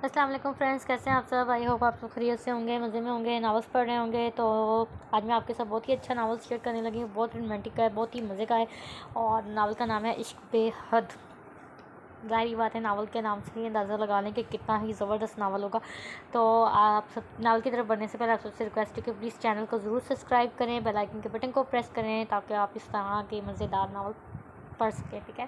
अस्सलाम वालेकुम फ्रेंड्स, कैसे हैं आप सब। आई होप आप सब खैरियत से होंगे, मज़े में होंगे, नावल्स पढ़ रहे होंगे। तो आज मैं आपके साथ बहुत ही अच्छा नावल शेयर करने लगी हूँ। बहुत रोमांटिक का है, बहुत ही मज़े का है और नावल का नाम है इश्क बेहद। ज़ाहिर बात है, नावल के नाम से ही अंदाज़ा लगा लें कि कितना ही ज़बरदस्त नावल होगा। तो आप सब नावल की तरफ बढ़ने से पहले आप सबसे रिक्वेस्ट है कि प्लीज़ चैनल को ज़रूर सब्सक्राइब करें, बेल आइकन के बटन को प्रेस करें ताकि आप इस तरह के मज़ेदार नावल पढ़ सकें। ठीक है,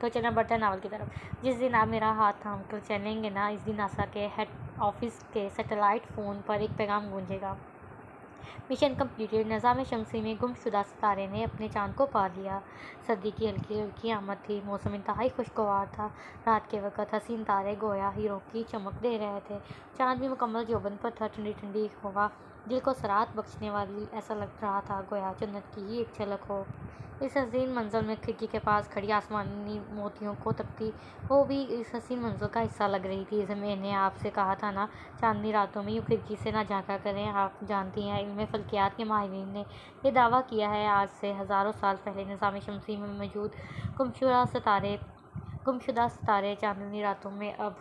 तो चलना बढ़ता है नावल की तरफ। जिस दिन आप मेरा हाथ थाम कर चलेंगे ना, इस दिन नासा के हेड ऑफिस के सैटेलाइट फ़ोन पर एक पैगाम गूंजेगा। Mission completed. निज़ाम शमसी में गुमशुदा सितारे ने अपने चांद को पा लिया। सर्दी की हल्की हल्की आमद थी। मौसम इंतहाई खुशगवार था। रात के वक्त हसीन तारे गोया हीरो की चमक दे रहे थे। चांद भी मुकम्मल यौवन पर था। ठंडी ठंडी हवा दिल को सराहत बख्शने वाली, ऐसा लग रहा था गोया जन्नत की ही एक झलक हो। इस हसीन मंजर में खिड़की के पास खड़ी आसमानी मोतियों को तकती वो भी इस हसीन मंजर का हिस्सा लग रही थी। मैंने आपसे कहा था ना, चांदनी रातों में यूँ खिड़की से ना झाँका करें। आप जानती हैं, इल्म फ़ल्कियात के माहिरीन ने ये दावा किया है आज से हज़ारों साल पहले निज़ाम शमसी में मौजूद गुमशुदा सितारे चांदनी रातों में अब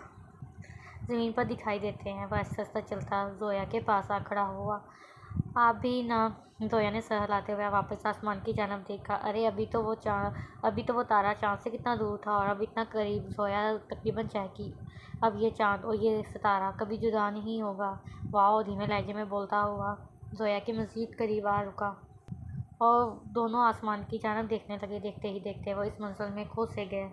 ज़मीन पर दिखाई देते हैं। वह आहिस्ता चलता ज़ोया के पास आ खड़ा हुआ। आप भी ना, ज़ोया ने सर हिलाते हुए वापस आसमान की जानब देखा। अरे अभी तो वो तारा चाँद से कितना दूर था और अब इतना करीब। ज़ोया तकरीबन चहकी। अब ये चाँद और ये सितारा कभी जुदा नहीं होगा। वाओ, धीमे लहजे में बोलता हुआ ज़ोया के मज़ीद करीब आ रुका और दोनों आसमान की जानब देखने लगे। देखते ही देखते वो इस मंज़र में खो से गए।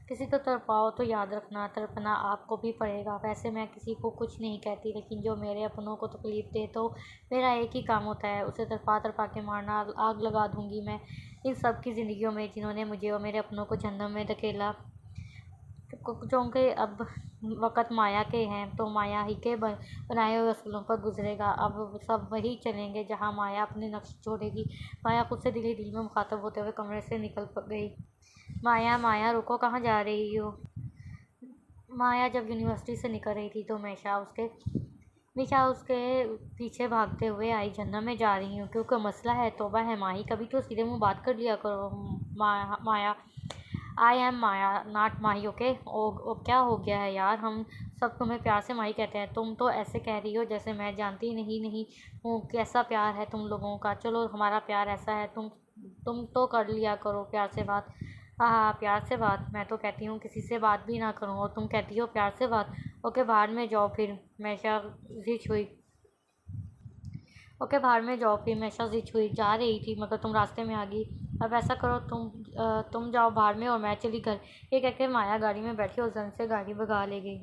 किसी को तड़पाओ तो याद रखना, तड़पना आपको भी पड़ेगा। वैसे मैं किसी को कुछ नहीं कहती, लेकिन जो मेरे अपनों को तकलीफ़ दे तो मेरा एक ही काम होता है, उसे तड़पा तड़पा के मारना। आग लगा दूंगी मैं इन सब की ज़िंदगियों में जिन्होंने मुझे और मेरे अपनों को जहन्नम में धकेला। क्योंकि अब वक़्त माया के हैं, तो माया ही के बनाए हुए असूलों पर गुजरेगा। अब सब वही चलेंगे जहाँ माया अपने नक्श छोड़ेगी। माया खुद से दिल ही दिल में मुखातब होते हुए कमरे से निकल गई। माया, माया रुको, कहाँ जा रही हो। माया जब यूनिवर्सिटी से निकल रही थी तो मीशा उसके पीछे भागते हुए आई। जन्नत में जा रही हूँ क्योंकि मसला है, तौबा है माही, कभी तो सीधे मुंह बात कर लिया करो। Maya, I am Maya not Mahi, okay. ओ क्या हो गया है यार, हम सब तुम्हें प्यार से माही कहते हैं। तुम तो ऐसे कह रही हो जैसे मैं जानती नहीं हूँ कैसा प्यार है तुम लोगों का। चलो हमारा प्यार ऐसा है, तुम तो कर लिया करो प्यार से बात। हाँ, प्यार से बात। मैं तो कहती हूँ किसी से बात भी ना करूँ और तुम कहती हो प्यार से बात। ओके बाहर में जाओ फिर। मैशा जिच हुई। ओके बाहर में जाओ फिर। मैशा जिच हुई। जा रही थी मगर तुम रास्ते में आ गई। अब ऐसा करो, तुम जाओ बाहर में और मैं चली घर। ये कहकर माया गाड़ी में बैठी और जन से गाड़ी भगा ले गई।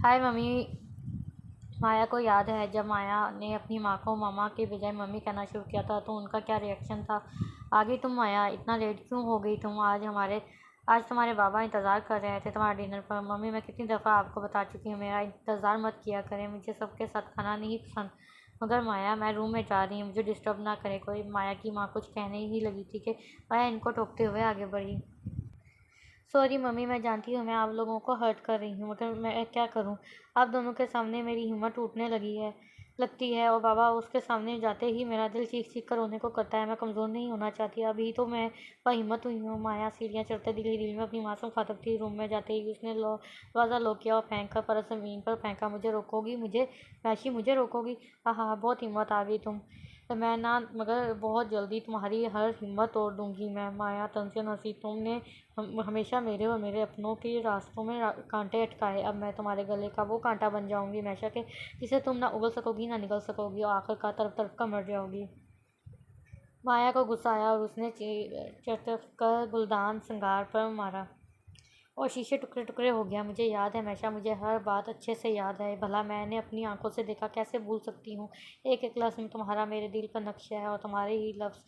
हाय मम्मी। माया को याद है जब माया ने अपनी माँ को मामा के बजाय मम्मी कहना शुरू किया था तो उनका क्या रिएक्शन था। आ गई तुम माया, इतना लेट क्यों हो गई तुम। आज तुम्हारे बाबा इंतज़ार कर रहे थे तुम्हारे डिनर पर। मम्मी मैं कितनी दफ़ा आपको बता चुकी हूँ मेरा इंतज़ार मत किया करें, मुझे सबके साथ खाना नहीं पसंद। मगर माया मैं रूम में जा रही हूँ, मुझे डिस्टर्ब ना करे कोई। माया की माँ कुछ कहने ही लगी थी कि माया इनको टोकते हुए आगे बढ़ी। सॉरी मम्मी, मैं जानती हूँ मैं आप लोगों को हर्ट कर रही हूँ, मगर मैं क्या करूँ। आप दोनों के सामने मेरी हिम्मत टूटने लगती है और बाबा उसके सामने जाते ही मेरा दिल चीख चीख कर रोने को करता है। मैं कमज़ोर नहीं होना चाहती, अभी तो मैं हिम्मत हुई हूँ। माया सीढ़ियाँ चढ़ते दिल ही दिल में अपनी माँ से मुखातब थी। रूम में जाते ही उसने दरवाज़ा लॉक किया और फेंक कर पर ज़मीन पर फेंका। मुझे रोकोगी, मुझे रोकोगी। हाँ हाँ, बहुत हिम्मत आ गई तुम। तो मैं ना, मगर बहुत जल्दी तुम्हारी हर हिम्मत तोड़ दूँगी मैं। माया तंज़ हंसी। तुमने हमेशा मेरे और मेरे अपनों के रास्तों में कांटे अटकाए। अब मैं तुम्हारे गले का वो कांटा बन जाऊंगी हमेशा के, जिसे तुम ना उगल सकोगी ना निगल सकोगी और आखिरकार तरफ तरफ का मर जाओगी। माया को गुस्सा आया और उसने चटक कर गुलदान श्रृंगार पर मारा और शीशे टुकड़े टुकड़े हो गया। मुझे याद है हमेशा, मुझे हर बात अच्छे से याद है। भला मैंने अपनी आंखों से देखा, कैसे भूल सकती हूँ। एक एक लफ्ज़ में तुम्हारा मेरे दिल पर नक्शा है और तुम्हारे ही लफ्ज़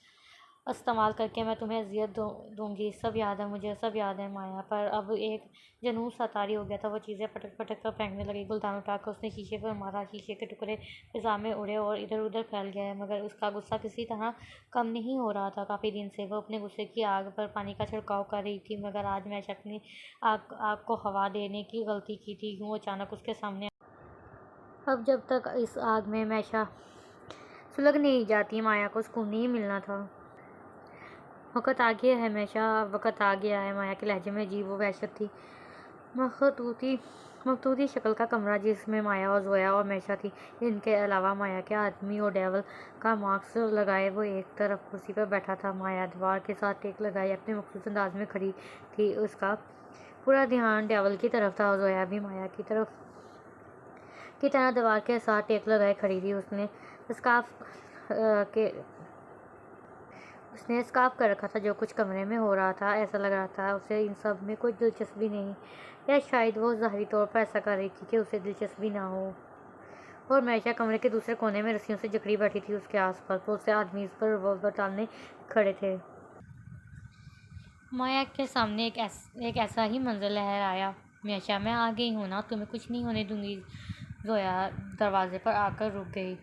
इस्तेमाल करके मैं तुम्हें अज़ियत दूँगी। सब याद है मुझे, सब याद है माया। पर अब एक जुनून सा तारी हो गया था। वो चीज़ें पटक पटक कर फेंकने लगी। गुलदान उठाकर उसने शीशे पर मारा। शीशे के टुकड़े फ़िज़ा में उड़े और इधर उधर फैल गए, मगर उसका गुस्सा किसी तरह कम नहीं हो रहा था। काफ़ी दिन से वो अपने गुस्से की आग पर पानी का छिड़काव कर रही थी, मगर आज मैशक ने आग को हवा देने की गलती की थी। यूँ अचानक उसके सामने। अब जब तक इस आग में मैशा सुलग नहीं जाती, माया को सुकून नहीं मिलना था। वक़्त आ गया है हमेशा, वक़्त आ गया है। माया के लहजे में अजीब वो वहशत थी। मखतूती मखतूती शक्ल का कमरा जिसमें माया और जोया और मैशा थी। इनके अलावा माया के आदमी और डेवल का मास्क लगाए वो एक तरफ कुर्सी पर बैठा था। माया दीवार के साथ टेक लगाए अपने मखसूस अंदाज में खड़ी थी। उसका पूरा ध्यान डेवल की तरफ था और जोया भी माया की तरह दीवार के साथ टेक लगाए खड़ी थी। के उसने स्कार्फ कर रखा था। जो कुछ कमरे में हो रहा था ऐसा लग रहा था उसे इन सब में कोई दिलचस्पी नहीं, या शायद वो ज़ाहिरी तौर पर ऐसा कर रही थी कि उसे दिलचस्पी ना हो। और मैशा कमरे के दूसरे कोने में रस्सियों से जकड़ी बैठी थी। उसके आसपास बहुत से आदमी इस पर रिवॉल्वर टालने खड़े थे। माया के सामने एक ऐसा ही मंजर लहर आया। मैशा, मैं आ गई हूँ ना, तुम्हें कुछ नहीं होने दूंगी। जोया दरवाजे पर आकर रुक गई।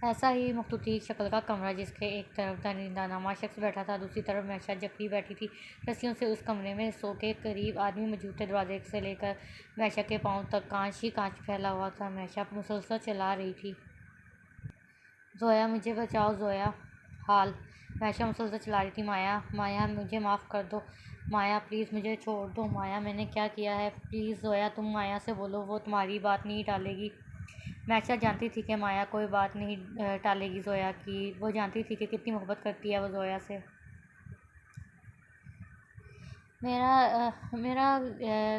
ऐसा ही मखतूती शक्ल का कमरा जिसके एक तरफ दरिंदानुमा शख्स बैठा था, दूसरी तरफ मैशा जकड़ी बैठी थी रस्सियों से। उस कमरे में 100 के करीब आदमी मौजूद थे। दरवाजे से लेकर मैशा के पाँव तक कांच ही कांच फैला हुआ था। मैशा मुसलसल चिल्ला रही थी, जोया मुझे बचाओ, जोया। हाल मैशा मुसलसल चिल्ला रही थी, माया, माया मुझे माफ़ कर दो, माया प्लीज़ मुझे छोड़ दो, माया मैंने क्या किया है, प्लीज़ जोया तुम माया से बोलो, वो तुम्हारी बात नहीं टालेगी। मैशा जानती थी कि माया कोई बात नहीं टालेगी जोया की। वो जानती थी कि कितनी मोहब्बत करती है वो जोया से। मेरा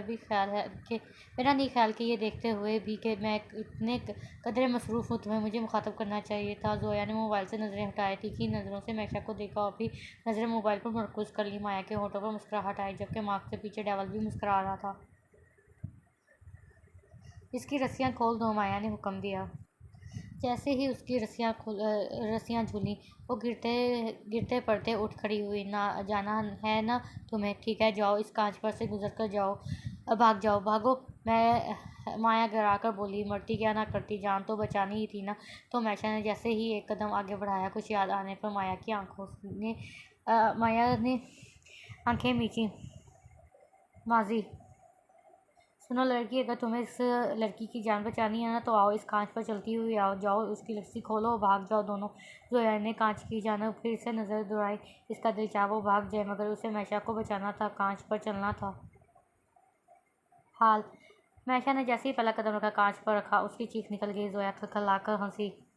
भी ख्याल है कि मेरा नहीं ख्याल कि ये देखते हुए भी कि मैं इतने कदरे मसरूफ़ हूँ, तुम्हें मुझे मुखातब करना चाहिए था। जोया ने मोबाइल से नज़रें हटाई, तीखी नज़रों से मैशा को देखा और फिर नज़रें मोबाइल पर मरकूज़ कर ली। माया के होठों पर मुस्कुराहट आई, जबकि मास्क से पीछे डेवल भी मुस्कुरा रहा था। इसकी रस्सियाँ खोल दो, माया ने हुक्म दिया। जैसे ही उसकी रस्सियाँ झूलीं, वो गिरते पड़ते उठ खड़ी हुई। ना जाना है ना तुम्हें, ठीक है, जाओ, इस कांच पर से गुजर कर जाओ, भाग जाओ, भागो। माया गिराकर बोली, मरती क्या ना करती, जान तो बचानी ही थी ना। तो मैशा ने जैसे ही एक कदम आगे बढ़ाया, कुछ याद आने पर माया ने आंखें मींची। माजी, सुनो लड़की, अगर तुम्हें इस लड़की की जान बचानी है ना तो आओ, इस कांच पर चलती हुई आओ, जाओ, उसकी रस्सी खोलो, भाग जाओ दोनों। जोया ने कांच की जानिब फिर से नज़र दौड़ाई। इसका दिल चाहा वो भाग जाए, मगर उसे मैशा को बचाना था, कांच पर चलना था। हाल मैशा ने जैसे ही पहला कदम रखा, कांच पर रखा, उसकी चीख निकल गई। जोया खलखलाकर हंसी।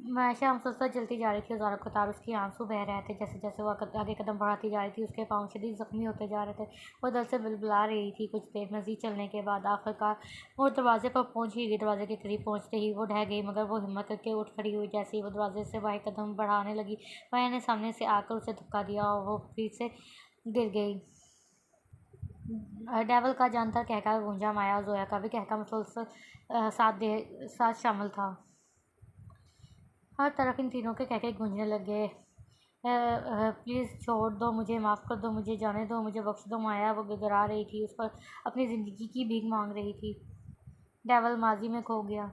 मैशा मुसलसल चलती जा रही थी, हज़ारों कतार उसकी आंसू बह रहे थे। जैसे जैसे वो आगे कदम बढ़ाती जा रही थी, उसके पाँव शदीद ज़ख्मी होते जा रहे थे। वो दर्द से बिलबिला रही थी। कुछ देर मज़ीद चलने के बाद आखिरकार वो दरवाजे पर पहुंच ही गई। दरवाजे के करीब पहुंचते ही वो ढह गई, मगर वो हिम्मत करके उठ खड़ी हुई। जैसे ही वो दरवाजे से बाहर कदम बढ़ाने लगी, माया ने सामने से आकर उसे धक्का दिया और वो फिर से गिर गई। डेवल का जानदार कहका गूंजा। माया और जोया का भी कहका मुसलसल साथ शामिल था। हर तरफ इन तीनों के कहके गूंजने लगे। प्लीज़ छोड़ दो मुझे, माफ़ कर दो मुझे, जाने दो मुझे, बख्श दो। माया वो गिड़गिड़ा रही थी, उस पर अपनी ज़िंदगी की भीख मांग रही थी। डेवल माजी में खो गया।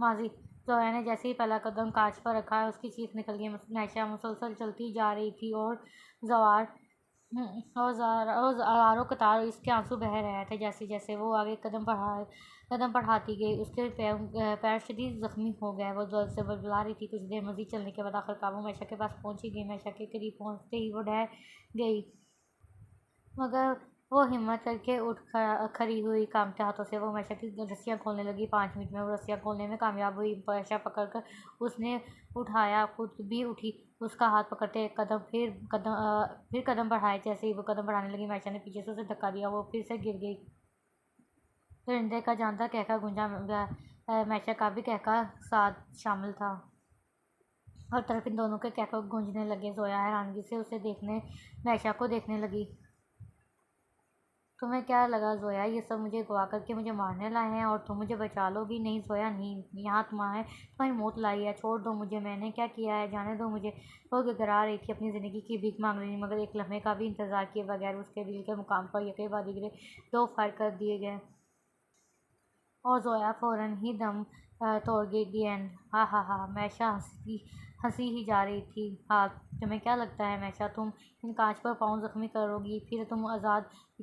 माजी, जोया ने जैसे ही पहला कदम कांच पर रखा, उसकी चीख निकल गई। मैशा मुसलसल चलती जा रही थी और जवार और हज़ारों कतार इसके आंसू बह रहे थे। जैसे जैसे वो आगे कदम बढ़ाती गई, उसके पैर शदीद ज़ख्मी हो गए। वो दर्द से बलबला रही थी। कुछ देर मज़ीद चलने के बाद आखिरकार वो मैशा के पास पहुंच ही गई। मैशा के करीब पहुंचते ही वो ढह गई, मगर वो हिम्मत करके उठ खड़ी हुई। कांपते हाथों से वो मैशा की रस्सियाँ खोलने लगी। 5 मिनट में वो रस्सियाँ खोलने में कामयाब हुई। मैशा पकड़कर उसने उठाया, खुद भी उठी। उसका हाथ पकड़ते एक कदम फिर कदम बढ़ाए। जैसे ही वो कदम बढ़ाने लगी, मैशा ने पीछे से उसे धक्का दिया, वो फिर से गिर गई। परिंदे का जानदार कहका गूंजा। मैशा का भी कहका साथ शामिल था। हर तरफ इन दोनों के कहका गूंजने लगे। जोया हैरानगी से मैशा को देखने लगी। तुम्हें क्या लगा जोया, ये सब मुझे अगवा करके मुझे मारने लाए हैं और तुम मुझे बचा लोगी? नहीं जोया नहीं, यहाँ तुम्हारी मौत लाई है, छोड़ दो मुझे, मैंने क्या किया है, जाने दो मुझे। वो गिड़गिड़ा रही थी, अपनी ज़िंदगी की भीख मांग रही थी, मगर एक लम्हे का भी इंतज़ार किए बगैर उसके दिल के मुकाम पर यके बाद गिरे 2 फायर कर दिए गए और जोया फ़ौरन ही दम तोड़ गई। दी एंड। हा हा हा। मैशा हंसी ही जा रही थी। हाँ, तुम्हें क्या लगता है मैशा, तुम इन कांच पर पाँव ज़ख्मी करोगी, फिर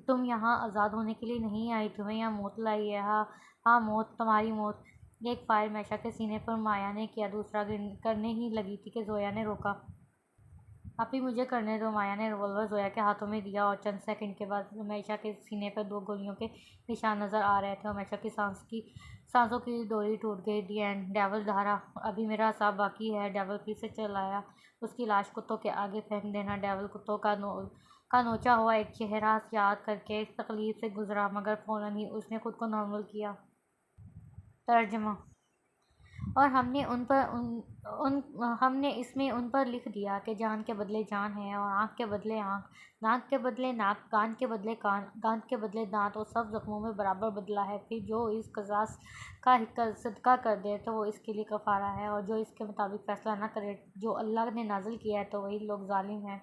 तुम यहाँ आज़ाद होने के लिए नहीं आई, तुम्हें यहाँ मौत लाई है। हाँ हाँ, मौत, तुम्हारी मौत। एक फायर मैशा के सीने पर माया ने किया, दूसरा करने ही लगी थी कि जोया ने रोका। आप ही मुझे करने दो। माया ने रिवॉल्वर जोया के हाथों में दिया और चंद सेकंड के बाद हमेशा के सीने पर 2 गोलियों के निशान नज़र आ रहे थे। हमेशा की सांसों की डोरी टूट गई। दी एंड। डेविल धारा। अभी मेरा हिसाब बाकी है। डेविल फिर से चिल्लाया। उसकी लाश कुत्तों के आगे फेंक देना। डेविल कुत्तों का नोचा हुआ एक चेहरा याद करके तकलीफ से गुजरा, मगर फौरन ही उसने खुद को नॉर्मल किया। तर्जमा। और हमने इसमें उन पर लिख दिया कि जान के बदले जान है, और आँख के बदले आँख, नाक के बदले नाक, कान के बदले कान, दांत के बदले दांत, और सब जख्मों में बराबर बदला है। फिर जो इस कसास का सदका कर दे तो वो इसके लिए कफारा है, और जो इसके मुताबिक फैसला न करे जो अल्लाह ने नाजिल किया है तो वही लोग जालिम हैं।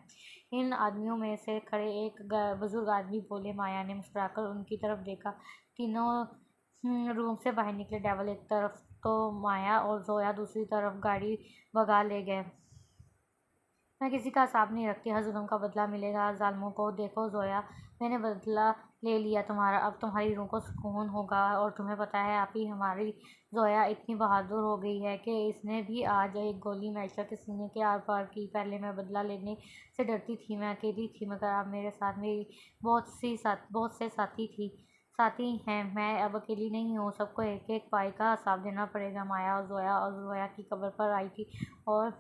इन आदमियों में से खड़े एक बुजुर्ग आदमी बोले। माया ने मुस्कुराकर उनकी तरफ देखा। तीनों रूम से बाहर निकले। डेविल एक तरफ तो माया और जोया दूसरी तरफ गाड़ी भगा ले गए। मैं किसी का हिसाब नहीं रखती। हर जुल्म का बदला मिलेगा जालिमों को। देखो जोया, मैंने बदला ले लिया तुम्हारा। अब तुम्हारी रूह को सुकून होगा। और तुम्हें पता है, आप ही हमारी जोया इतनी बहादुर हो गई है कि इसने भी आज एक गोली मैशा के सीने के आर पार की। पहले मैं बदला लेने से डरती थी, मैं अकेली थी, मगर अब मेरे साथ मेरी बहुत से साथी हैं। मैं अब अकेली नहीं हूँ। सबको एक एक पाई का हिसाब देना पड़ेगा। माया और जोया की कब्र पर आई थी और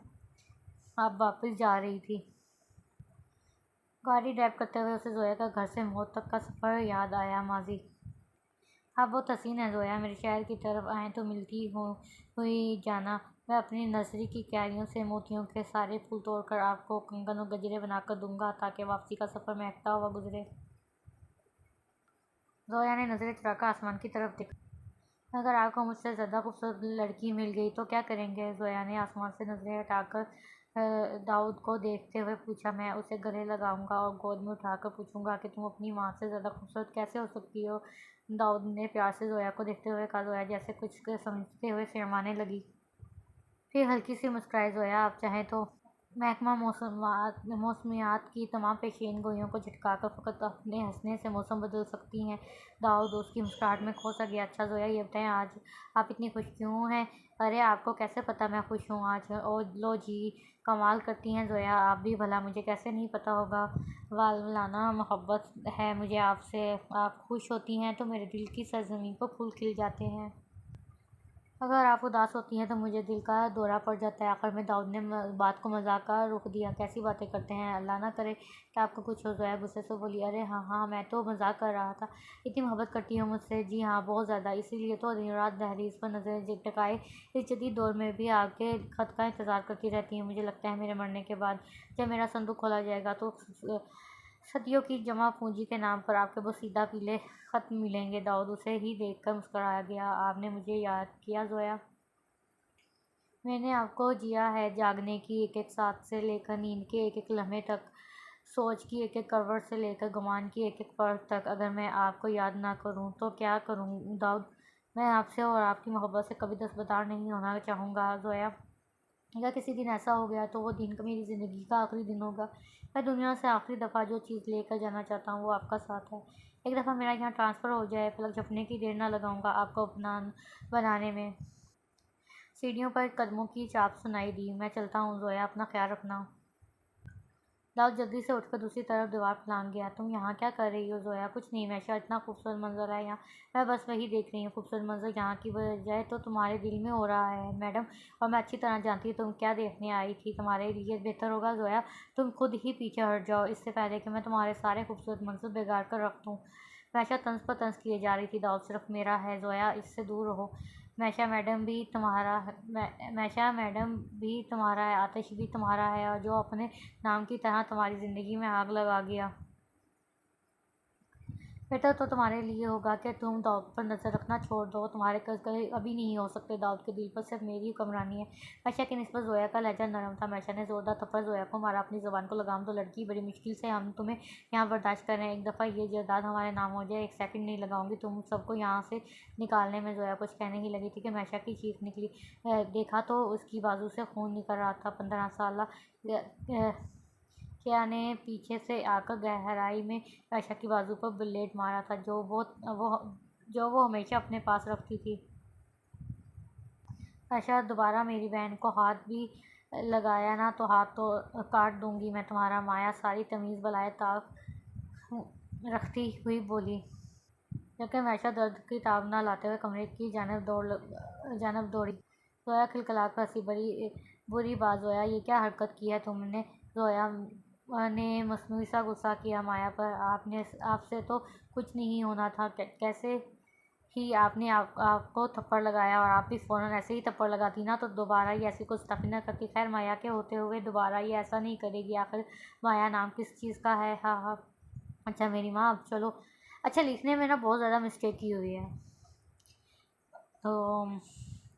अब वापस जा रही थी। गाड़ी ड्राइव करते हुए उसे जोया का घर से मौत तक का सफ़र याद आया। माजी अब वो हसीन है जोया, मेरे शहर की तरफ आए तो मिलती हुई जाना। मैं अपनी नर्सरी की क्यारियों से मोतियों के सारे फूल तोड़कर आपको कंगन और गजरे बनाकर दूंगा, ताकि वापसी का सफ़र महकता हुआ गुजरे। जोया ने नज़रें चुराकर आसमान की तरफ देखा। अगर आपको मुझसे ज़्यादा खूबसूरत लड़की मिल गई तो क्या करेंगे? जोया ने आसमान से नज़रें हटाकर दाऊद को देखते हुए पूछा। मैं उसे गले लगाऊंगा और गोद में उठाकर पूछूंगा कि तुम अपनी माँ से ज़्यादा खूबसूरत कैसे हो सकती हो? दाऊद ने प्यार से जोया को देखते हुए कहा। जोया जैसे कुछ समझते हुए शर्माने लगी। फिर हल्की सी मुस्कुराई। जोया, आप चाहें तो महकमा मौसमियात की तमाम पेशेन गोइयों को झटकाकर फ़कत अपने हंसने से मौसम बदल सकती हैं। दाऊद उसकी मुस्कुराहट में खो सा गया। अच्छा जोया, ये बताएं आज आप इतनी खुश क्यों हैं? अरे आपको कैसे पता मैं खुश हूँ आज? ओ लो जी, कमाल करती हैं जोया आप भी। भला मुझे कैसे नहीं पता होगा? वालवाना मोहब्बत है मुझे आपसे। आप खुश होती हैं तो मेरे दिल की सरजमीन पर फूल खिल जाते हैं। अगर आप उदास होती हैं तो मुझे दिल का दौरा पड़ जाता है। आखिर में दाऊद ने बात को मजाक का रुख दिया। कैसी बातें करते हैं, अल्लाह ना करे कि आपको कुछ हो जाए। गुस्से से बोली। अरे हाँ हाँ, मैं तो मजाक कर रहा था। इतनी मोहब्बत करती हो मुझसे? जी हाँ, बहुत ज़्यादा। इसीलिए तो दिन रात दहलीज पर नजरें टिकाए इस जदीद दौर में भी आपके खत का इंतज़ार करती रहती हैं। मुझे लगता है मेरे मरने के बाद जब मेरा संदूक खोला जाएगा तो सदियों की जमा पूंजी के नाम पर आपके बोसीदा पीले खत मिलेंगे। दाऊद उसे ही देखकर मुस्कुराया गया। आपने मुझे याद किया जोया। मैंने आपको जिया है, जागने की एक एक सांस से लेकर नींद के एक एक लम्हे तक, सोच की एक एक करवट से लेकर गुमान की एक एक पल तक। अगर मैं आपको याद ना करूं तो क्या करूं दाऊद? मैं आपसे और आपकी मोहब्बत से कभी दस्तबरदार नहीं होना चाहूँगा जोया। अगर किसी दिन ऐसा हो गया तो वो दिन मेरी ज़िंदगी का आखिरी दिन होगा। मैं दुनिया से आखिरी दफ़ा जो चीज़ लेकर जाना चाहता हूँ वो आपका साथ है। एक दफ़ा मेरा यहाँ ट्रांसफ़र हो जाए, पलक झपकने की देर ना लगाऊंगा आपको अपना बनाने में। सीढ़ियों पर कदमों की चाप सुनाई दी। मैं चलता हूँ जोया, अपना ख्याल रखना। दाऊद जल्दी से उठकर दूसरी तरफ दीवार फैलांग गया। तुम यहाँ क्या कर रही हो जोया? कुछ नहीं मैशा, इतना खूबसूरत मंजर है यहाँ, मैं बस वही देख रही हूँ। खूबसूरत मंजर यहाँ की बजाय तो तुम्हारे दिल में हो रहा है मैडम, और मैं अच्छी तरह जानती हूँ तुम क्या देखने आई थी। तुम्हारे लिए बेहतर होगा जोया तुम खुद ही पीछे हट जाओ, इससे पहले कि मैं तुम्हारे सारे खूबसूरत मंजर बिगाड़ कर रख दूँ। मैशा तंज पर तंज किए जा रही थी। दाऊद सिर्फ मेरा है जोया, इससे दूर रहो। मैशा मैडम भी तुम्हारा है, आतिश भी तुम्हारा है, और जो अपने नाम की तरह तुम्हारी ज़िंदगी में आग लगा गया। बेहतर तो तुम्हारे लिए होगा कि तुम दाऊद पर नज़र रखना छोड़ दो। तुम्हारे कल अभी नहीं हो सकते। दाऊद के दिल पर सिर्फ मेरी हुक्मरानी है। मैशा की निस्बत जोया का लहजा नरम था। मैशा ने जोरदार थप्पड़ जोया को मारा। अपनी ज़ुबान को लगाम दो लड़की, बड़ी मुश्किल से हम तुम्हें यहाँ बर्दाश्त कर रहे हैं। एक दफ़ा ये जायदाद हमारे नाम हो जाए, एक सेकंड नहीं लगाऊंगी तुम सबको यहाँ से निकालने में। जोया कुछ कहने ही लगी थी कि मैशा की चीख निकली। देखा तो उसकी बाजू से खून निकल रहा था। 15 साल क्या ने पीछे से आकर गहराई में मैशा की बाजू पर ब्लेड मारा था, जो वो हमेशा अपने पास रखती थी। मैशा दोबारा मेरी बहन को हाथ भी लगाया ना तो हाथ तो काट दूंगी मैं तुम्हारा। माया सारी तमीज़ बलाए ताक रखती हुई बोली, जबकि मैशा दर्द की ताब न लाते हुए कमरे की जानब दौड़ी। जोया खिलखिलाकर हंसी, बड़ी बुरी बात जोया, ये क्या हरकत की है तुमने? जोया ने मसनूई सा गुस्सा किया माया पर। आपसे तो कुछ नहीं होना था, कैसे ही आपने आपको थप्पड़ लगाया, और आप भी फ़ौरन ऐसे ही थप्पड़ लगाती ना तो दोबारा ये ऐसी गुस्ताखी न करती। खैर, माया के होते हुए दोबारा ये ऐसा नहीं करेगी। आखिर माया नाम किस चीज़ का है? हाँ हाँ, अच्छा मेरी माँ, अब चलो। अच्छा, लिखने में ना बहुत ज़्यादा मिस्टेक की हुई है, तो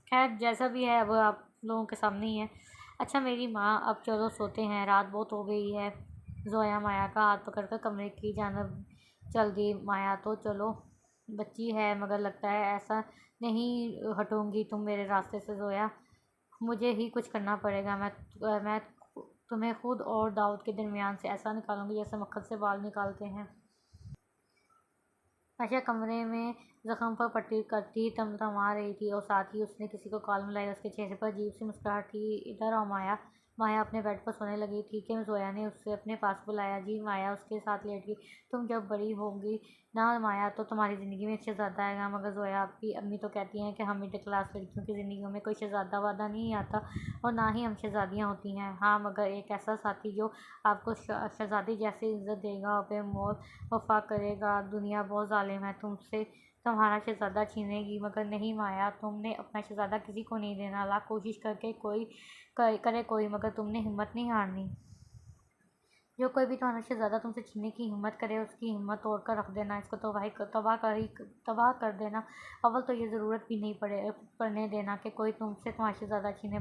खैर जैसा भी है अब आप लोगों के सामने ही है। अच्छा मेरी माँ, अब चलो सोते हैं, रात बहुत हो गई है। जोया माया का हाथ पकड़कर कमरे की जानब चल दी। माया तो चलो बच्ची है, मगर लगता है ऐसा नहीं हटूंगी तुम मेरे रास्ते से जोया। मुझे ही कुछ करना पड़ेगा। मैं तुम्हें खुद और दाऊद के दरमियान से ऐसा निकालूंगी जैसे मक्खन से बाल निकालते हैं। आयशा कमरे में जख्म पर पट्टी करती तमतमा रही थी, और साथ ही उसने किसी को कॉल मिलाई। उसके चेहरे पर अजीब सी मुस्कुराहट थी। इधर आओ माया। माया अपने बेड पर सोने लगी थी कि जोया ने उसे अपने पास बुलाया। जी माया उसके साथ लेट गई। तुम जब बड़ी होगी ना माया, तो तुम्हारी ज़िंदगी में एक शहज़ादा आएगा। मगर जोया, आपकी अम्मी तो कहती हैं कि हम मिडिल क्लास लड़कियों की ज़िंदगी में कोई शहज़ादा वादा नहीं आता, और ना ही हम शहज़ादियाँ होती हैं। हाँ, मगर एक ऐसा साथी जो आपको शहज़ादी जैसी इज़्ज़त देगा और बेमौल वफ़ा करेगा। दुनिया बहुत ज़ालिम है, तुमसे तुम्हारा शहज़ादा छीनेगी। मगर नहीं माया, तुमने अपना शहज़ादा किसी को नहीं देना। लाख कोशिश करके करे कोई, मगर तुमने हिम्मत नहीं हारनी। जो कोई भी तुम्हारा शहज़ादा तुमसे छीनने की हिम्मत करे, उसकी हिम्मत तोड़ कर रख देना, इसको तबाह कर देना। अव्वल तो ये ज़रूरत भी नहीं पड़ने देना कि कोई तुमसे तुम्हारा शहज़ादा छीने।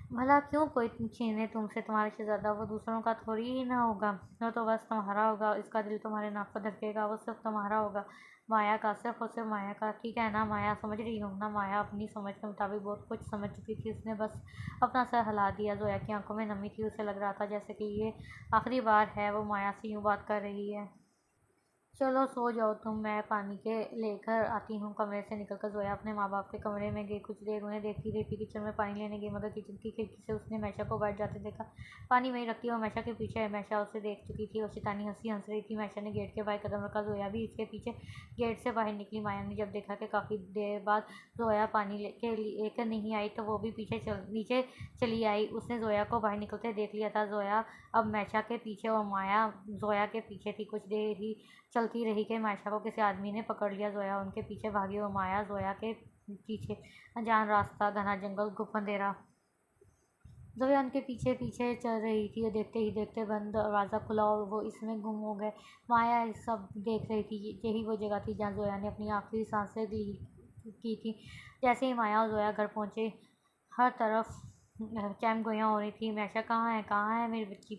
भला क्यों कोई छीने तुमसे तुम्हारा शहज़ादा? वो दूसरों का थोड़ी ही ना होगा, वो तो बस तुम्हारा होगा। इसका दिल तुम्हारे नाक पर धड़केगा, वो सिर्फ तुम्हारा होगा। माया का, सिर्फ और सिर्फ माया का। ठीक है ना माया, समझ रही हो ना? माया अपनी समझ के मुताबिक बहुत कुछ समझ चुकी थी। उसने बस अपना सर हिला दिया। जोया की आंखों में नमी थी। उसे लग रहा था जैसे कि ये आखिरी बार है वो माया से यूँ बात कर रही है। चलो सो जाओ तुम, मैं पानी के लेकर आती हूँ। कमरे से निकलकर जोया अपने माँ बाप के कमरे में गई। कुछ देर उन्हें देखती रही, फिर किचन में पानी लेने गई, मगर किचन की खिड़की से उसने मैशा को बैठ जाते देखा। पानी वहीं रखती और मैशा के पीछे है। मैशा उसे देख चुकी थी और शैतानी हंसी हंस रही थी। मैशा ने गेट के बाहर कदम रखा, जोया भी इसके पीछे गेट से बाहर निकली। माया ने जब देखा कि काफ़ी देर बाद जोया पानी लेकर नहीं आई, तो वो भी नीचे चली आई। उसने जोया को बाहर निकलते देख लिया था। जोया अब मैशा के पीछे और माया जोया के पीछे थी। कुछ देर ही चलती रही कि मायशा को किसी आदमी ने पकड़ लिया। जोया उनके पीछे भागी और माया जोया के पीछे। अनजान रास्ता, घना जंगल, गुप्त अंधेरा। जोया उनके पीछे पीछे चल रही थी और देखते ही देखते बंद दरवाज़ा खुला और वो इसमें गुम हो गए। माया ये सब देख रही थी। यही वो जगह थी जहाँ जोया ने अपनी आखिरी सांसें ली की थी। जैसे ही माया और जोया घर पहुँचे, हर तरफ चैम गोयाँ हो रही थी। मैशा कहाँ है मेरी बच्ची?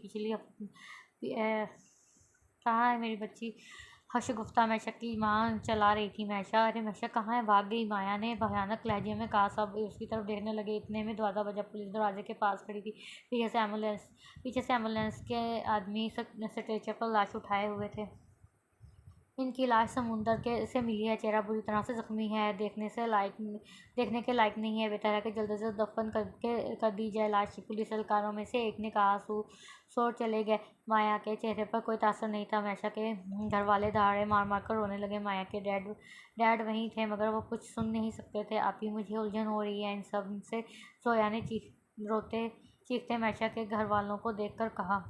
कहाँ है मेरी बच्ची? हर्षगुफ्ता मैशा की माँ चला रही थी। मैशा, अरे मैशा कहाँ है? भाग गई। माया ने भयानक लहजे में कहा। सब उसकी तरफ देखने लगे। इतने में दरवाज़ा बजा। पुलिस दरवाजे के पास खड़ी थी। पीछे से एम्बुलेंस के आदमी स्ट्रेचर पर लाश उठाए हुए थे। इनकी लाश समुंदर से मिली है। चेहरा बुरी तरह से जख्मी है। देखने के लायक नहीं है। बेहतर है कि जल्द से जल्द दफन कर दी जाए लाश। पुलिस एहलकारों में से एक ने कहा। शोर चले गए। माया के चेहरे पर कोई तासर नहीं था। मैशा के घर वाले दहाड़े मार मार कर रोने लगे। माया के डैड वहीं थे, मगर वो कुछ सुन नहीं सकते थे। अभी मुझे उलझन हो रही है इन सब से, जोया ने चीखते मैशा के घर वालों को देखकर कहा।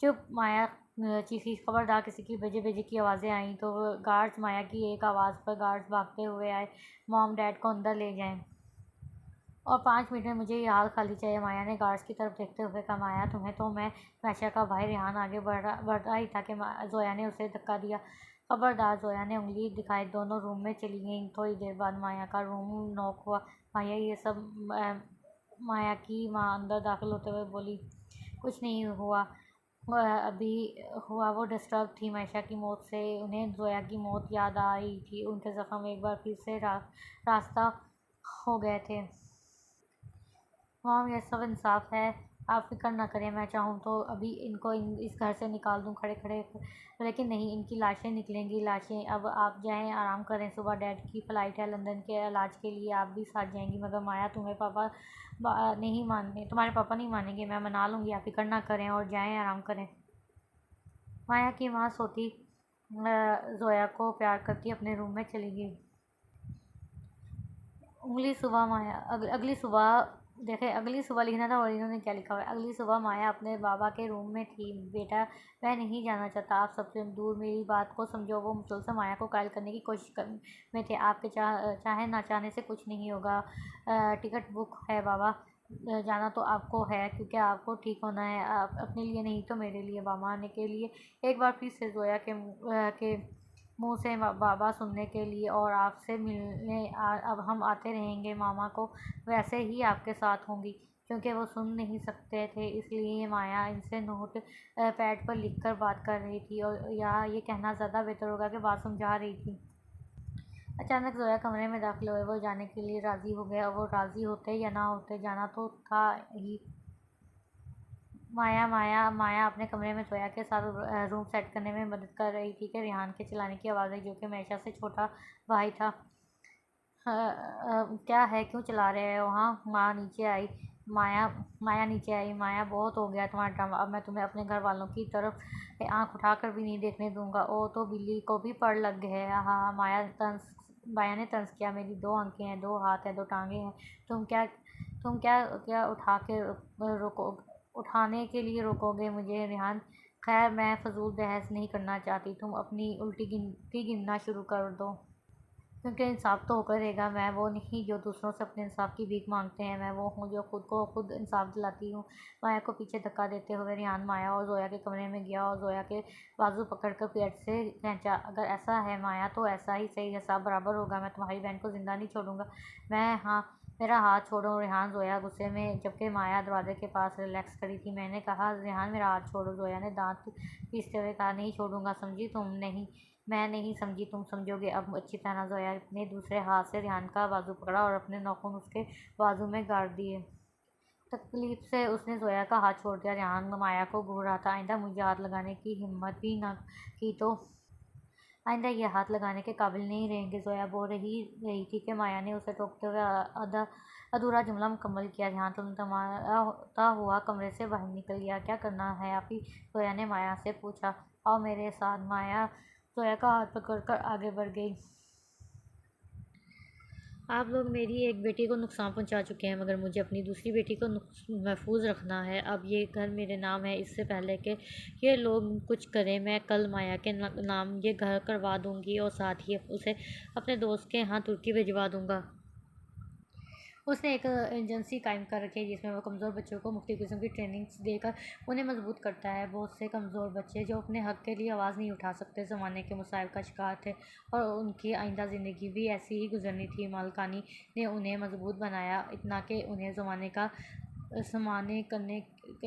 चुप, माया चीखी। खबरदार, किसी की बेजे बेजे की आवाज़ें आईं तो गार्ड्स माया की एक आवाज़ पर गार्ड्स भागते हुए आए। मॉम, डैड को अंदर ले जाएं, और 5 मिनट में मुझे ये हाल खाली चाहिए। माया ने गार्ड्स की तरफ देखते हुए कहा। माया, तुम्हें तो मैं मैशा का भाई रेहान आगे बढ़ रहा ही था कि जोया ने उसे धक्का दिया। खबरदार, जोया ने उंगली दिखाई। दोनों रूम में चली गईं। थोड़ी देर बाद माया का रूम नॉक हुआ। माया ये सब माया की माँ अंदर दाखिल होते हुए बोली। कुछ नहीं हुआ, अभी हुआ। वो डिस्टर्ब थी मैशा की मौत से। उन्हें जोया की मौत याद आ रही थी। उनके ज़ख्म एक बार फिर से रास्ता हो गए थे। मॉम, ये सब इंसाफ है। आप फ़िक्र ना करें, मैं चाहूँ तो अभी इनको इस घर से निकाल दूँ खड़े खड़े, लेकिन नहीं, इनकी लाशें निकलेंगी लाशें। अब आप जाएँ, आराम करें, सुबह डैड की फ़्लाइट है लंदन के इलाज के लिए, आप भी साथ जाएंगी। मगर माया, तुम्हें पापा नहीं मानने, तुम्हारे पापा नहीं मानेंगे, मैं मना लूँगी, आप फ़िक्र ना करें और जाएँ, आराम करें। माया की माँ सोती जोया को प्यार करती अपने रूम में चली गई। अगली सुबह देखे, अगली सुबह लिखना था और इन्होंने क्या लिखा हुआ है। अगली सुबह माया अपने बाबा के रूम में थी। बेटा, मैं नहीं जाना चाहता, आप सबसे दूर, मेरी बात को समझो। वो मुसलसल माया को कायल करने की में थे। आपके चाहे ना चाहने से कुछ नहीं होगा। टिकट बुक है बाबा, जाना तो आपको है, क्योंकि आपको ठीक होना है, आप अपने लिए नहीं तो मेरे लिए, मामा आने के लिए। एक बार फिर से जोया के मुँह से बाबा सुनने के लिए, और आपसे मिलने अब हम आते रहेंगे। मामा को वैसे ही आपके साथ होंगी, क्योंकि वो सुन नहीं सकते थे, इसलिए माया इनसे नोट पैड पर लिखकर बात कर रही थी, और या ये कहना ज़्यादा बेहतर होगा कि बात समझा रही थी। अचानक जोया कमरे में दाखिल हुए। वो जाने के लिए राज़ी हो गया। वो राज़ी होते या ना होते, जाना तो था ही। माया अपने कमरे में जोया के साथ रूम सेट करने में मदद कर रही थी कि रेहान के चिल्लाने की आवाज़ आई, जो कि हमेशा से छोटा भाई था। क्या है, क्यों चिल्ला रहे हो? हाँ, माया माया नीचे आई। माया, बहुत हो गया तुम्हारा ड्रामा, अब मैं तुम्हें अपने घर वालों की तरफ आँख उठाकर भी नहीं देखने दूंगा। ओ, तो बिल्ली को भी पड़ लग गए है। हाँ, माया ने तंज किया। मेरी 2 आंखें हैं, 2 हाथ हैं, 2 टांगें हैं, तुम क्या क्या उठाने के लिए रोकोगे मुझे? रेहान, खैर, मैं फजूल बहस नहीं करना चाहती, तुम अपनी उल्टी गिनती गिनना शुरू कर दो, क्योंकि इंसाफ तो होकर रहेगा। मैं वो नहीं जो दूसरों से अपने इंसाफ की भीख मांगते हैं, मैं वो हूँ जो खुद को खुद इंसाफ दिलाती हूँ। माया को पीछे धक्का देते हुए रेहान माया और जोया के कमरे में गया और जोया के बाजू पकड़कर पेट से खींचा। अगर ऐसा है माया, तो ऐसा ही सही, हिसाब बराबर होगा। मैं तुम्हारी बहन को जिंदा नहीं छोड़ूंगा। मेरा हाथ छोड़ो रेहान। जोया गुस्से में, जबकि माया दरवाजे के पास रिलैक्स खड़ी थी। मैंने कहा रेहान, मेरा हाथ छोड़ो। जोया ने दांत पीसते हुए कहा, नहीं छोड़ूंगा, समझी तुम? नहीं, मैं नहीं समझी, तुम समझोगे अब अच्छी तरह। जोया ने दूसरे हाथ से रेहान का बाजू पकड़ा और अपने नाखून उसके बाजू में गाड़ दिए। तकलीफ से उसने जोया का हाथ छोड़ दिया। रेहान माया को घूर रहा था। आइंदा मुझे हाथ लगाने की हिम्मत भी ना की तो आइंदा ये हाथ लगाने के काबिल नहीं रहेंगे। जोया बोल रही थी कि माया ने उसे टोकते हुए अधूरा जुमला मुकम्मल किया। रेहान तमतमाता हुआ कमरे से बाहर निकल गया। क्या करना है आप ही? जोया ने माया से पूछा। आओ मेरे साथ। माया जोया का हाथ पकड़कर आगे बढ़ गई। आप लोग मेरी एक बेटी को नुकसान पहुंचा चुके हैं, मगर मुझे अपनी दूसरी बेटी को महफूज रखना है। अब ये घर मेरे नाम है। इससे पहले कि ये लोग कुछ करें, मैं कल माया के नाम ये घर करवा दूंगी और साथ ही उसे अपने दोस्त के यहाँ तुर्की भिजवा दूंगा। उसने एक एजेंसी कायम कर रखी है, जिसमें वो कमज़ोर बच्चों को मुख्तलिफ़ किस्म की ट्रेनिंग्स देकर उन्हें मजबूत करता है। बहुत से कमज़ोर बच्चे जो अपने हक़ के लिए आवाज़ नहीं उठा सकते, ज़माने के मसाइल का शिकार थे, और उनकी आइंदा ज़िंदगी भी ऐसी ही गुजरनी थी। मालकानी ने उन्हें मजबूत बनाया, इतना कि उन्हें ज़माने का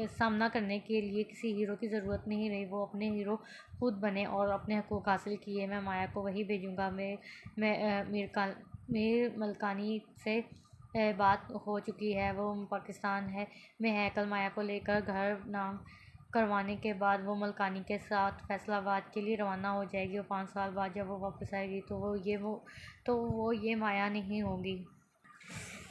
सामना करने के लिए किसी हीरो की ज़रूरत नहीं रही। वो अपने हीरो खुद बने और अपने हकूक़ हासिल किए। मैं माया को वही भेजूँगा। मीर मलकानी से बात हो चुकी है। वो पाकिस्तान में है। कल माया को लेकर घर नाम करवाने के बाद वो मलकानी के साथ फैसलाबाद के लिए रवाना हो जाएगी, और 5 साल बाद जब वो वापस आएगी तो वो ये माया नहीं होगी।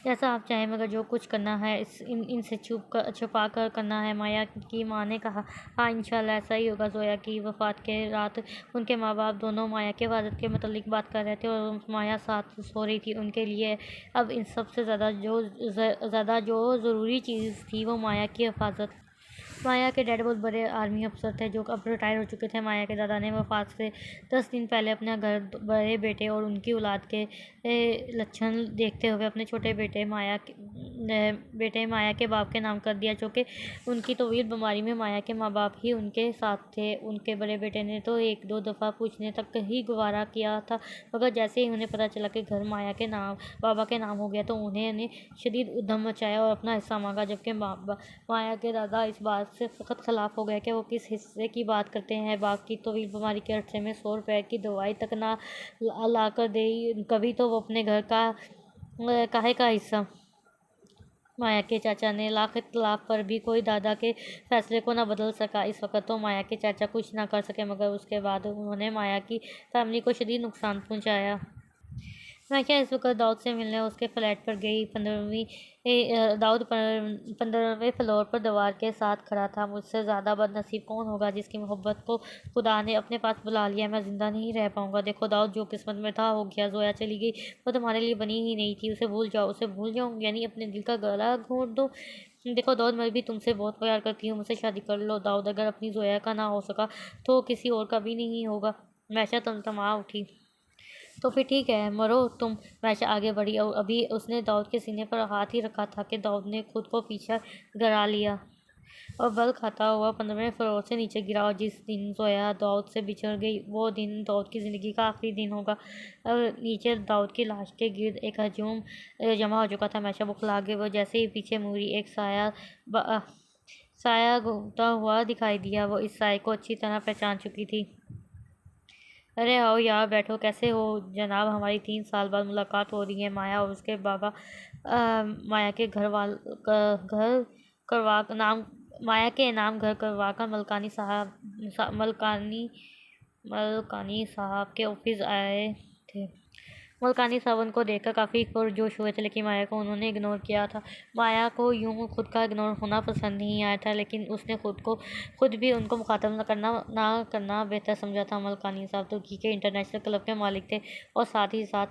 जैसा आप चाहें, मगर जो कुछ करना है इनसे छुपा कर करना है। माया की माँ ने कहा। हाँ, इंशाल्लाह ऐसा ही होगा। जोया की वफ़ात के रात उनके माँ बाप दोनों माया के हिफाजत के मतलब बात कर रहे थे, और माया साथ सो रही थी। उनके लिए अब इन सबसे ज़्यादा जो ज़रूरी चीज़ थी, वो माया की हिफाजत। माया के डैड बहुत बड़े आर्मी अफसर थे, जो अब रिटायर हो चुके थे। माया के दादा ने वफ़ात से 10 दिन पहले अपना घर, बड़े बेटे और उनकी औलाद के लक्षण देखते हुए अपने छोटे बेटे माया के बाप के नाम कर दिया, जो कि उनकी तवील बीमारी में माया के माँ बाप ही उनके साथ थे। उनके बड़े बेटे ने तो 1-2 दफ़ा पूछने तक ही गवारा किया था, मगर जैसे ही उन्हें पता चला कि घर बाबा के नाम हो गया, तो उन्हें शदीद उद्यम मचाया और अपना हिस्सा मांगा। जबकि माया के दादा इस बात से सख्त खिलाफ हो गए कि वो किस हिस्से की बात करते हैं। बाप की तवील बीमारी के अरसे में 100 रुपए की दवाई तक ना ला कर दे, कभी तो वो अपने घर का काहे का हिस्सा। माया के चाचा ने लाख इख्तलाफ पर भी कोई दादा के फैसले को न बदल सका। इस वक्त तो माया के चाचा कुछ ना कर सके, मगर उसके बाद उन्होंने माया की फैमिली को शदीद नुकसान पहुंचाया। मैं क्या इस वक्त दाऊद से मिलने उसके फ्लैट पर गई। दाऊद 15वें फ्लोर पर दीवार के साथ खड़ा था। मुझसे ज़्यादा बदनसीब कौन होगा जिसकी मोहब्बत को खुदा ने अपने पास बुला लिया। मैं ज़िंदा नहीं रह पाऊंगा। देखो दाऊद, जो किस्मत में था हो गया। जोया चली गई, वो तुम्हारे लिए बनी ही नहीं थी। उसे भूल जाओ। उसे भूल जाऊँ यानी अपने दिल का गला घोंट दो? देखो दाऊद, मैं भी तुमसे बहुत प्यार करती हूँ। मुझसे शादी कर लो दाऊद। अगर अपनी जोया का ना हो सका तो किसी और का भी नहीं होगा। मैशा तमतमा उठी। तो फिर ठीक है, मरो तुम। मैशा आगे बढ़ी और अभी उसने दाऊद के सीने पर हाथ ही रखा था कि दाऊद ने खुद को पीछे गिरा लिया और बल खाता हुआ 15वें फ्लोर से नीचे गिरा। और जिस दिन जोया दाऊद से बिछड़ गई, वो दिन दाऊद की ज़िंदगी का आखिरी दिन होगा। और नीचे दाऊद की लाश के गिर्द एक हजूम जमा हो चुका था। मैशा बुखला गई। वो जैसे ही पीछे मुड़ी, एक साया घूमता हुआ दिखाई दिया। वो इस साए को अच्छी तरह पहचान चुकी थी। अरे आओ यार, बैठो। कैसे हो जनाब? हमारी 3 साल बाद मुलाकात हो रही है। माया और उसके बाबा माया के घर करवा नाम माया के नाम घर करवा कर मलकानी साहब के ऑफिस आए थे। मलकानी साहब उनको देखकर काफ़ी पुरजोश हुए थे, लेकिन माया को उन्होंने इग्नोर किया था। माया को यूं खुद का इग्नोर होना पसंद नहीं आया था, लेकिन उसने खुद भी उनको मुखातब ना करना बेहतर समझा था। मलकानी साहब तुर्की के इंटरनेशनल क्लब के मालिक थे और साथ ही साथ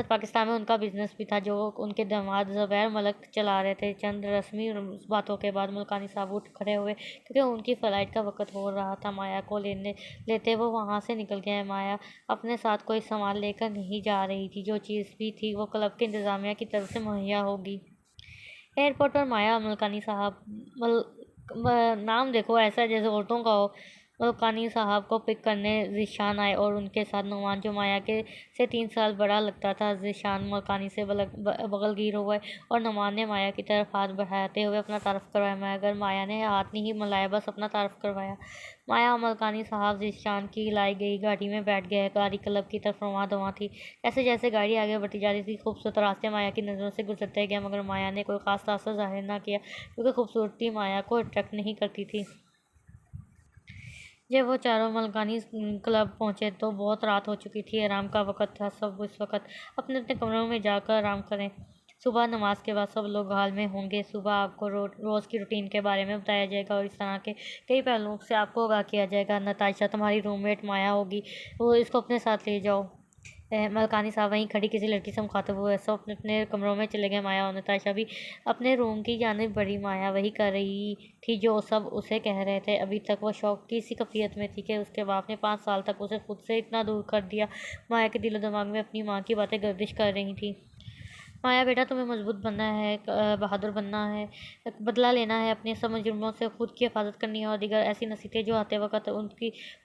पाकिस्तान में उनका बिजनेस भी था, जो उनके दामाद ज़ुबैर मलिक चला रहे थे। चंद रस्मी बातों के बाद मुल्कानी साहब उठ खड़े हुए, क्योंकि उनकी फ़्लाइट का वक्त हो रहा था। माया को लेते वो वहाँ से निकल गए। माया अपने साथ कोई सामान लेकर नहीं जा रही थी। जो चीज़ भी थी वो क्लब के इंतज़ामिया की तरफ से मुहैया होगी। एयरपोर्ट पर माया मलकानी साहब नाम देखो ऐसा जैसे औरतों का हो। मलकानी साहब को पिक करने ज़ीशान आए और उनके साथ नुमान, जो माया के से 3 साल बड़ा लगता था। ज़ीशान मलकानी से बगलगीर हुए और नुमान ने माया की तरफ हाथ बढ़ाते हुए अपना तारफ़ करवाया, मगर माया ने हाथ नहीं मिलाया, बस अपना तारफ़ करवाया। माया और मलकानी साहब ज़ीशान की लाई गई गाड़ी में बैठ गए। गाड़ी क्लब की तरफ रवां दवां थी। जैसे जैसे गाड़ी आगे बढ़ती जा रही थी, खूबसूरत रास्ते माया की नज़रों से गुजरते गए, मगर माया ने कोई ख़ास तासुर ज़ाहिर न किया, क्योंकि खूबसूरती माया को अट्रैक्ट नहीं करती थी। जब वो चारों मलकानी क्लब पहुंचे तो बहुत रात हो चुकी थी। आराम का वक्त था। सब इस वक्त अपने अपने कमरों में जाकर आराम करें। सुबह नमाज के बाद सब लोग हाल में होंगे। सुबह आपको रोज़ की रूटीन के बारे में बताया जाएगा और इस तरह के कई पहलुओं से आपको आगाह किया जाएगा। नताशा तुम्हारी रूममेट माया होगी, वो इसको अपने साथ ले जाओ। मलकानी साहब वहीं खड़ी किसी लड़की से मुखातिब हुए। सब अपने अपने कमरों में चले गए। माया और नताशा भी अपने रूम की जानिब बढ़ी। माया वही कर रही थी जो सब उसे कह रहे थे। अभी तक वो शौक की इसी कैफियत में थी कि उसके बाप ने 5 साल तक उसे खुद से इतना दूर कर दिया। माया के दिलो दिमाग में अपनी माँ की बातें गर्दिश कर रही थी। माया बेटा, तुम्हें मजबूत बनना है, बहादुर बनना है, बदला लेना है, अपने सब जुर्मों से खुद की हिफाजत करनी है और दीगर ऐसी नसीहतें जो आते वक्त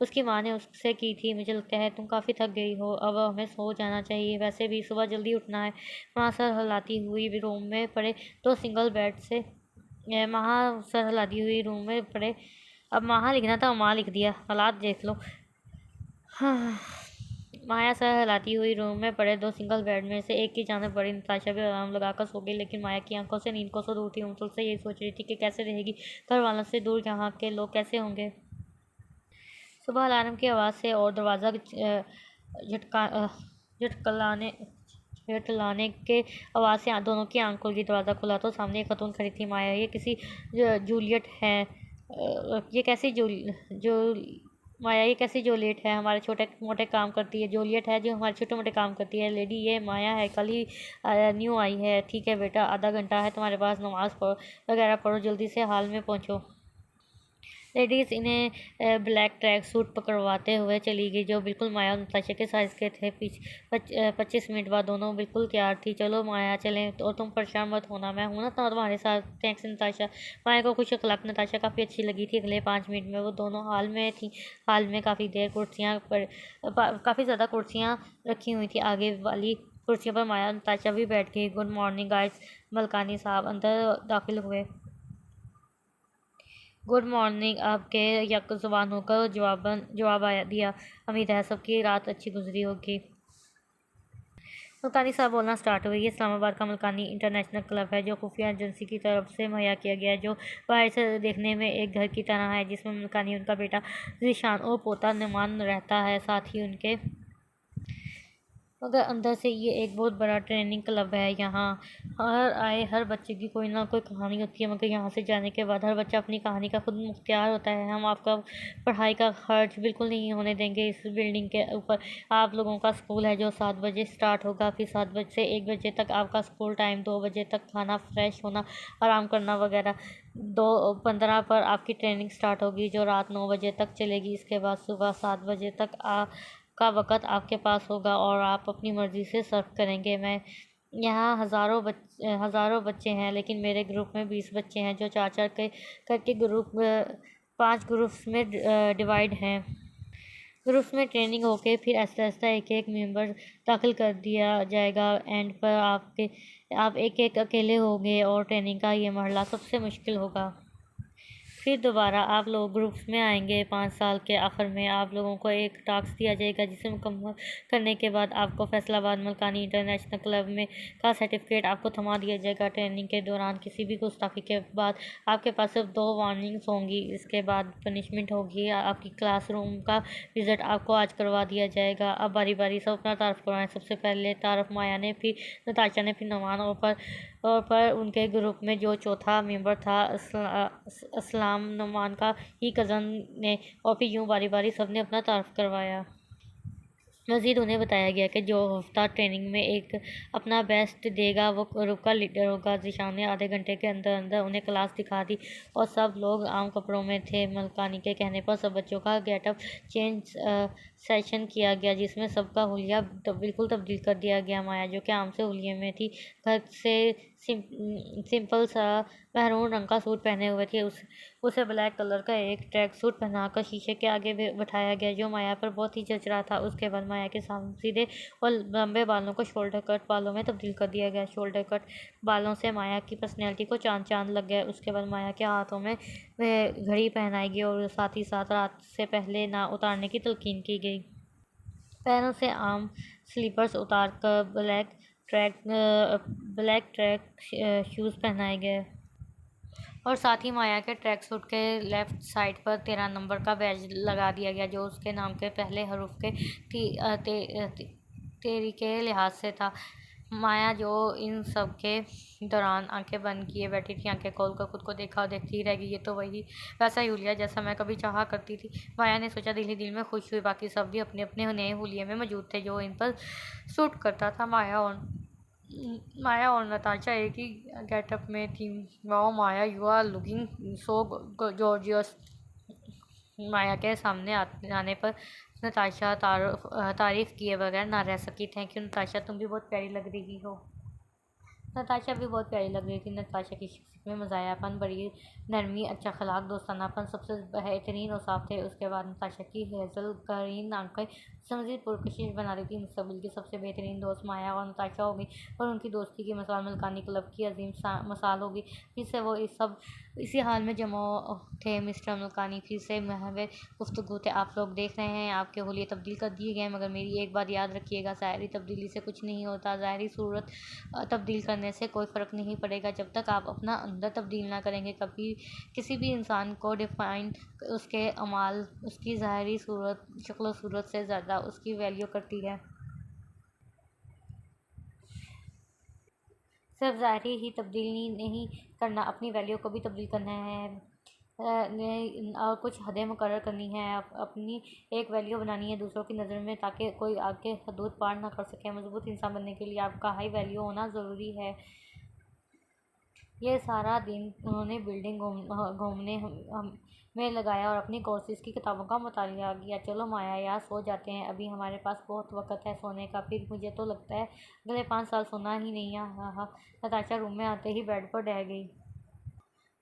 उसकी माँ ने उससे की थी। मुझे लगता है तुम काफ़ी थक गई हो, अब हमें सो जाना चाहिए। वैसे भी सुबह जल्दी उठना है। माँ सर हिलाती हुई रूम में पड़े दो सिंगल बेड से माँ सर हिलाती हुई रूम में पड़े। अब माँ लिखना था, माँ लिख दिया। हालात देख लो। हाँ। माया सर हिलाती हुई रूम में पड़े दो सिंगल बेड में से एक की जानिब बढ़ी। नताशा भी आराम लगाकर सो गई, लेकिन माया की आंखों से नींद को सो दूर थी। मुझसे से यही सोच रही थी कि कैसे रहेगी, घर वालों से दूर, यहाँ के लोग कैसे होंगे। सुबह अलार्म की आवाज़ से और दरवाज़ा झटकलाने झटलाने के आवाज़ से दोनों की आंख खुल गई। दरवाज़ा खुला तो सामने एक खतून खड़ी थी। माया, ये किसी जूलियट है? ये कैसी माया, ये कैसी जूलियट है? हमारे छोटे मोटे काम करती है। जूलियट है जो हमारे छोटे मोटे काम करती है। लेडी, ये माया है, कल ही न्यू आई है। ठीक है बेटा, आधा घंटा है तुम्हारे पास, नमाज वगैरह पढ़ो, जल्दी से हाल में पहुँचो। लेडीज़ इन्हें ब्लैक ट्रैक सूट पकड़वाते हुए चली गई, जो बिल्कुल माया और नताशा के साइज़ के थे। 25 मिनट बाद दोनों बिल्कुल तैयार थी। चलो माया, चलें। और तुम परेशान मत होना, मैं हूँ ना तुम्हारे साथ। थैंक्स नताशा। माया को खुश अखलाक नताशा काफ़ी अच्छी लगी थी। अगले 5 मिनट में वो दोनों हाल में थी। हाल में काफ़ी ज़्यादा कुर्सियाँ रखी हुई थी। आगे वाली कुर्सियों पर माया और नताशा भी बैठ गई। गुड मॉर्निंग गाइस, मलकानी साहब अंदर दाखिल हुए। गुड मॉर्निंग, आपके यकजुबान होकर जवाब दिया। उम्मीद है सबकी रात अच्छी गुजरी होगी। मुल्तानी साहब बोलना स्टार्ट हुई। ये इस्लामाबाद का मुल्तानी इंटरनेशनल क्लब है, जो खुफिया एजेंसी की तरफ से मुहैया किया गया है, जो बाहर से देखने में एक घर की तरह है, जिसमें मुल्तानी, उनका बेटा ज़ीशान और पोता नुमान रहता है, साथ ही उनके, मगर अंदर से ये एक बहुत बड़ा ट्रेनिंग क्लब है। यहाँ हर बच्चे की कोई ना कोई कहानी होती है, मगर यहाँ से जाने के बाद हर बच्चा अपनी कहानी का खुद मुख्तियार होता है। हम आपका पढ़ाई का खर्च बिल्कुल नहीं होने देंगे। इस बिल्डिंग के ऊपर आप लोगों का स्कूल है, जो 7 बजे स्टार्ट होगा, फिर 7 बजे से 1 बजे तक आपका स्कूल टाइम, 2 बजे तक खाना, फ्रेश होना, आराम करना वगैरह। 2:15 पर आपकी ट्रेनिंग स्टार्ट होगी, जो रात 9 बजे तक चलेगी। इसके बाद सुबह 7 बजे तक का वक़्त आपके पास होगा और आप अपनी मर्ज़ी से सर्व करेंगे। मैं यहाँ हज़ारों बच्चे हैं, लेकिन मेरे ग्रुप में 20 बच्चे हैं, जो 4-4 करके 5 ग्रुप्स में डिवाइड हैं। ग्रुप्स में ट्रेनिंग होके फिर आहिस्ता-आहिस्ता एक-एक मेंबर दाखिल कर दिया जाएगा। एंड पर आप एक-एक अकेले होंगे और ट्रेनिंग का ये मरहला सबसे मुश्किल होगा। फिर दोबारा आप लोग ग्रुप्स में आएंगे। 5 साल के आखिर में आप लोगों को एक टास्क दिया जाएगा, जिसे मुकम्मल करने के बाद आपको फैसलाबाद मुल्तानी इंटरनेशनल क्लब में का सर्टिफिकेट आपको थमा दिया जाएगा। ट्रेनिंग के दौरान किसी भी गुस्ताखी के बाद आपके पास सिर्फ 2 वार्निंग्स होंगी। इसके बाद पनिशमेंट होगी। आपकी क्लासरूम का विज़िट आपको आज करवा दिया जाएगा। अब बारी बारी सब अपना तारफ़ करवाएं। सबसे पहले तारफ़ माया ने, फिर नताशा ने, फिर नमान, और पर उनके ग्रुप में जो चौथा मेंबर था असलाम, नुमान का ही कज़न ने, और फिर यूँ बारी बारी सब ने अपना तारफ़ करवाया। मज़ीद उन्हें बताया गया कि जो हफ्ता ट्रेनिंग में एक अपना बेस्ट देगा वो ग्रुप का लीडर होगा। ज़ीशान ने आधे घंटे के अंदर अंदर उन्हें क्लास दिखा दी और सब लोग आम कपड़ों में थे। मुल्तानी के कहने पर सब बच्चों का गेटअप चेंज सेशन किया गया, जिसमें सबका हुलिया बिल्कुल तब्दील कर दिया गया। माया, जो कि आम से हुलिये में थी, घर से सिंपल सा महरून रंग का सूट पहने हुए थे। उसे ब्लैक कलर का एक ट्रैक सूट पहनाकर शीशे के आगे बैठाया गया, जो माया पर बहुत ही जच रहा था। उसके बाद माया के सामने सीधे और लंबे बालों को शोल्डर कट बालों में तब्दील कर दिया गया। शोल्डर कट बालों से माया की पर्सनैलिटी को चांद चांद लग गया। उसके बाद माया के हाथों में वह घड़ी पहनाई गई और साथ ही साथ रात से पहले ना उतारने की तलकीन की गई। पैरों से आम स्लीपर्स उतार कर ब्लैक ट्रैक शूज़ पहनाए गए और साथ ही माया के ट्रैक सूट के लेफ़्ट साइड पर 13 नंबर का बैज लगा दिया गया, जो उसके नाम के पहले हरूफ के तेरी के लिहाज से था। माया, जो इन सब के दौरान आंखें बंद किए बैठी थी, आंखें खोल कर खुद को देखा और देखती रह गई। ये तो वही वैसा यूलिया जैसा मैं कभी चाहा करती थी, माया ने सोचा। दिल ही दिल में खुश हुई। बाकी सब भी अपने अपने नए हुलिये में मौजूद थे, जो इन पर सूट करता था। माया और नताशा एक ही गेटअप में थी। Wow Maya, you are looking so gorgeous. Maya के सामने आने पर नताशा तारीफ़ किए बगैर ना रह सकी। थैंक यू नताशा, तुम भी बहुत प्यारी लग रही हो। नताशा भी बहुत प्यारी लग रही थी। नताशा की शख्सियत में मज़ायापन, बड़ी नरमी, अच्छा अखलाक, दोस्तानापन सबसे बेहतरीन और साफ थे। उसके बाद नताशा की हेज़ल ग्रीन आंखें उसे मज़ीद पुरकशिश बना रही थी। मुस्तकबिल की सबसे बेहतरीन दोस्त माया और नताशा होगी और उनकी दोस्ती की मिसाल मुल्तानी क्लब की अजीम मिसाल होगी, जिससे वो इसी हाल में जमा थे। मिस्टर मुल्तानी फिर से महवे गुफ्तगू थे। आप लोग देख रहे हैं आपके हुलिये तब्दील कर दिए गए, मगर मेरी एक बात याद रखिएगा, ज़ाहिरी तब्दीली से कुछ नहीं होता। ज़ाहिरी सूरत तब्दील करने से कोई फ़र्क नहीं पड़ेगा जब तक आप अपना अंदर तब्दील ना करेंगे। कभी किसी भी इंसान को डिफ़ाइन उसके अमाल, उसकी ज़ाहिरी सूरत, शक्ल सूरत से ज़्यादा उसकी वैल्यू करती है। सिर्फ ज़ाहिरी ही तब्दील नहीं करना, अपनी वैल्यू को भी तब्दील करना है और कुछ हदें मुकर्रर करनी है। अपनी एक वैल्यू बनानी है दूसरों की नज़र में, ताकि कोई आगे हदूद पार ना कर सके। मजबूत इंसान बनने के लिए आपका हाई वैल्यू होना ज़रूरी है। ये सारा दिन उन्होंने बिल्डिंग घूमने में लगाया और अपनी कोर्सेज़ की किताबों का मुतालिया किया। चलो माया, यार सो जाते हैं, अभी हमारे पास बहुत वक्त है सोने का। फिर मुझे तो लगता है अगले 5 साल सोना ही नहीं है। हाँ हाँ। नताशा रूम में आते ही बेड पर डह गई।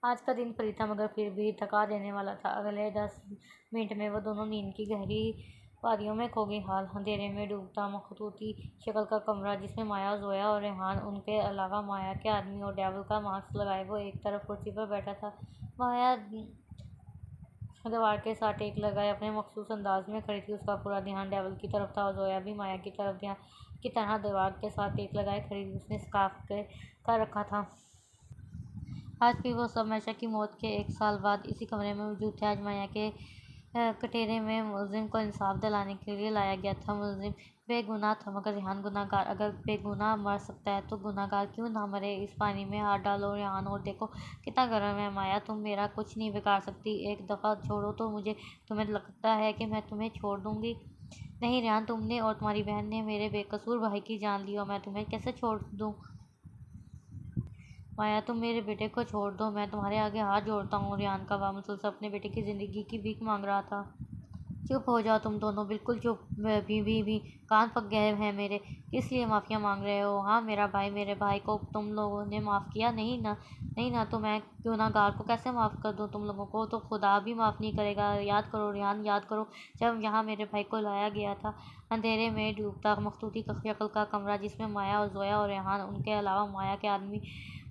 आज का दिन फ्री था, मगर फिर भी थका देने वाला था। अगले 10 मिनट में वो दोनों नींद की गहरी वादियों में खो गई। हाल अंधेरे में डूबता मखतूती शक्ल का कमरा, जिसमें माया, जोया और रेहान, उनके अलावा माया के आदमी और डेविल का मास्क लगाए वो एक तरफ कुर्सी पर बैठा था। माया दीवार के साथ टेक लगाए अपने मखसूस अंदाज में खड़ी थी। उसका पूरा ध्यान डेविल की तरफ था और जोया भी माया की तरफ ध्यान की तरह दीवार के साथ टेक लगाए खड़ी थी। उसने स्कार्फ कर रखा था। आज भी वो सब हमेशा की मौत के 1 साल बाद इसी कमरे में मौजूद थे। आज माया के कटहरे में मुलजिम को इंसाफ दिलाने के लिए लाया गया था। मुलजिम बेगुनाह था मगर रेहान गुनहगार। अगर बेगुनाह मर सकता है तो गुनहगार क्यों ना मरे। इस पानी में हाथ डालो रेहान और देखो कितना गर्म है। माया, तुम मेरा कुछ नहीं बिगाड़ सकती। एक दफ़ा छोड़ो तो मुझे। तुम्हें लगता है कि मैं तुम्हें छोड़ दूंगी? नहीं रेहान, तुमने और तुम्हारी बहन ने मेरे बेकसूर भाई की जान ली और मैं तुम्हें कैसे छोड़ दूँ? माया, तुम मेरे बेटे को छोड़ दो। मैं तुम्हारे आगे हाथ जोड़ता हूँ। रेहान का बाप मुसलसल अपने बेटे की ज़िंदगी की भीख मांग रहा था। चुप हो जाओ तुम दोनों, बिल्कुल चुप। भी कान पक गए हैं मेरे। किस लिए माफ़िया मांग रहे हो? हाँ, मेरे भाई को तुम लोगों ने माफ़ किया नहीं ना? नहीं ना, तो मैं गुनहगार को कैसे माफ़ कर दूँ? तुम लोगों को तो खुदा भी माफ़ नहीं करेगा। याद करो रेहान, याद करो जब यहाँ मेरे भाई को लाया गया था। अंधेरे में डूबता मखतूती शक्ल का कमरा जिसमें माया और जोया और रेहान, उनके अलावा माया के आदमी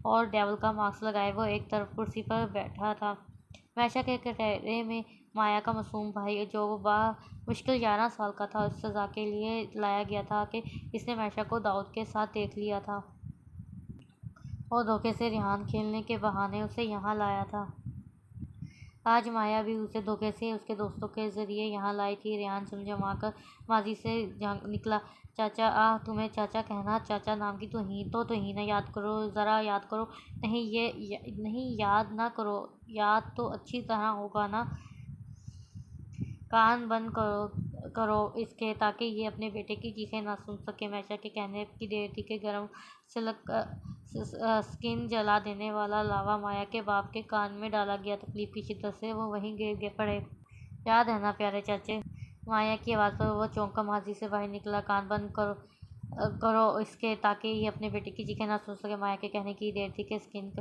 और डेविल का मास्क लगाए वो एक तरफ कुर्सी पर बैठा था। मैशा के कटहरे में माया का मासूम भाई जो मुश्किल 11 साल का था, उस सज़ा के लिए लाया गया था कि इसने मैशा को दाऊद के साथ देख लिया था और धोखे से रेहान खेलने के बहाने उसे यहाँ लाया था। आज माया भी उसे धोखे से उसके दोस्तों के ज़रिए यहाँ लाई थी। रेहान समझा माजी से निकला। चाचा, तुम्हें चाचा कहना। चाचा नाम की तोहीन है। याद करो, ज़रा याद करो। नहीं, याद ना करो। याद तो अच्छी तरह होगा ना। कान बंद करो इसके ताकि ये अपने बेटे की चीखें ना सुन सके। मैशा के कहने की देर थी कि गर्म स्किन जला देने वाला लावा माया के बाप के कान में डाला गया। तकलीफ की शिद्दत से वो वहीं गिर पड़े। याद है ना प्यारे चाचे? माया की आवाज़ पर वो चौंका। माजी से बाहर निकला। कान बंद करो इसके ताकि ये अपने बेटे की चीखें ना सुन सके। माया के कहने की देर थी कि स्किन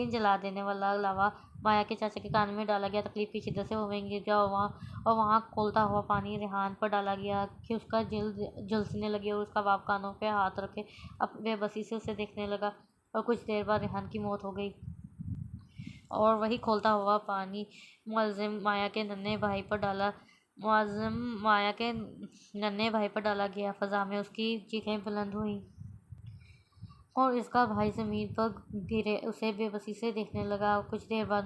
जला देने वाला लावा माया के चाचा के कान में डाला गया। तकलीफ की शिद्दत से वो वहीं गिर गया और वहाँ खौलता हुआ पानी रेहान पर डाला गया कि उसका झुलसने लगे और उसका बाप कानों पे हाथ रखे बेबसी से उसे देखने लगा। और कुछ देर बाद रेहान की मौत हो गई और वही खौलता हुआ पानी मुअज़्ज़िम माया के नन्हे भाई पर डाला गया। फ़ज़ा में उसकी चीखें बुलंद हुईं और इसका भाई ज़मीन पर गिरे उसे बेबसी से देखने लगा। कुछ देर बाद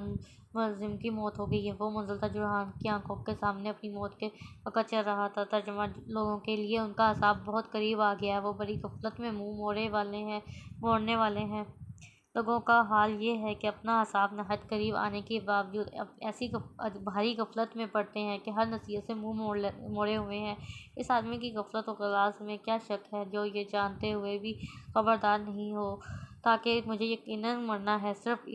मुअज़्ज़िम की मौत हो गई। वो मंज़िल था जो रेहान की आंखों के सामने अपनी मौत के वक़्त चल रहा था। तर्जुमा लोगों के लिए उनका अज़ाब बहुत करीब आ गया है। वो बड़ी गफ़लत में मुँह मोड़ने वाले हैं। लोगों का हाल ये है कि अपना हिसाब नहायत करीब आने के बावजूद ऐसी भारी गफलत में पड़ते हैं कि हर नसीहत से मुंह मोड़े हुए हैं। इस आदमी की गफलत और गिलास में क्या शक है जो ये जानते हुए भी खबरदार नहीं हो ताकि मुझे यकीनन मरना है सिर्फ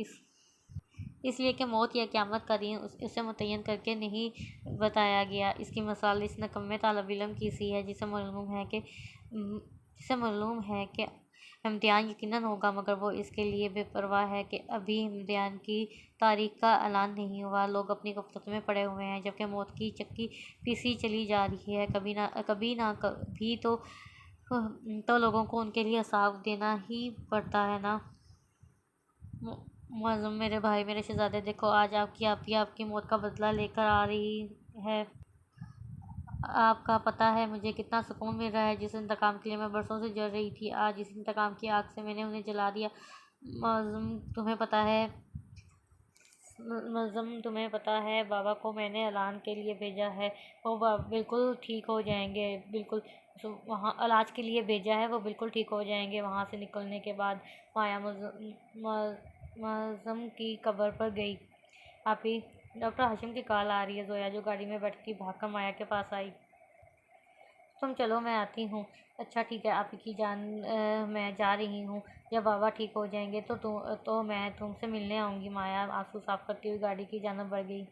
इसलिए कि मौत या क़यामत का दिन उसे मुतय्यन करके नहीं बताया गया। इसकी मिसाल इस निकम्मे तालिब इल्म की सी है जिसे मालूम है कि इम्तिहान यकीनन होगा मगर वो इसके लिए बेपरवाह है कि अभी इम्तिहान की तारीख का ऐलान नहीं हुआ। लोग अपनी गफलत में पड़े हुए हैं जबकि मौत की चक्की पीसी चली जा रही है। कभी ना कभी तो लोगों को उनके लिए हिसाब देना ही पड़ता है ना। मुअज़्ज़म, मेरे भाई, मेरे शहज़ादे, देखो आज आपकी आपी आपकी मौत का बदला लेकर आ रही है। आपका पता है मुझे कितना सुकून मिल रहा है। जिस इंतकाम के लिए मैं बरसों से जल रही थी, आज इस इंतकाम की आग से मैंने उन्हें जला दिया। मुअज़्ज़म, तुम्हें पता है बाबा को मैंने ऐलान के लिए भेजा है। वो बिल्कुल ठीक हो जाएंगे। बिल्कुल वहाँ इलाज के लिए भेजा है। वो बिल्कुल ठीक हो जाएंगे। वहाँ से निकलने के बाद माया मुअज़्ज़म की कब्र पर गई। आपी, डॉक्टर हाशिम की कॉल आ रही है। जोया जो गाड़ी में बैठी भागकर माया के पास आई। तुम चलो, मैं आती हूँ। अच्छा ठीक है आपी की जान, मैं जा रही हूँ। जब बाबा ठीक हो जाएंगे तो मैं तुमसे मिलने आऊँगी। माया आंसू साफ करती हुई गाड़ी की जानब बढ़ गई।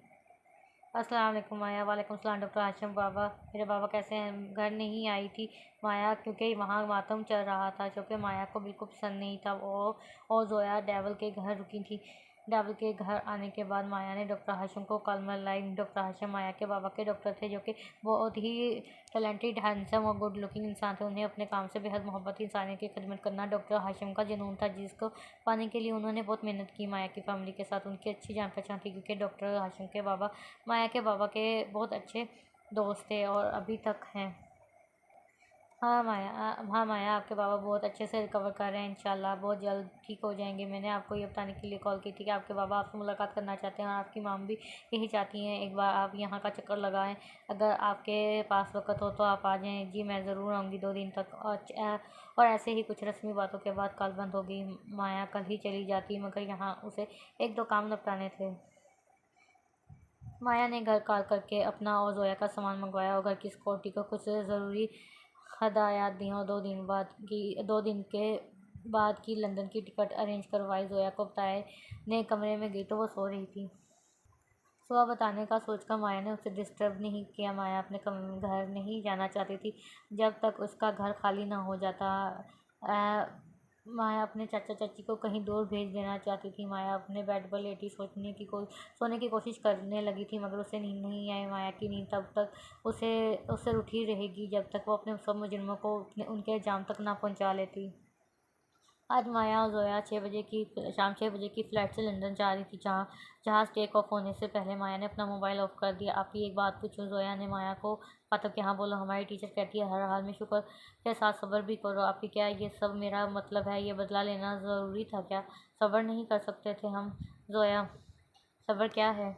अस्सलाम वालेकुम माया। वालेकुम सलाम डॉक्टर हाशिम। मेरे बाबा कैसे हैं? घर नहीं आई थी माया क्योंकि वहाँ मातम चल रहा था जो कि माया को बिल्कुल पसंद नहीं था। और जोया डेविल के घर रुकी थी। डाबल के घर आने के बाद माया ने डॉक्टर हाशिम को कॉल मिलाई। डॉक्टर हाशिम माया के बाबा के डॉक्टर थे, जो कि बहुत ही टैलेंटेड, हैंडसम और गुड लुकिंग इंसान थे। उन्हें अपने काम से बेहद मोहब्बत, इंसानियत की खिदमत करना डॉक्टर हाशिम का जुनून था, जिसको पाने के लिए उन्होंने बहुत मेहनत की। माया की फैमिली के साथ उनकी अच्छी जान पहचान थी, क्योंकि डॉक्टर हाशिम के बाबा माया के बाबा के बहुत अच्छे दोस्त थे और अभी तक हैं। हाँ माया, आपके बाबा बहुत अच्छे से रिकवर कर रहे हैं, इंशाल्लाह बहुत जल्द ठीक हो जाएंगे। मैंने आपको ये बताने के लिए कॉल की थी कि आपके बाबा आपसे मुलाकात करना चाहते हैं और आपकी माम भी यही चाहती हैं एक बार आप यहाँ का चक्कर लगाएं। अगर आपके पास वक्त हो तो आप आ जाएं। जी मैं ज़रूर आऊँगी 2 दिन तक। और ऐसे ही कुछ रस्मी बातों के बाद कॉल बंद हो गई। माया कल ही चली जाती, मगर यहाँ उसे 1-2 काम निपटाने थे। माया ने घर कॉल करके अपना और जोया का सामान मंगवाया और घर की सिक्योरिटी को कुछ ज़रूरी हदायत दी और 2 दिन के बाद की लंदन की टिकट अरेंज करवाई। जोया को बताए ने कमरे में गई तो वो सो रही थी। सुबह बताने का सोचकर माया ने उसे डिस्टर्ब नहीं किया। माया अपने कमरे में घर नहीं जाना चाहती थी जब तक उसका घर खाली ना हो जाता। माया अपने चाचा चाची को कहीं दूर भेज देना चाहती थी। माया अपने बेड पर लेटी सोने की कोशिश करने लगी थी, मगर उसे नींद नहीं आई। माया की नींद तब तक उससे रूठी रहेगी जब तक वो अपने सब मुजरिमों को उनके इल्ज़ाम तक ना पहुंचा लेती। आज माया और जोया शाम 6 बजे की फ़्लाइट से लंदन जा रही थी। जहाज़ टेक ऑफ होने से पहले माया ने अपना मोबाइल ऑफ कर दिया। आप ही एक बात पूछूं? जोया ने माया को बातों के हाँ बोलो। हमारी टीचर कहती है हर हाल में शुक्र के साथ सब्र भी करो। आप ही क्या ये सब मेरा मतलब है? ये बदला लेना ज़रूरी था क्या? सब्र नहीं कर सकते थे हम? जोया, सब्र क्या है?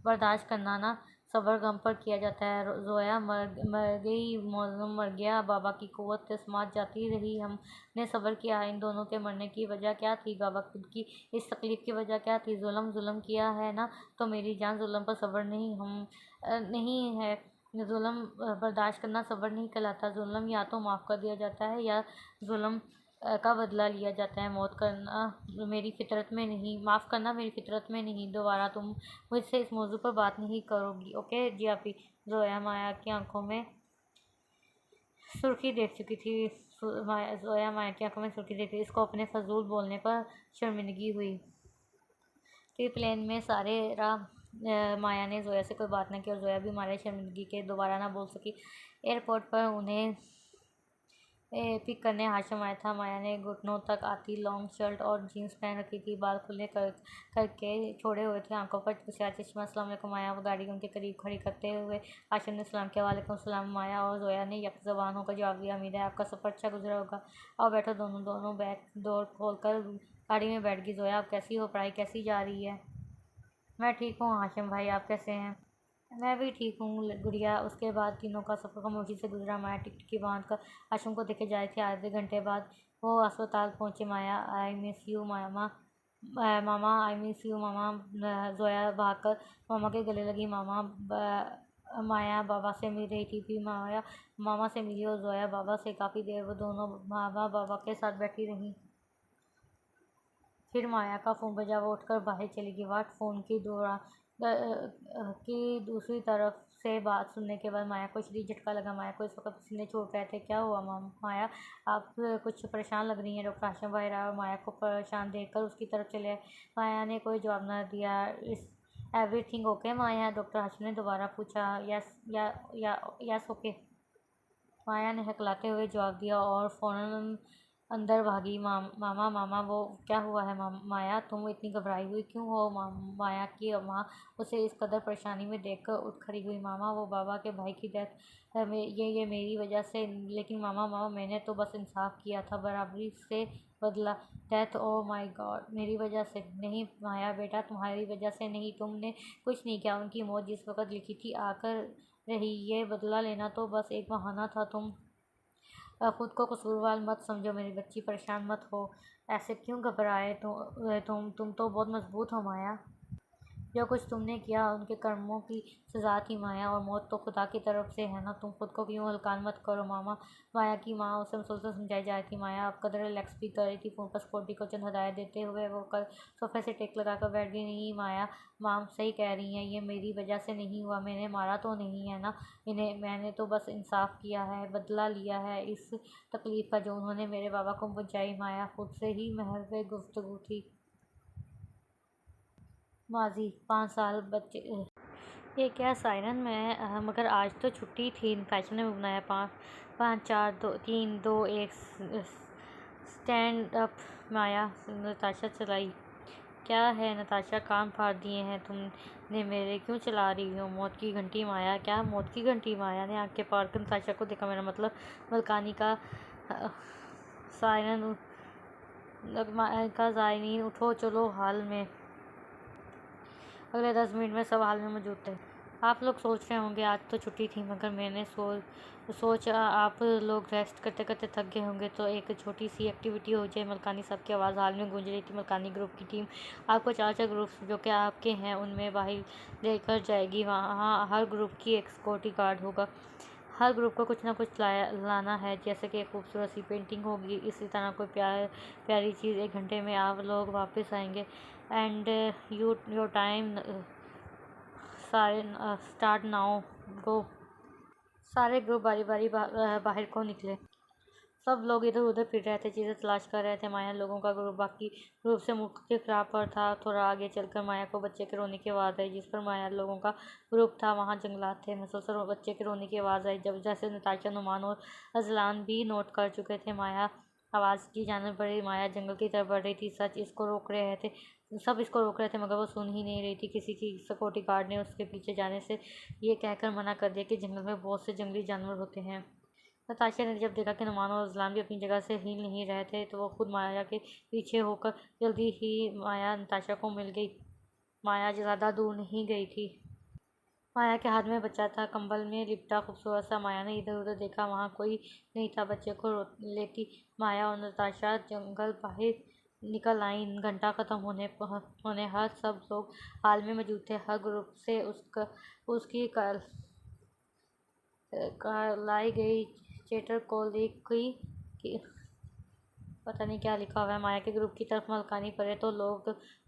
बर्दाश्त करना ना। सब्र गम पर किया जाता है। जोया, मर गई, मौजूम मर गया, बाबा की कुव्वत समात जाती रही, हमने सब्र किया। इन दोनों के मरने की वजह क्या थी? बाबा खुद की इस तकलीफ़ की वजह क्या थी? जुल्म किया है ना तो मेरी जान, जुल्म पर सब्र नहीं है। जुल्म बर्दाश्त करना सब्र नहीं कहलाता। जुल्म या तो माफ़ कर दिया जाता है या जुल्म का बदला लिया जाता है। माफ़ करना मेरी फ़ितरत में नहीं। दोबारा तुम मुझसे इस मौजू पर बात नहीं करोगी, ओके? जी आपी। जोया माया की आंखों में सुर्खी देख चुकी थी। जोया माया की आंखों में सुर्खी देख थी। इसको अपने फजूल बोलने पर शर्मिंदगी हुई। फिर प्लेन में सारे राह माया ने जोया से कोई बात न की और जोया भी मारे शर्मिंदगी के दोबारा ना बोल सकी। एयरपोर्ट पर उन्हें पिक करने हाशिम आया था। माया ने घुटनों तक आती लॉन्ग शर्ट और जीन्स पहन रखी थी, बाल खुले करके छोड़े हुए थे, आंखों पर कुछ चश्मा। अस्सलाम वालेकुम। माया वो गाड़ी उनके करीब खड़ी करते हुए हाशिम ने सलाम किया। वालेकुम सलाम। माया और जोया ने यकज़बान होकर जवाब दिया। उम्मीद है आपका सफ़र अच्छा गुजरा होगा। आओ बैठो। दोनों बैग डोर खोल कर गाड़ी में बैठ गई। जोया, आप कैसी हो? पढ़ाई कैसी जा रही है? मैं ठीक हूँ हाशिम भाई, आप कैसे हैं? मैं भी ठीक हूँ गुड़िया। उसके बाद तीनों का सफ़र खामोशी से गुजरा। माया टिकट बांध कर हाशिम को देखे जा रही थी। आधे घंटे बाद वो अस्पताल पहुँचे। Maya, I miss you mama. Mama, I miss you mama. Zoya भागकर मामा के गले लगी। माया बाबा से मिल रही थी। फिर माया मामा से मिली और जोया बाबा से। काफ़ी देर वो दोनों मामा बाबा के साथ बैठी रहीं। फिर माया का फ़ोन बजा। वो उठकर बाहर चली गई। वाट फ़ोन की दूसरी तरफ से बात सुनने के बाद माया को शदीद झटका लगा। माया को इस वक्त पसीने छूट रहे थे। क्या हुआ माया? आप कुछ परेशान लग रही हैं। डॉक्टर हाशिम बाहर आया और माया को परेशान देखकर उसकी तरफ चले आए। माया ने कोई जवाब न दिया। इस एवरीथिंग ओके माया? डॉक्टर हाशिम ने दोबारा पूछा। यस ओके, माया ने हकलाते हुए जवाब दिया और फ़ौरन अंदर भागी। मामा वो क्या हुआ है? माया, तुम इतनी घबराई हुई क्यों हो? माया की माँ उसे इस कदर परेशानी में देखकर उठ खड़ी हुई। मामा, वो बाबा के भाई की डेथ ये मेरी वजह से। लेकिन मामा मैंने तो बस इंसाफ किया था, बराबरी से बदला। डेथ? ओह माय गॉड, मेरी वजह से? नहीं माया बेटा, तुम्हारी वजह से नहीं। तुमने कुछ नहीं किया। उनकी मौत जिस वक्त लिखी थी आकर रही। ये बदला लेना तो बस एक बहाना था। तुम खुद को कसूरवार मत समझो मेरी बच्ची, परेशान मत हो। ऐसे क्यों घबराए? तुम तो बहुत मजबूत हो माया। जो कुछ तुमने किया उनके कर्मों की सज़ा थी माया, और मौत तो खुदा की तरफ से है ना। तुम खुद को क्यों हल्कान मत करो मामा। माया की माँ उसे मुसलसल समझाई जा रही थी। माया अब कदर रिलैक्स भी कर रही थी। फ़ोन पर स्कॉटी को चंद हदायत देते हुए वो कल सोफे से टेक लगा कर बैठ गई। नहीं माया, माम सही कह रही हैं, ये मेरी वजह से नहीं हुआ। मैंने मारा तो नहीं है ना इन्हें। मैंने तो बस इंसाफ किया है, बदला लिया है इस तकलीफ़ का जो उन्होंने मेरे बाबा को पहुँचाई। माया खुद से ही महज गुफ्तगू थी। माजी 5 साल बच्चे। ये क्या सायरन में मगर आज तो छुट्टी थी। नताशा ने बनाया 5 4 2 3 2 1 स्टैंड अप। माया नताशा चलाई। क्या है नताशा, कान फाड़ दिए हैं तुमने मेरे, क्यों चला रही हो? मौत की घंटी। माया क्या मौत की घंटी? माया ने आंखें फाड़ कर नताशा को देखा। मेरा मतलब मलकानी का सायरन का जायरीन उठो चलो हाल में। अगले 10 मिनट में सब हाल में मौजूद थे। आप लोग सोच रहे होंगे आज तो छुट्टी थी, मगर मैंने सोचा आप लोग रेस्ट करते करते थक गए होंगे तो एक छोटी सी एक्टिविटी हो जाए। मलकानी साहब की आवाज़ हाल में गूंज रही थी। मलकानी ग्रुप की टीम आपको 4 ग्रुप्स जो कि आपके हैं उनमें बाहर लेकर जाएगी। वहाँ हर ग्रुप की एक सिक्योरिटी गार्ड होगा। हर ग्रुप को कुछ ना कुछ लाना है, जैसे कि एक खूबसूरत सी पेंटिंग होगी। इसी तरह कोई प्यारी चीज़। 1 घंटे में आप लोग वापस आएंगे। And your time start now go. सारे ग्रुप बारी बारी बाहर को निकले। सब लोग इधर उधर फिर रहे थे, चीज़ें तलाश कर रहे थे। माया लोगों का ग्रुप बाकी ग्रुप से मुख्तलिफ राह पर था। थोड़ा आगे चलकर माया को बच्चे के रोने की आवाज़ आई। जिस पर माया लोगों का ग्रुप था वहाँ जंगलात थे। मुसलसल बच्चे के रोने की आवाज़ आई, जब जैसे नताशा, नुमान और अजलान भी नोट कर चुके थे। माया आवाज़ की जानब बढ़ी। माया जंगल की तरफ बढ़ रही थी। सब इसको रोक रहे थे मगर वो सुन ही नहीं रही थी। किसी की सिक्योरिटी गार्ड ने उसके पीछे जाने से ये कहकर मना कर दिया कि जंगल में बहुत से जंगली जानवर होते हैं। नताशा ने जब देखा कि नुमान और अजलान भी अपनी जगह से हिल नहीं रहे थे तो वो खुद माया के पीछे होकर जल्दी ही माया नताशा को मिल गई। माया ज़्यादा दूर नहीं गई थी। माया के हाथ में बच्चा था, कंबल में लिपटा खूबसूरत सा। माया ने इधर उधर देखा, वहाँ कोई नहीं था। बच्चे को लेती माया और नताशा जंगल बाहर निकल आई। घंटा ख़त्म होने हर सब लोग हाल में मौजूद थे। हर ग्रुप से उसकी लाई गई चेटर को की पता नहीं क्या लिखा हुआ है। माया के ग्रुप की तरफ मलकानी पड़े तो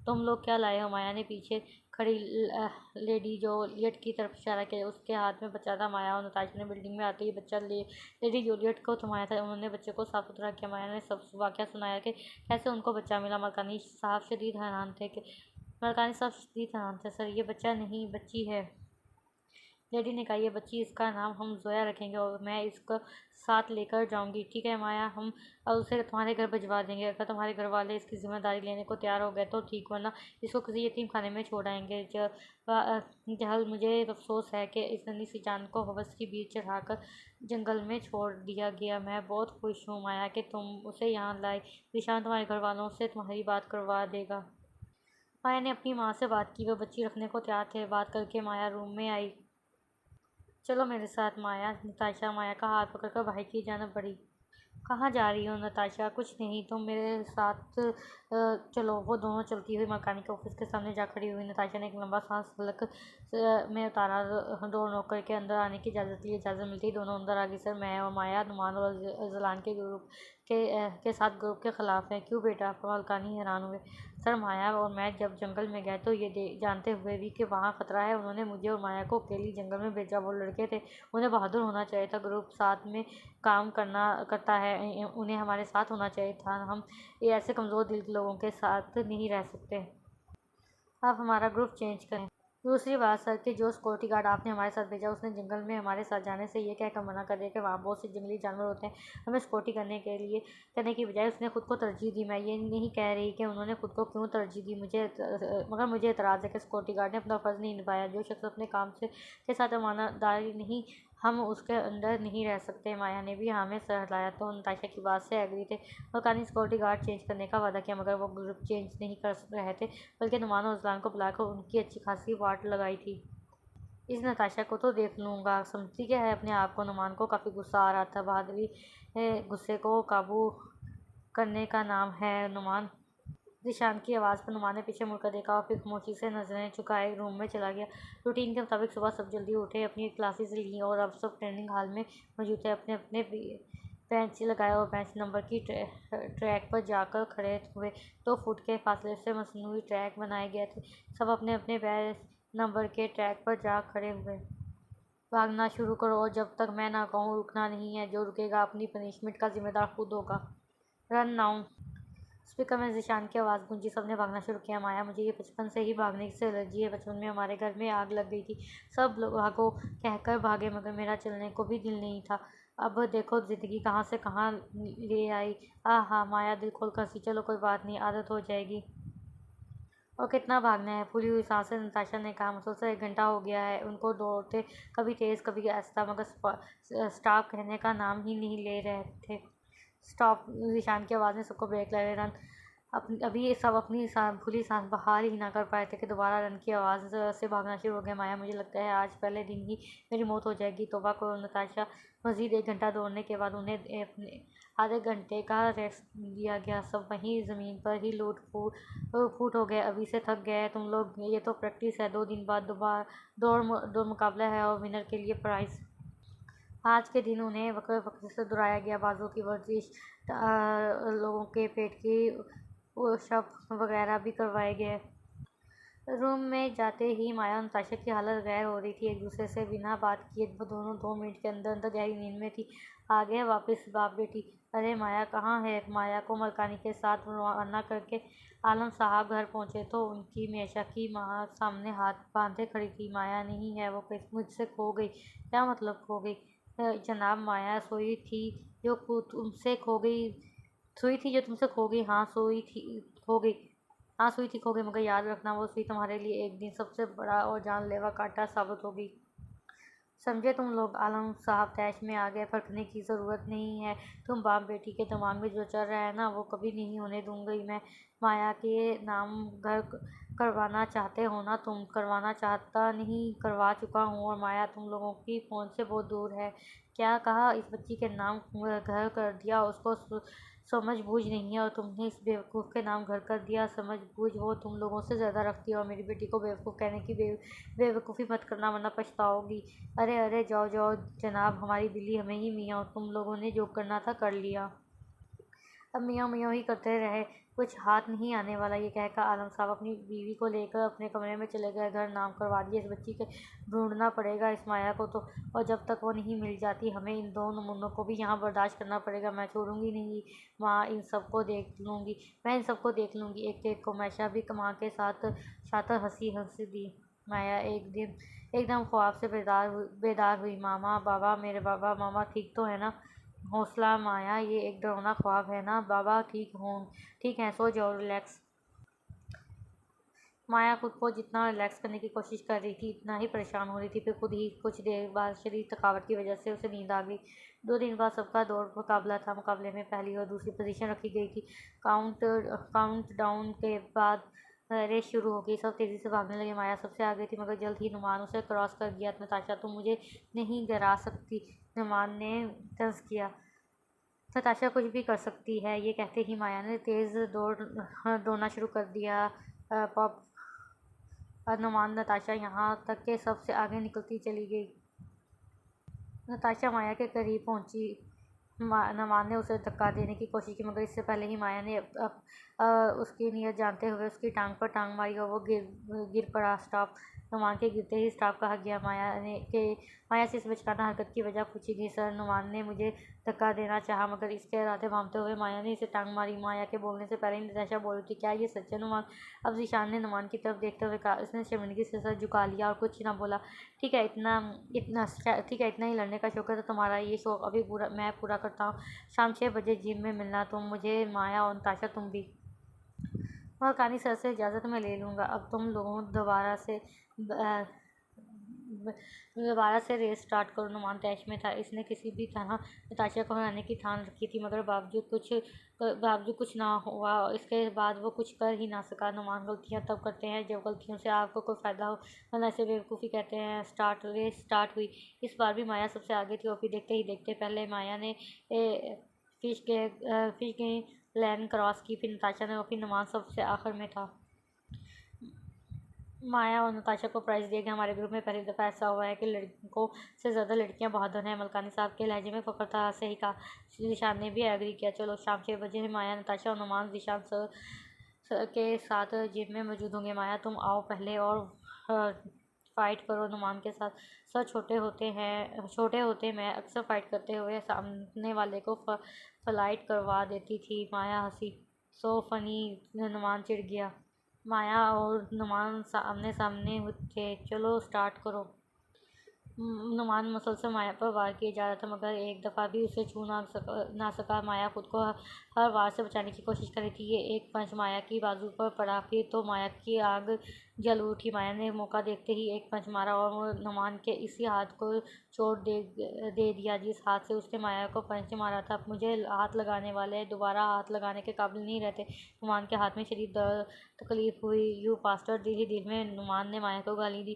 तुम लोग क्या लाए हो? माया ने पीछे खड़ी लेडी जूलियट की तरफ इशारा किया। उसके हाथ में बच्चा था। माया और नताशा ने बिल्डिंग में आते ही बच्चा लेडी जूलियट को थमाया था। उन्होंने बच्चे को साफ सुथरा किया। माया ने सब वाक़या सुनाया कि कैसे उनको बच्चा मिला। मलकानी साहब शदीद हैरान थे। सर, ये बच्चा नहीं बच्ची है। लेडी ने कहा, ये बच्ची, इसका नाम हम जोया रखेंगे और मैं इसको साथ लेकर जाऊंगी। ठीक है माया, हम उसे तुम्हारे घर भिजवा देंगे। अगर तुम्हारे घर वाले इसकी जिम्मेदारी लेने को तैयार हो गए तो ठीक, वरना इसको किसी यतीम खाने में छोड़ आएंगे। जहल, मुझे अफसोस है कि इस नन्ही सी जान को हवस की बीच चढ़ाकर जंगल में छोड़ दिया गया। मैं बहुत खुश हूँ माया कि तुम उसे यहाँ लाई। निशान तुम्हारे घर वालों से तुम्हारी बात करवा देगा। माया ने अपनी माँ से बात की। वह बच्ची रखने को तैयार थे। बात करके माया रूम में आई। चलो मेरे साथ माया। नताशा माया का हाथ पकड़कर बाहर की जानब बढ़ी। कहाँ जा रही हो नताशा? कुछ नहीं, तुम मेरे साथ चलो। वो दोनों चलती हुई मकानिक ऑफिस के सामने जा खड़ी हुई। नताशा ने एक लंबा सांस हलक में उतारा। डोर नॉकर के अंदर आने की इजाज़त ली। इजाज़त मिलती ही दोनों अंदर आ गई। सर, मैं और माया नुमान और अजलान के ग्रुप के साथ ग्रुप के ख़िलाफ़ हैं। क्यों बेटा? मलकानी हैरान हुए। सर, माया और मैं जब जंगल में गए तो ये जानते हुए भी कि वहाँ ख़तरा है, उन्होंने मुझे और माया को अकेली जंगल में भेजा। वो लड़के थे, उन्हें बहादुर होना चाहिए था। ग्रुप साथ में काम करता है, उन्हें हमारे साथ होना चाहिए था। हम ये ऐसे कमज़ोर दिल के लोगों के साथ नहीं रह सकते। आप हमारा ग्रुप चेंज करें। दूसरी बात सर, कि जो सिक्योरिटी गार्ड आपने हमारे साथ भेजा उसने जंगल में हमारे साथ जाने से ये कहकर मना कर दिया कि वहाँ बहुत से जंगली जानवर होते हैं। हमें सिक्योरिटी करने की बजाय उसने खुद को तरजीह दी। मैं ये नहीं कह रही कि उन्होंने खुद को क्यों तरजीह दी, मगर मुझे एतराज़ है कि सिक्योरिटी गार्ड ने अपना फ़र्ज़ नहीं निभाया। जो शख्स अपने काम के साथ ईमानदारी नहीं, हम उसके अंडर नहीं रह सकते। माया ने भी हाँ में सर हिलाया तो नताशा की बात से एग्री थे। मलकानी सिक्योरिटी गार्ड चेंज करने का वादा किया, मगर वो ग्रुप चेंज नहीं कर रहे थे, बल्कि नुमान और अजलान को बुलाकर उनकी अच्छी खासी वाट लगाई थी। इस नताशा को तो देख लूँगा, समझती क्या है अपने आप को? नुमान को काफ़ी गुस्सा आ रहा था। बहादुरी गुस्से को काबू करने का नाम है नुमान। ज़ीशान की आवाज़ पर नुमान ने पीछे मुड़कर देखा और फिर खामोशी से नज़रें झुकाए रूम में चला गया। रूटीन के मुताबिक सुबह सब जल्दी उठे, अपनी क्लासेस लीं और अब सब ट्रेनिंग हॉल में मौजूद थे। अपने अपने बेंच लगाए और बेंच नंबर की ट्रैक पर जाकर खड़े हुए। 2 फुट के फासले से मसनूई ट्रैक बनाए गए थे। सब अपने अपने बेंच नंबर के ट्रैक पर जा खड़े हुए। भागना शुरू करो और जब तक मैं ना कहूँ रुकना नहीं है। जो रुकेगा अपनी पनिशमेंट का जिम्मेदार खुद होगा। Run now. स्पीकर में ज़ीशान की आवाज़ गूंजी। सबने भागना शुरू किया। माया, मुझे ये बचपन से ही भागने से एलर्जी है। बचपन में हमारे घर में आग लग गई थी। सब लोग भागो कहकर भागे, मगर मेरा चलने को भी दिल नहीं था। अब देखो ज़िंदगी कहाँ से कहाँ ले आई। हाँ, माया दिल खोल कर हंसी। चलो कोई बात नहीं, आदत हो जाएगी। और कितना भागना है? फूली हुई सांसें नताशा ने कहा। मुसलसल 1 घंटा हो गया है उनको दौड़ते, कभी तेज़ कभी आहिस्ता, मगर स्टॉप कहने का नाम ही नहीं ले रहे थे। स्टॉप! ज़ीशान की आवाज़ ने सबको ब्रेक लगाए। रन! अभी सब अपनी खुली सांस बाहर ही ना कर पाए थे कि दोबारा रन की आवाज़ से भागना शुरू हो गया। माया, मुझे लगता है आज पहले दिन ही मेरी मौत हो जाएगी। तौबा करो नताशा। मज़ीद 1 घंटा दौड़ने के बाद उन्हें अपने आधे घंटे का रेस्ट दिया गया। सब वहीं ज़मीन पर ही लूट फूट हो गए। अभी से थक गए तुम लोग। ये तो प्रैक्टिस है। 2 दिन बाद दौड़ मुकाबला है और विनर के लिए प्राइज़। आज के दिन उन्हें वक्र से दोहराया गया। बाजुओं की वर्जिश, लोगों के पेट की पुशअप वगैरह भी करवाए गए। रूम में जाते ही माया और नताशा की हालत गैर हो रही थी। एक दूसरे से बिना बात किए वो दोनों 2 मिनट के अंदर अंदर गहरी नींद में थी। आ गए वापस बाप बेटी। अरे माया कहाँ है? माया को मलकानी के साथ रवाना करके आलम साहब घर पहुंचे तो उनकी मेशा की माँ सामने हाथ बांधे खड़ी थी। माया नहीं है, वो मुझसे खो गई। क्या मतलब खो गई? जनाब, माया सोई थी जो तुमसे खो गई। सुई थी जो तुमसे खो गई। हाँ, सोई थी खो गई। हाँ, सुई थी खो गई, मगर याद रखना वो सुई तुम्हारे लिए एक दिन सबसे बड़ा और जानलेवा कांटा साबित होगी। समझे तुम लोग? आलम साहब तैश में आ गए। भड़कने की ज़रूरत नहीं है। तुम बाप बेटी के दिमाग में जो चल रहा है ना, वो कभी नहीं होने दूंगी मैं। माया के नाम घर करवाना चाहते हो ना तुम? करवाना चाहता नहीं, करवा चुका हूँ। और माया तुम लोगों की पहुँच से बहुत दूर है। क्या कहा? इस बच्ची के नाम घर कर दिया? उसको समझ बूझ नहीं है और तुमने इस बेवकूफ़ के नाम घर कर दिया। समझ बूझ वो तुम लोगों से ज़्यादा रखती है। और मेरी बेटी को बेवकूफ़ कहने की बेवकूफ़ी मत करना, वरना पछताओगी। अरे अरे, जाओ जाओ जनाब, हमारी बिल्ली हमें ही मियाँ, और तुम लोगों ने जो करना था कर लिया। अब मियाँ मियाँ ही करते रहे, कुछ हाथ नहीं आने वाला। ये कहकर आलम साहब अपनी बीवी को लेकर अपने कमरे में चले गए। घर नाम करवा दिए। इस बच्ची के ढूंढना पड़ेगा इस माया को तो, और जब तक वो नहीं मिल जाती हमें इन 2 नमूनों को भी यहाँ बर्दाश्त करना पड़ेगा। मैं छोड़ूंगी नहीं। माँ, इन सबको देख लूँगी मैं, इन सबको देख लूँगी एक एक को। मैशा भी माँ के साथ शातर हंस दी। माया एकदम ख्वाब से बेदार हुई। मामा, बाबा, मेरे बाबा मामा ठीक तो है ना? हौसला माया, ये एक डरावना ख्वाब है ना? बाबा ठीक है, सो जाओ, रिलैक्स। माया खुद को जितना रिलैक्स करने की कोशिश कर रही थी, इतना ही परेशान हो रही थी। फिर खुद ही कुछ देर बाद शरीर थकावट की वजह से उसे नींद आ गई। 2 दिन बाद सबका दौड़ मुकाबला था। मुकाबले में पहली और दूसरी पोजीशन रखी गई थी। काउंट डाउन के बाद रेस शुरू हो गई। सब तेज़ी से भागने लगे। माया सबसे आगे थी, मगर जल्द ही नुमान उसे क्रॉस कर गया। नताशा, तुम मुझे नहीं गिरा सकती, नुमान ने तंज किया। नताशा कुछ भी कर सकती है। ये कहते ही माया ने तेज़ दौड़ना शुरू कर दिया। पॉप नुमान नताशा यहाँ तक के सबसे आगे निकलती चली गई। नताशा माया के करीब पहुंची। नुमान ने उसे धक्का देने की कोशिश की, मगर इससे पहले ही माया ने उसकी नीयत जानते हुए उसकी टांग पर टांग मारी और वो गिर पड़ा। स्टॉप! नुमान के गिरते ही स्टॉप कहा गया। माया से इस बचकाना हरकत की वजह पूछी गई। सर, नुमान ने मुझे धक्का देना चाहा, मगर इसके इरादे भांपते हुए माया ने इसे टांग मारी। माया के बोलने से पहले ही नताशा बोल उठी। क्या ये सच है नुमान? अब ज़ीशान ने नुमान की तरफ देखते हुए कहा। उसने शर्मिंदगी से सर झुका लिया और कुछ न बोला। ठीक है, इतना ही लड़ने का शौक है तो तुम्हारा ये शौक अभी मैं पूरा करता हूँ। शाम 6 बजे जिम में मिलना तुम मुझे, माया और नताशा, तुम भी। मलकानी सर से इजाज़त मैं ले लूँगा। अब तुम लोगों दोबारा से रेस स्टार्ट करो। नुमान तैश में था। इसने किसी भी तरह नताशा को हराने की ठान रखी थी, मगर बावजूद कुछ ना हुआ। इसके बाद वो कुछ कर ही ना सका। नुमान गलतियाँ तब करते हैं जब गलतियों से आपको कोई फ़ायदा हो, वरना इसे बेवकूफ़ी कहते हैं। रेस स्टार्ट हुई। इस बार भी माया सबसे आगे थी और फिर देखते ही देखते पहले माया ने फिश की लाइन क्रॉस की, फिर नताशा ने, और फिर नुमान सबसे आखिर में था। माया और नताशा को प्राइज़ दिया गया। हमारे ग्रुप में पहली दफ़ा ऐसा हुआ है कि लड़कों से ज़्यादा लड़कियां बहादुर हैं। मलकानी साहब के लहजे में फ़ख्र था। सही कहा। ज़ीशान ने भी एग्री किया। चलो, शाम 6 बजे माया, नताशा और नुमान ज़ीशान सर के साथ जिम में मौजूद होंगे। माया, तुम आओ पहले और फ़ाइट करो नुमान के साथ। सर छोटे होते मैं अक्सर फ़ाइट करते हुए सामने वाले को फ्लाइट करवा देती थी। माया हंसी। So funny. नुमान चिढ़ गया। माया और नुमान आमने सामने थे। चलो स्टार्ट करो। नुमान मुसलसल माया पर वार किए जा रहा था, मगर एक दफ़ा भी उसे छू ना सका। माया खुद को हर वार से बचाने की कोशिश कर रही थी। ये एक पंच माया की बाजू पर पड़ा, फिर तो माया की आग जल उठी। माया ने मौका देखते ही एक पंच मारा और नुमान के इसी हाथ को चोट दे दिया जिस हाथ से उसने माया को पंच मारा था। अब मुझे हाथ लगाने वाले दोबारा हाथ लगाने के काबिल नहीं रहते। नुमान के हाथ में शदीद तकलीफ हुई। You pastor. दिल में नुमान ने माया को गाली दी।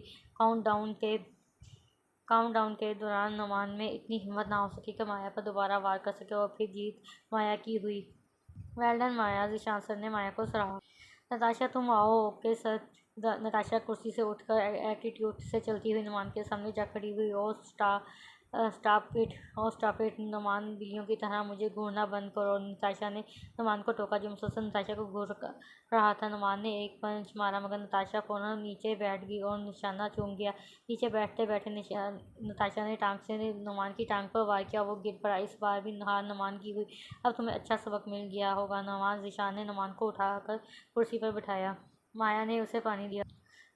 काउंटडाउन के दौरान नुमान में इतनी हिम्मत ना हो सकी कि माया पर दोबारा वार कर सके, और फिर जीत माया की हुई। वेल डन माया। ज़ीशान सर ने माया को सराहा। नताशा तुम आओ। Okay sir. नताशा कुर्सी से उठकर एटीट्यूड से चलती हुई नुमान के सामने जा खड़ी हुई। Stop it. नुमान बिल्लियों की तरह मुझे घूरना बंद करो। नताशा ने नुमान को टोका जो मुसलसल नताशा को घूर रहा था। नुमान ने एक पंच मारा, मगर नताशा फौरन नीचे बैठ गई और निशाना चूक गया। नीचे बैठते बैठे नताशा ने टांग से नुमान की टांग पर वार किया। वो गिर पड़ा। इस बार भी हार नुमान की हुई। अब तुम्हें अच्छा सबक मिल गया होगा नुमान। ज़ीशान ने नुमान को उठाकर कुर्सी पर बिठाया। माया ने उसे पानी दिया।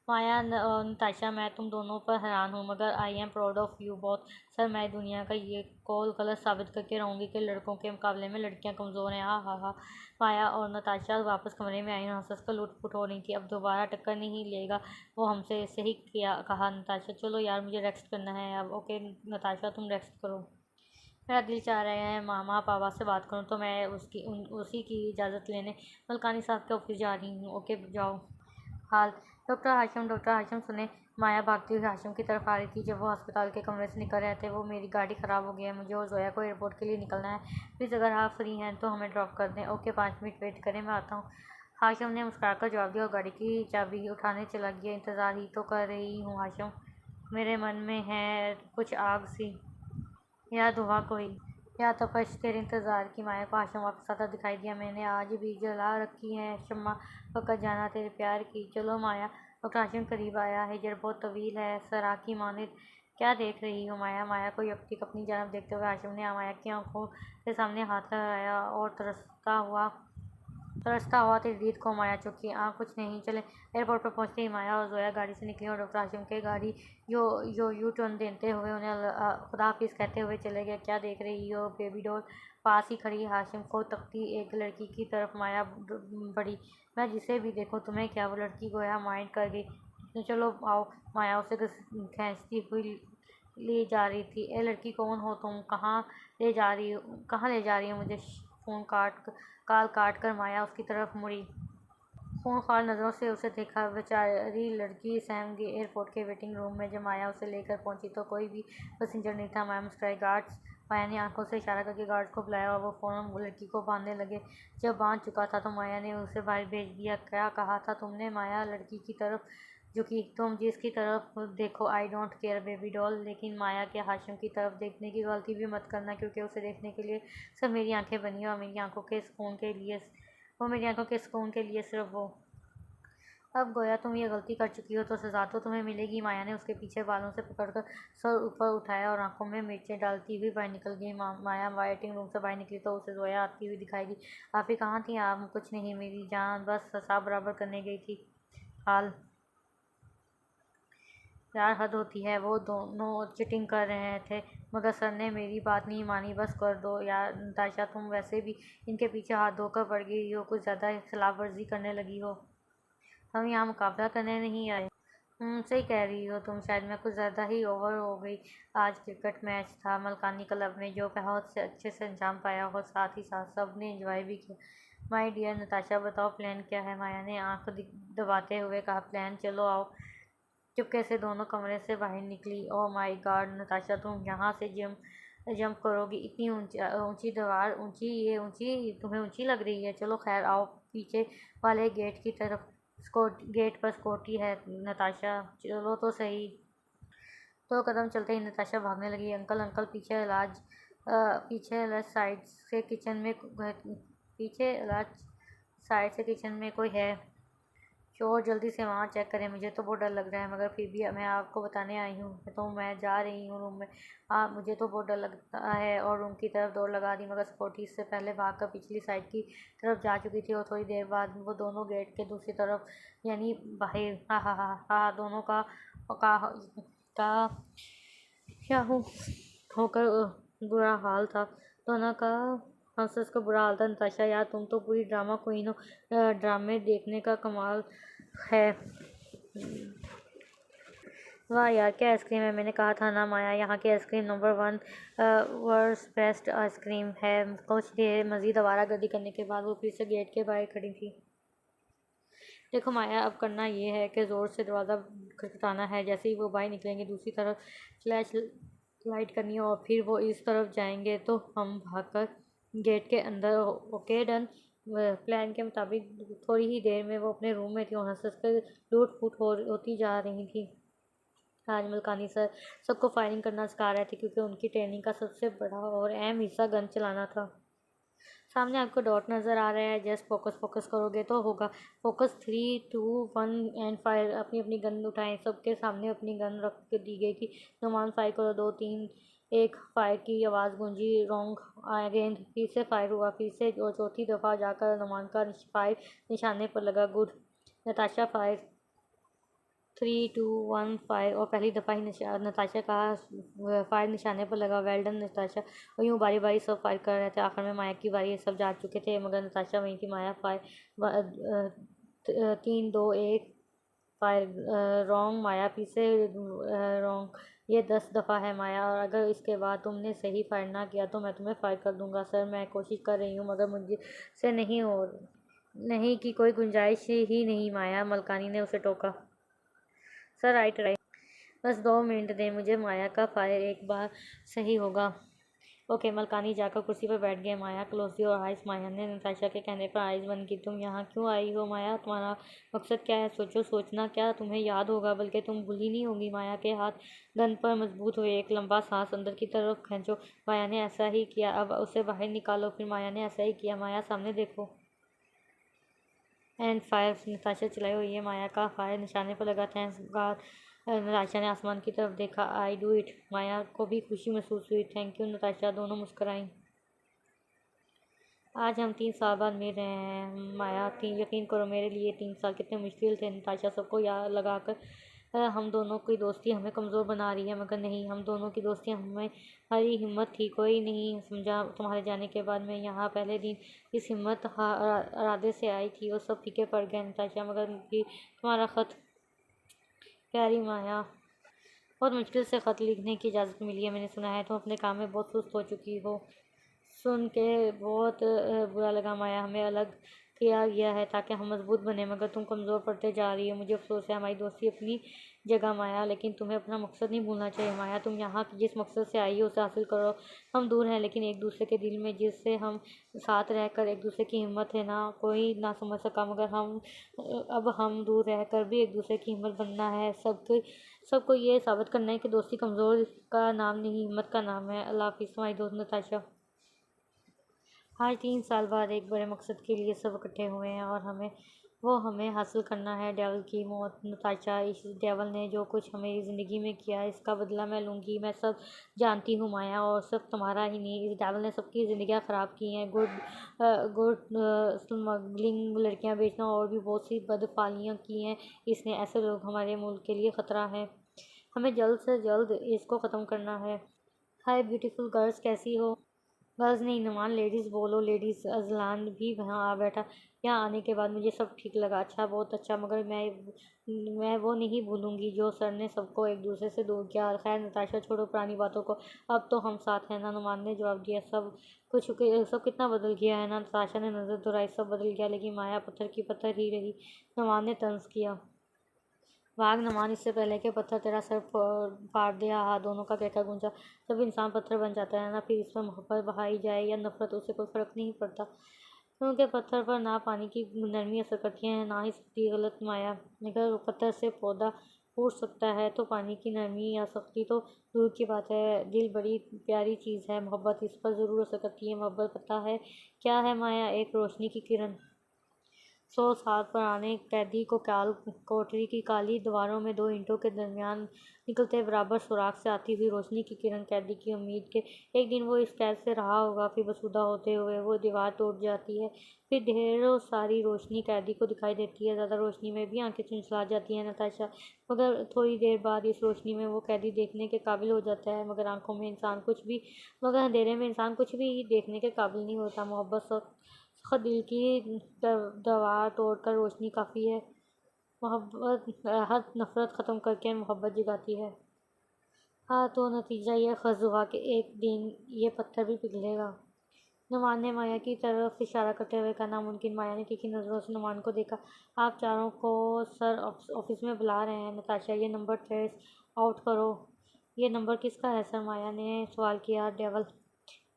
माया और नताशा, मैं तुम दोनों पर हैरान हूँ, मगर I am proud of you both. Sir, मैं दुनिया का ये कौल गलत साबित करके रहूँगी कि लड़कों के मुकाबले में लड़कियाँ कमज़ोर हैं। हा हा। माया और नताशा वापस कमरे में आई और हंस कर लुट-पुट हो रही थी। अब दोबारा टक्कर नहीं लेगा वो हमसे। सही कहा नताशा। चलो यार, मुझे रेस्ट करना है अब। ओके नताशा, तुम रेस्ट करो। मेरा दिल चाह रहा है मामा पापा से बात करूं, तो मैं उसी की इजाज़त लेने मलकानी साहब के ऑफिस जा रही हूँ। ओके जाओ। हाल। डॉक्टर हाशिम सुने। माया भागती हुई हाशिम की तरफ आ रही थी। जब वो अस्पताल के कमरे से निकल रहे थे, वो मेरी गाड़ी ख़राब हो गई है, मुझे और जोया को एयरपोर्ट के लिए निकलना है। प्लीज़ अगर आप फ्री हैं तो हमें ड्रॉप कर दें। ओके 5 मिनट वेट करें, मैं आता हूँ। हाशिम ने मुस्कुराकर जवाब दिया और गाड़ी की चाबी उठाने चला गया। इंतज़ार ही तो कर रही हूँ हाशिम। मेरे मन में है कुछ आग सी, या धुआं कोई, या तपश। तेरे इंतज़ार की। माया को हाशिम वापस आता दिखाई दिया। मैंने आज भी जला रखी है शम्मा, पकड़ जाना तेरे प्यार की। चलो माया। डॉक्टर हाशिम करीब आया। हिजर बहुत तवील है, सराकी मानिद। क्या देख रही हो माया? माया को यकटिक अपनी जानब देखते हुए हाशिम ने माया की आंखों के सामने हाथ लगाया और तरसता हुआ तेरी दीद को माया चुकी। कुछ नहीं, चले। एयरपोर्ट पर पहुंचते ही माया और जोया गाड़ी से निकली और डॉक्टर हाशिम के गाड़ी यू टर्न देते हुए उन्हें खुदा हाफिज़ कहते हुए चले गए। क्या देख रही हो बेबी डॉल? पास ही खड़ी हाशिम को तकती एक लड़की की तरफ माया बढ़ी। मैं जिसे भी देखूं तुम्हें क्या? वो लड़की गोया माइंड कर गई। चलो आओ। माया उसे खींचती हुई ले जा रही थी। ए लड़की, कौन हो तुम? कहाँ ले जा रही हो मुझे? काल काट कर माया उसकी तरफ मुड़ी। खूंखार नज़रों से उसे देखा। बेचारी लड़की सहम गई। एयरपोर्ट के वेटिंग रूम में जब माया उसे लेकर पहुंची तो कोई भी पैसेंजर नहीं था। माया मुस्कुराई। गार्ड्स। माया ने आंखों से इशारा करके गार्ड्स को बुलाया और वो फ़ौरन वो लड़की को बांधने लगे। जब बांध चुका था तो माया ने उसे बाहर भेज दिया। क्या कहा था तुमने? माया लड़की की तरफ झुकी। तुम जिसकी तरफ देखो, I don't care baby doll. लेकिन माया के हाशिम की तरफ देखने की गलती भी मत करना, क्योंकि उसे देखने के लिए सब मेरी आंखें बनी और मेरी आंखों के सुकून के लिए सिर्फ वो। अब गोया तुम ये गलती कर चुकी हो तो सज़ा तो तुम्हें मिलेगी। माया ने उसके पीछे बालों से पकड़कर सर ऊपर उठाया और आंखों में मिर्चें डालती हुई बाहर निकल गई। माया वेटिंग रूम से बाहर निकली तो उसे जोया आती हुई दिखाई दी। आप ही कहाँ थी आप? कुछ नहीं मेरी जान, बस हिसाब बराबर करने गई थी। हाल। यार हद होती है। वो दोनों चिटिंग कर रहे थे, मगर सर ने मेरी बात नहीं मानी। बस कर दो यार। नताशा, तुम वैसे भी इनके पीछे हाथ धोकर पड़ गई हो, कुछ ज़्यादा खिलाफ वर्जी करने लगी हो। हम यहाँ मुकाबला करने नहीं आए। सही कह रही हो तुम। शायद मैं कुछ ज़्यादा ही ओवर हो गई। आज क्रिकेट मैच था मलकानी क्लब में, जो बहुत से अच्छे से अंजाम पाया और साथ ही साथ सब ने एंजॉय भी किया। माय डियर नताशा, बताओ प्लान क्या है? माया ने आंख दबाते हुए कहा। प्लान? चलो आओ। चुपके से दोनों कमरे से बाहर निकली। ओह माय गॉड नताशा, तुम यहाँ से जंप करोगी? इतनी ऊंची दीवार, ऊंची तुम्हें ऊंची लग रही है। चलो खैर आओ। पीछे वाले गेट की तरफ गेट पर सिक्योरिटी है। नताशा, चलो तो सही। 2 कदम चलते ही नताशा भागने लगी। अंकल अंकल, पीछे लेफ्ट साइड से किचन में कोई है। शोर जल्दी से वहाँ चेक करें, मुझे तो बहुत डर लग रहा है, मगर फिर भी मैं आपको बताने आई हूँ। तो मैं जा रही हूँ रूम में। मुझे तो बहुत डर लगता है और रूम की तरफ दौड़ लगा दी, मगर सिक्योरिटी इससे पहले भागकर पिछली साइड की तरफ जा चुकी थी और थोड़ी देर बाद वो दोनों गेट के दूसरी तरफ यानी बाहर हा हा हा हा दोनों का क्या होकर बुरा हाल था। दोनों का हंस का बुरा हाल था। नताशा यार तुम तो पूरी ड्रामा क्वीन हो। ड्रामे देखने का कमाल है। वाह यार क्या आइसक्रीम है, मैंने कहा था ना माया, यहाँ की ice cream number 1 world's best ice cream है। कुछ देर मज़ीद आवारागर्दी करने के बाद वो फिर से गेट के बाहर खड़ी थी। देखो माया, अब करना ये है कि ज़ोर से दरवाज़ा खटखटाना है। जैसे ही वो बाहर निकलेंगे दूसरी तरफ फ्लैश लाइट करनी है और फिर वो इस तरफ जाएंगे तो हम भागकर गेट के अंदर। Okay done. प्लान के मुताबिक थोड़ी ही देर में वो अपने रूम में थी और हंस कर लूट फूट होती जा रही थी। आज मलकानी सर सबको फायरिंग करना सिखा रहे थे, क्योंकि उनकी ट्रेनिंग का सबसे बड़ा और अहम हिस्सा गन चलाना था। सामने आपको डॉट नज़र आ रहा है, जस्ट फोकस करोगे तो होगा। Focus 3 2 1 and fire. अपनी अपनी गन उठाएं। सबके सामने अपनी गन रख के दी गई थी। नुमान फायर करो। 2 3 1 फायर की आवाज़ गूंजी। Wrong again. फिर से फायर हुआ। फिर से चौथी दफ़ा जाकर नुमान का फायर निशाने पर लगा। गुड। नताशा फायर। 3 2 1 फायर। और पहली दफ़ा ही नताशा का फायर निशाने पर लगा। Well done Natasha. और यूँ बारी बारी सब फायर कर रहे थे। आखिर में माया की बारी। सब जा चुके थे मगर नताशा वहीं थी। माया फायर 3 2 1 फायर रॉन्ग। माया फिर से रॉन्ग। ये 10 दफ़ा है माया, और अगर इसके बाद तुमने सही फायर ना किया तो मैं तुम्हें फायर कर दूंगा। सर मैं कोशिश कर रही हूँ मगर मुझे से नहीं की कोई गुंजाइश ही नहीं। माया मलकानी ने उसे टोका। Sir right right. बस 2 मिनट दें मुझे। माया का फायर एक बार सही होगा। ओके। मलकानी जाकर कुर्सी पर बैठ गए। माया क्लोज योर आइज। माया ने नताशा के कहने पर आइज बंद की। तुम यहाँ क्यों आई हो माया? तुम्हारा मकसद क्या है? सोचो। सोचना क्या, तुम्हें याद होगा, बल्कि तुम भूली नहीं होगी। माया के हाथ गन पर मजबूत हुए। एक लंबा सांस अंदर की तरफ खींचो। माया ने ऐसा ही किया। अब उसे बाहर निकालो। फिर माया ने ऐसा ही किया। माया सामने देखो। And fire. नताशा चलाई हुई है। माया का फायर निशाने पर लगा। Thanks God. नताशा ने आसमान की तरफ देखा। I do it. माया को भी खुशी महसूस हुई। Thank you Natasha. दोनों मुस्कुराईं। आज हम 3 साल बाद मिल रहे हैं माया। यकीन करो मेरे लिए 3 साल कितने मुश्किल थे। नताशा सबको याद लगाकर हम दोनों की दोस्ती हमें कमज़ोर बना रही है, मगर नहीं, हम दोनों की दोस्ती हमें हरी हिम्मत थी। कोई नहीं समझा तुम्हारे जाने के बाद। मैं यहाँ पहले दिन इस हिम्मत इरादे से आई थी और सब फीके पड़ गए नताशा, मगर भी तुम्हारा ख़त। प्यारी माया, बहुत मुश्किल से ख़त लिखने की इजाज़त मिली है। मैंने सुना है तुम अपने काम में बहुत सुस्त हो चुकी हो। सुन के बहुत बुरा लगा माया। हमें अलग किया गया है ताकि हम मजबूत बने, मगर तुम कमज़ोर पड़ते जा रही हो। मुझे अफसोस है। हमारी दोस्ती अपनी जगह माया, लेकिन तुम्हें अपना मकसद नहीं भूलना चाहिए माया। तुम यहाँ जिस मकसद से आई हो उसे हासिल करो। हम दूर हैं लेकिन एक दूसरे के दिल में, जिससे हम साथ रहकर एक दूसरे की हिम्मत है ना कोई ना समझ सका, मगर अब हम दूर रहकर भी एक दूसरे की हिम्मत बनना है। सबको ये साबित करना है कि दोस्ती कमज़ोर का नाम नहीं, हिम्मत का नाम है। अल्लाह हाफिज़ तुम्हारी दोस्त नताशा। आज 3 साल बाद एक बड़े मकसद के लिए सब इकट्ठे हुए हैं और हमें हासिल करना है। डेविल की मौत। नताशा, इस डेविल ने जो कुछ हमेरी ज़िंदगी में किया इसका बदला मैं लूँगी। मैं सब जानती हूँ माया, और सब तुम्हारा ही नहीं, इस डेविल ने सबकी ज़िंदगियाँ ख़राब की हैं। गुड स्मगलिंग, लड़कियाँ बेचना और भी बहुत सी बदफालियाँ की हैं इसने। ऐसे लोग हमारे मुल्क के लिए ख़तरा है। हमें जल्द से जल्द इसको ख़त्म करना है। हाय ब्यूटीफुल गर्ल्स, कैसी हो? गर्ल्स नहीं नुमान, लेडीज़ बोलो। लेडीज़। अजलान भी वहाँ आ बैठा। यहाँ आने के बाद मुझे सब ठीक लगा। अच्छा, बहुत अच्छा, मगर मैं वो नहीं भूलूंगी जो सर ने सबको एक दूसरे से दूर किया। खैर नताशा, छोड़ो पुरानी बातों को। अब तो हम साथ हैं ना? नुमान ने जवाब दिया। सब कितना बदल गया है ना? नताशा ने नज़र दोहराई। सब बदल गया, लेकिन माया पत्थर की पत्थर ही रही। नुमान ने तंज किया। भाग नुमान, इससे पहले कि पत्थर तेरा सर फाड़ दे। हाँ, दोनों का कहका गूंजा। जब इंसान पत्थर बन जाता है ना, फिर इस पर मोहब्बत बहाई जाए या नफरत, उसे कोई फ़र्क नहीं पड़ता, क्योंकि पत्थर पर ना पानी की नरमी असर करती है ना ही सख्ती। गलत माया। अगर पत्थर से पौधा फूट सकता है तो पानी की नरमी या सख्ती तो दूर की बात है। दिल बड़ी प्यारी चीज़ है। मोहब्बत इस पर ज़रूर असर करती है। मोहब्बत पता है क्या है माया? एक रोशनी की किरण। 100 साल पुराने कैदी को कोठरी की काली दीवारों में 2 ईंटों के दरमियान निकलते बराबर सुराख से आती हुई रोशनी की किरण कैदी की उम्मीद के एक दिन वो इस कैद से रहा होगा। फिर बसूदा होते हुए वो दीवार टूट जाती है। फिर ढेरों सारी रोशनी कैदी को दिखाई देती है। ज़्यादा रोशनी में भी आंखें चुंचला जाती हैं नताशा, मगर थोड़ी देर बाद इस रोशनी में वो कैदी देखने के काबिल हो जाता है। मगर अंधेरे में इंसान कुछ भी देखने के काबिल नहीं होता। मोहब्बत सख्त दिल की दीवार तोड़कर रोशनी काफ़ी है। मोहब्बत हर नफ़रत ख़त्म करके मोहब्बत जगाती है। हाँ, तो नतीजा ये ख़ज़ हुआ कि एक दिन ये पत्थर भी पिघलेगा। नुमान ने माया की तरफ इशारा करते हुए कहा। नामुमकिन। माया ने तीखी नज़रों से नुमान को देखा। आप चारों को सर ऑफिस में बुला रहे हैं। नताशा, ये नंबर ट्रेस आउट करो। ये नंबर किसका है सर? माया ने सवाल किया। डेवल।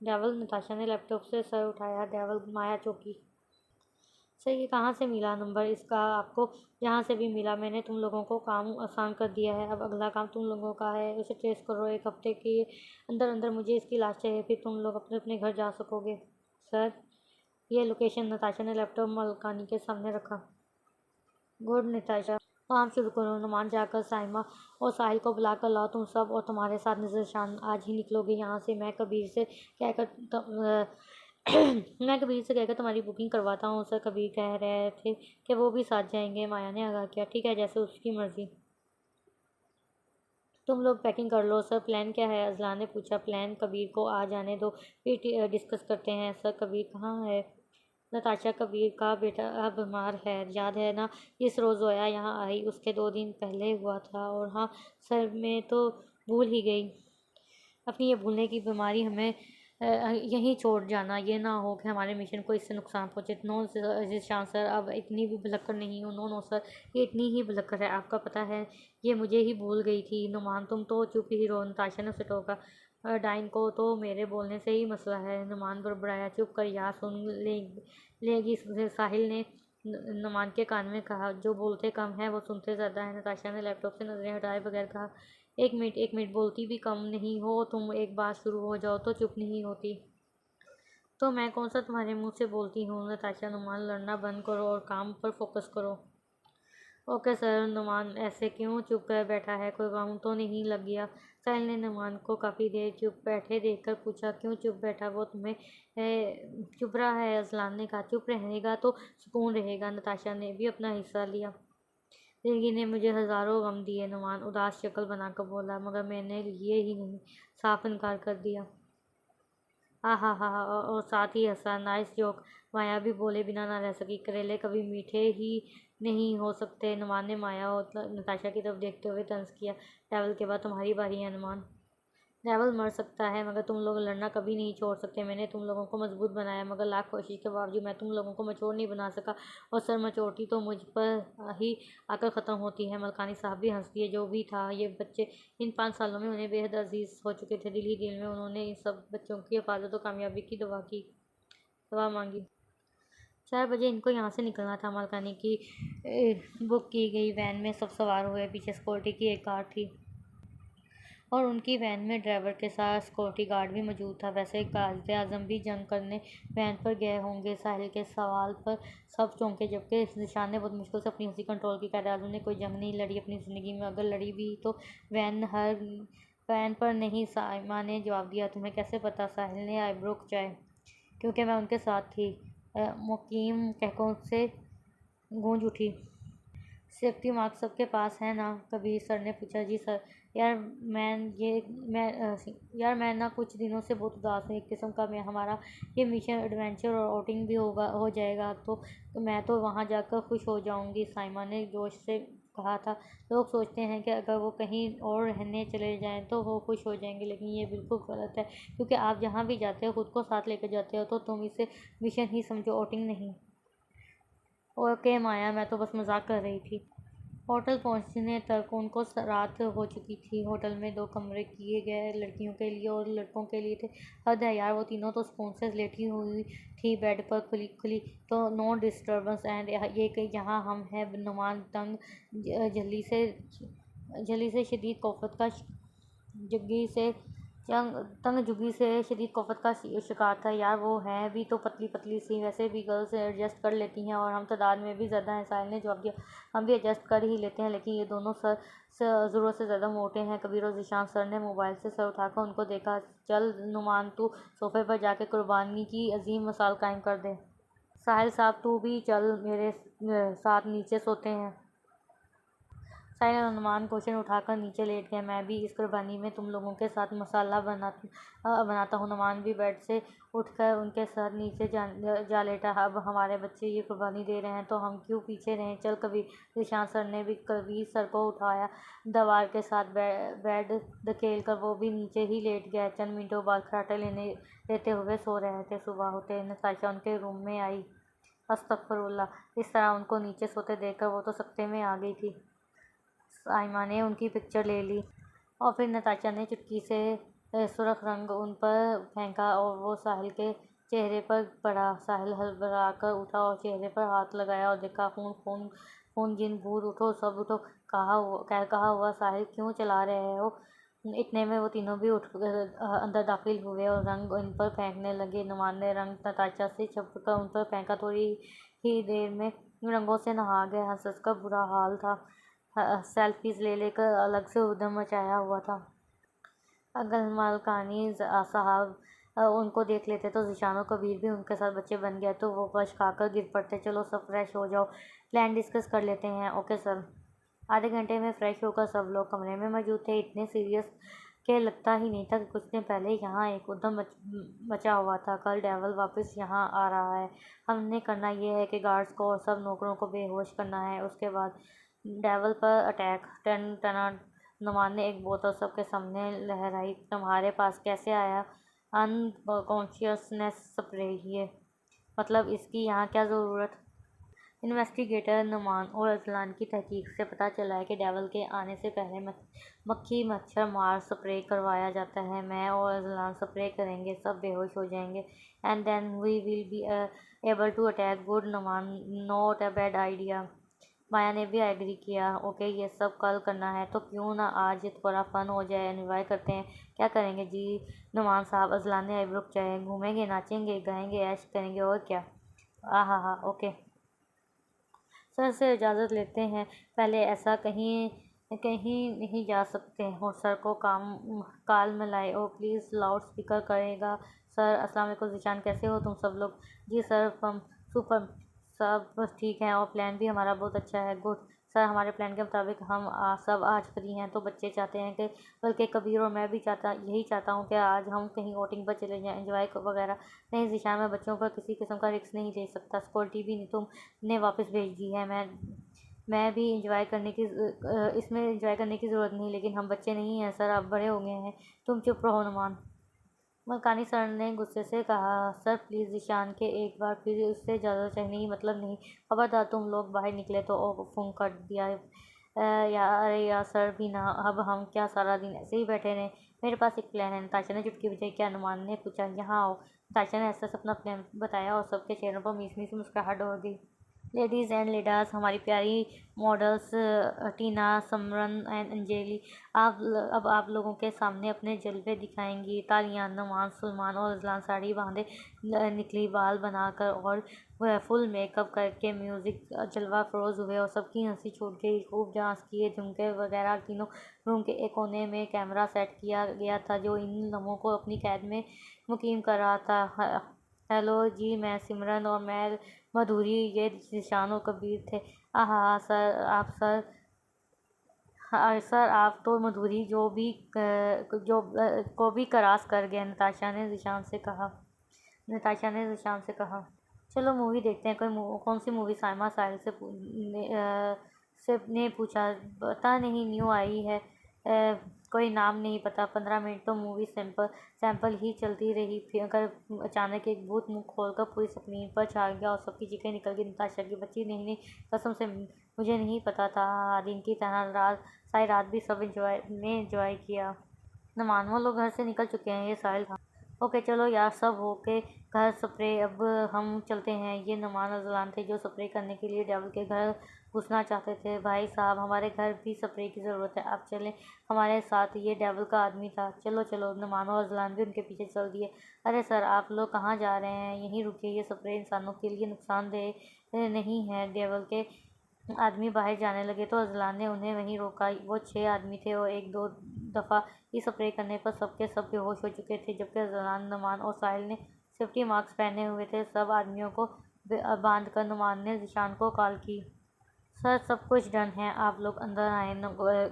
डेवल? नताशा ने लैपटॉप से सर उठाया। डेवल? माया चौंकी। सर, ये कहाँ से मिला नंबर इसका आपको? जहाँ से भी मिला। मैंने तुम लोगों को काम आसान कर दिया है। अब अगला काम तुम लोगों का है। उसे ट्रेस करो। 1 हफ्ते के अंदर अंदर मुझे इसकी लाश चाहिए, फिर तुम लोग अपने अपने घर जा सकोगे। सर, ये लोकेशन। नताशा ने लैपटॉप मलकानी के सामने रखा। गुड नताशा, काम शुरू करो। नुमान, जाकर साइमा और साहिल को बुला कर लाओ। तुम सब और तुम्हारे साथ निज़रशान आज ही निकलोगे यहाँ से। मैं कबीर से कहकर तुम्हारी बुकिंग करवाता हूँ। सर, कबीर कह रहे थे कि वो भी साथ जाएंगे। माया ने आगाह किया। ठीक है, जैसे उसकी मर्जी। तुम लोग पैकिंग कर लो। सर, प्लान क्या है? अजला ने पूछा। प्लान? कबीर को आ जाने दो, फिर डिस्कस करते हैं। सर, कबीर कहाँ है? नताशा, कबीर का बेटा बीमार है, याद है ना? इस रोज़ जोया यहाँ आई, उसके 2 दिन पहले हुआ था। और हाँ सर, मैं तो भूल ही गई। अपनी ये भूलने की बीमारी हमें यहीं छोड़ जाना। ये ना हो कि हमारे मिशन को इससे नुकसान पहुँचे। नो ज़ीशान सर, अब इतनी भी भुलक्कड़ नहीं हूँ। नो नो सर, ये इतनी ही भुलक्कड़ है, आपका पता है। ये मुझे ही भूल गई थी। नुमान, तुम तो चुप ही रहो। नताशा ने उसे टोका। डाइन को तो मेरे बोलने से ही मसला है। नुमान बड़बड़ाया। चुप कर यार, सुन लेगी। साहिल ने नुमान के कान में कहा। जो बोलते कम है वो सुनते ज़्यादा है। नताशा ने लैपटॉप से नज़रें हटाए बगैर कहा। 1 मिनट बोलती भी कम नहीं हो तुम। एक बात शुरू हो जाओ तो चुप नहीं होती। तो मैं कौन सा तुम्हारे मुंह से बोलती हूँ? नताशा, नुमान, लड़ना बंद करो और काम पर फोकस करो। Okay sir. नुमान ऐसे क्यों चुप कर बैठा है? कोई काम तो नहीं लग गया? साहिल ने नुमान को काफ़ी देर चुप बैठे देखकर पूछा। क्यों चुप बैठा? वो तुम्हें चुप रहा है? अजलान ने कहा। चुप रहेगा तो सुकून रहेगा। नताशा ने भी अपना हिस्सा लिया। जिंदगी ने मुझे हज़ारों गम दिए, नुमान उदास शक्ल बनाकर बोला, मगर मैंने लिए ही नहीं। साफ इनकार कर दिया। हा और साथ ही हंसा। Nice joke. माया भी बोले बिना ना रह सकी। करेले कभी मीठे ही नहीं हो सकते। नुमान ने माया और नताशा की तरफ देखते हुए तंज किया। ट्रैवल के बाद तुम्हारी बारी है नुमान। ट्रैवल मर सकता है मगर तुम लोग लड़ना कभी नहीं छोड़ सकते। मैंने तुम लोगों को मजबूत बनाया, मगर लाख कोशिश के बावजूद मैं तुम लोगों को मचोड़ नहीं बना सका। और सर, मचोटी तो मुझ पर ही आकर ख़त्म होती है। मलकानी साहब भी हंस दिए। जो भी था, ये बच्चे इन 5 सालों में उन्हें बेहद अजीज़ हो चुके थे। दिल ही दिल में उन्होंने इन सब बच्चों की हिफाजत और कामयाबी की दुआ मांगी। 4 बजे इनको यहाँ से निकलना था। मलकानी की बुक की गई वैन में सब सवार हुए। पीछे सिक्योरिटी की एक कार थी और उनकी वैन में ड्राइवर के साथ सिक्योरिटी गार्ड भी मौजूद था। वैसे कायदे आज़म भी जंग करने वैन पर गए होंगे। साहिल के सवाल पर सब चौंके, जबकि निशान ने बहुत मुश्किल से अपनी हंसी कंट्रोल की। कायदे आज़म ने कोई जंग नहीं लड़ी अपनी ज़िंदगी में, अगर लड़ी भी तो वैन पर नहीं। साइमा ने जवाब दिया। तुम्हें कैसे पता? साहिल ने आईब्रो खिंचाए। क्योंकि मैं उनके साथ थी। मुकीम कहकों से गूंज उठी। सेफ्टी मार्क्स सबके पास है ना? कबीर सर ने पूछा। जी सर। यार मैं ना कुछ दिनों से बहुत उदास हूँ। एक किस्म का मैं हमारा ये मिशन एडवेंचर और आउटिंग भी हो जाएगा तो मैं तो वहाँ जाकर खुश हो जाऊँगी। साइमा ने जोश से कहा था। लोग सोचते हैं कि अगर वो कहीं और रहने चले जाएं तो वो खुश हो जाएंगे, लेकिन ये बिल्कुल गलत है, क्योंकि आप जहाँ भी जाते हो खुद को साथ लेकर जाते हो। तो तुम इसे मिशन ही समझो, आउटिंग नहीं। ओके माया, मैं तो बस मजाक कर रही थी। होटल पहुंचने तक उनको रात हो चुकी थी। होटल में 2 कमरे किए गए, लड़कियों के लिए और लड़कों के लिए थे। हद है यार, वो तीनों तो सुकून से लेटी हुई थी बेड पर, खुली खुली तो नो डिस्टर्बेंस। एंड ये कि यहाँ हम हैं। नुमान तंग झल्ली से शदीद कोफत का जग्गी से तंगजुगी से शदीद कोफत का शिकार था। यार वो हैं भी तो पतली पतली सी, वैसे भी गर्ल्स एडजस्ट कर लेती हैं और हम तादाद में भी ज़्यादा हैं। साहिल ने जवाब दिया, हम भी एडजस्ट कर ही लेते हैं, लेकिन ये दोनों सर ज़रूरत से ज़्यादा मोटे हैं। कबीर और ज़ीशान सर ने मोबाइल से सर उठाकर उनको देखा। चल नुमान, तू सोफे पर जाके कुर्बानी की अजीम मिसाल कायम कर दे। साहिल साहब तू भी चल, मेरे साथ नीचे सोते हैं। साहिल और नुमान क्वेश्चन उठाकर नीचे लेट गए। मैं भी इस कुर्बानी में तुम लोगों के साथ मसाला बनाता हूँ। नुमान भी बेड से उठकर उनके साथ नीचे जा लेटा। अब हमारे बच्चे ये कुर्बानी दे रहे हैं तो हम क्यों पीछे रहें। चल कबीर। ईशान सर ने भी कबीर सर को उठाया। दवार के साथ बेड धकेल कर वो भी नीचे ही लेट गया। चंद मिनटों बाद खर्राटे लेते हुए सो रहे थे। सुबह होते नताशा उनके रूम में आई। अस्तगफुरुल्लाह। इस तरह उनको नीचे सोते देखकर वो तो सकते में आ गई थी। साइमा ने उनकी पिक्चर ले ली और फिर नताशा ने चुटकी से सुर्ख रंग उन पर फेंका और वो साहिल के चेहरे पर पड़ा। साहिल हड़बड़ाकर उठा और चेहरे पर हाथ लगाया और देखा खून खून खून। जिन भूत, उठो सब उठो। कहा हुआ साहिल क्यों चला रहे हो। इतने में वो तीनों भी उठ अंदर दाखिल हुए और रंग उन पर फेंकने लगे। नुमान ने रंग नताशा से छपकर उन पर फेंका। थोड़ी ही देर में रंगों से नहा गए। हंस का बुरा हाल था। सेल्फीज ले लेकर अलग से उधम मचाया हुआ था। अगर मालकानी साहब उनको देख लेते तो ज़ीशान और कबीर भी उनके साथ बच्चे बन गए तो वो फर्श खाकर गिर पड़ते। चलो सब फ्रेश हो जाओ, प्लान डिस्कस कर लेते हैं। Okay sir. आधे घंटे में फ्रेश होकर सब लोग कमरे में मौजूद थे। इतने सीरियस के लगता ही नहीं था कि कुछ दिन पहले यहाँ एक उधम मचा हुआ था। कल डेवल वापस यहाँ आ रहा है। हमने करना ये है कि गार्ड्स को और सब नौकरों को बेहोश करना है। उसके बाद डेवल पर अटैक। टन नुमान ने एक बोतल सबके सामने लहराई। तुम्हारे पास कैसे आया। Unconsciousness spray. ये मतलब इसकी यहाँ क्या ज़रूरत। इन्वेस्टिगेटर नुमान और अजलान की तहकीक से पता चला है कि डेवल के आने से पहले मक्खी मच्छर मार स्प्रे करवाया जाता है। मैं और अजलान स्प्रे करेंगे, सब बेहोश हो जाएंगे and then we will be able to attack. Good Numan, not a bad idea. Maya ने भी एग्री किया। ओके ये सब कल करना है तो क्यों ना आज थोड़ा फन हो जाए, एंजॉय करते हैं। क्या करेंगे जी नुमान साहब। अजलान ने आइब्रो खिंचाए। घूमेंगे, नाचेंगे, गाएंगे, ऐश करेंगे और क्या। हाँ ओके सर से इजाज़त लेते हैं। पहले ऐसा कहीं कहीं नहीं जा सकते हो। सर को काल में लाए। ओ प्लीज़ लाउड स्पीकर करेगा सर। अस्सलाम वालेकुम ज़ीशान, कैसे हो तुम सब लोग। जी सर सुपर, सब ठीक है और प्लान भी हमारा बहुत अच्छा है। गुड सर, हमारे प्लान के मुताबिक हम सब आज फ्री हैं तो बच्चे चाहते हैं कि बल्कि कबीर और मैं भी यही चाहता हूँ कि आज हम कहीं आउटिंग पर चले जाएं, एंजॉय वगैरह। नहीं ज़ीशान, मैं बच्चों पर किसी किस्म का रिस्क नहीं ले सकता। सिक्योरिटी भी नहीं तुमने वापस भेज दी है। मैं भी इसमें इंजॉय करने की ज़रूरत नहीं, लेकिन हम बच्चे नहीं हैं सर, अब बड़े हो गए हैं। तुम चुप रहो नुमान। मकानी सर ने गुस्से से कहा। सर प्लीज़ ज़ीशान के एक बार फिर उससे ज़्यादा कहने की मतलब नहीं। खबरदार तुम लोग बाहर निकले तो फोन कर दिया। अरे यार सर भी ना, अब हम क्या सारा दिन ऐसे ही बैठे रहें। मेरे पास एक प्लान है। नताशा ने चुटकी बजाई। क्या नुमान ने पूछा। यहाँ आओ। नताशा ने ऐसा अपना प्लान बताया और सबके चेहरों पर मीच मुस्कुराहट हो गई। लेडीज़ एंड लेडास, हमारी प्यारी models Tina, Samran and Anjali अब आप लोगों के सामने अपने जलवे दिखाएंगी। तालियां। नुमान, सुलमान और अजलान साड़ी बांधे निकली, बाल बनाकर और फुल मेकअप करके म्यूज़िक जलवा फरोज हुए और सबकी हंसी छूट गई। खूब डांस किए, झुमके वगैरह। तीनों रूम के एक कोने में कैमरा सेट किया गया था जो इन लम्हों को अपनी कैद में मुकीम कर रहा था। हेलो जी, मैं सिमरन और मैं मधुरी। ये ज़ीशान और कबीर थे। हाँ सर आप तो मधुरी जो को भी क्रास कर गए। नताशा ने ज़ीशान से कहा। चलो मूवी देखते हैं। कौन सी मूवी। साइमा साहिल से ने पूछा। पता नहीं, न्यू आई है, कोई नाम नहीं पता। 15 मिनट तो मूवी सैंपल ही चलती रही। फिर अगर अचानक एक भूत मुंह खोलकर पूरी स्क्रीन पर छा गया और सबकी चीखें निकल गई। नताशा की बच्ची नहीं, कसम से मुझे नहीं पता था। दिन की तरह सारी रात भी सब एंजॉय किया। न मानो लोग घर से निकल चुके हैं। ये साहिल था। ओके चलो यार, सब होके घर स्प्रे, अब हम चलते हैं। ये नुमान और जलान थे जो स्प्रे करने के लिए डेविल के घर घुसना चाहते थे। भाई साहब, हमारे घर भी स्प्रे की ज़रूरत है, आप चलें हमारे साथ। ये डेविल का आदमी था। चलो चलो, नुमान और जलान भी उनके पीछे चल दिए। अरे सर, आप लोग कहाँ जा रहे हैं? यहीं रुकिए, ये स्प्रे इंसानों के लिए नुकसानदेह नहीं है। डेविल के आदमी बाहर जाने लगे तो अजलान ने उन्हें वहीं रोका। वो 6 आदमी थे और एक दो दफ़ा ही स्प्रे करने पर सबके सब बेहोश हो चुके थे, जबकि अजलान, नुमान और साहिल ने सेफ्टी मास्क पहने हुए थे। सब आदमियों को बांध कर नुमान ने जिशान को कॉल की। सर, सब कुछ डन है, आप लोग अंदर आए।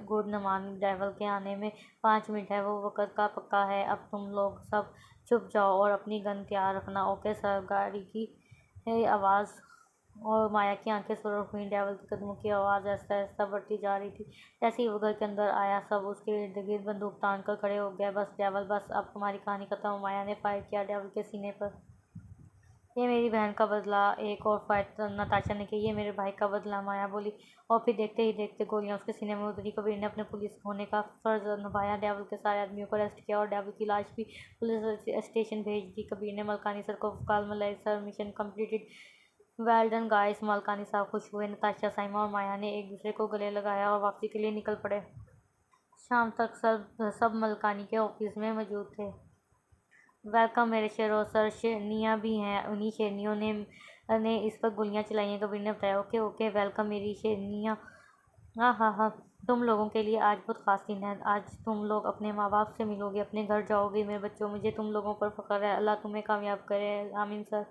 गुड नुमान, डेविल के आने में 5 मिनट है, वो वक़्त का पक्का है। अब तुम लोग सब चुप जाओ और अपनी गन तैयार रखना। Okay sir. गाड़ी की आवाज़ और माया की आंखें सुर्ख हुईं। डेविल के कदमों की आवाज़ आहिस्ता आहिस्ता बढ़ती जा रही थी। जैसे ही वो घर के अंदर आया, सब उसके इर्द गिर्द बंदूक तान कर खड़े हो गए। बस डेविल, बस अब तुम्हारी कहानी खत्म। माया ने फायर किया डेविल के सीने पर। ये मेरी बहन का बदला। एक और फाइट नताशा ने की। ये मेरे भाई का बदला, माया बोली। और फिर देखते ही देखते गोलियां उसके सीने में उतरी। कबीर ने अपने पुलिस होने का फर्ज निभाया। डेविल के सारे आदमियों को अरेस्ट किया और डेविल की लाश भी पुलिस स्टेशन भेज दी। कबीर ने मलकानी सर को कॉल मिलाई। Sir, mission completed, well done guys. Malkani साहब खुश हुए। नताशा, साइमा और माया ने एक दूसरे को गले लगाया और वापसी के लिए निकल पड़े। शाम तक सब सब मलकानी के ऑफिस में मौजूद थे। वेलकम मेरे शेरों। सर, शेरनियाँ भी हैं, उन्हीं शेरनियों ने इस पर गोलियां चलाई हैं, कबीर ने बताया। ओके ओके, वेलकम मेरी शेरनियाँ। हाँ हाँ हाँ, तुम लोगों के लिए आज बहुत खास दिन है। आज तुम लोग अपने माँ बाप से मिलोगे, अपने घर जाओगे। मेरे बच्चों, मुझे तुम लोगों पर फ़ख्र है। अल्लाह तुम्हें कामयाब करे। आमीन सर।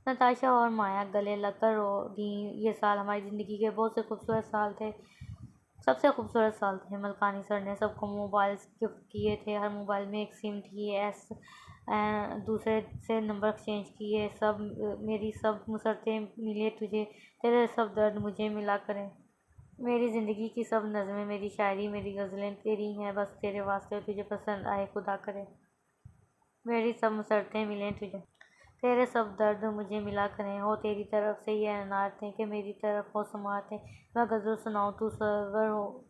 नताशा और माया गले लगकर रो दी। ये साल हमारी ज़िंदगी के बहुत से खूबसूरत साल थे, सबसे खूबसूरत साल थे। मलकानी सर ने सबको मोबाइल्स गिफ्ट किए थे। हर मोबाइल में एक सिम थी। दूसरे से नंबर एक्सचेंज किए। मेरी सब मुसरतें मिले तुझे, तेरे सब दर्द मुझे मिला करें। मेरी ज़िंदगी की सब नज़में, मेरी शायरी, मेरी गज़लें तेरी हैं, बस तेरे वास्ते, तुझे पसंद आए खुदा करे। मेरी सब मुसरतें मिलें तुझे, तेरे सब दर्द मुझे मिला करें। हो तेरी तरफ से ये अनारतें कि मेरी तरफ हो समातें। मैं गज़ल सुनाऊँ तू सरवर हो,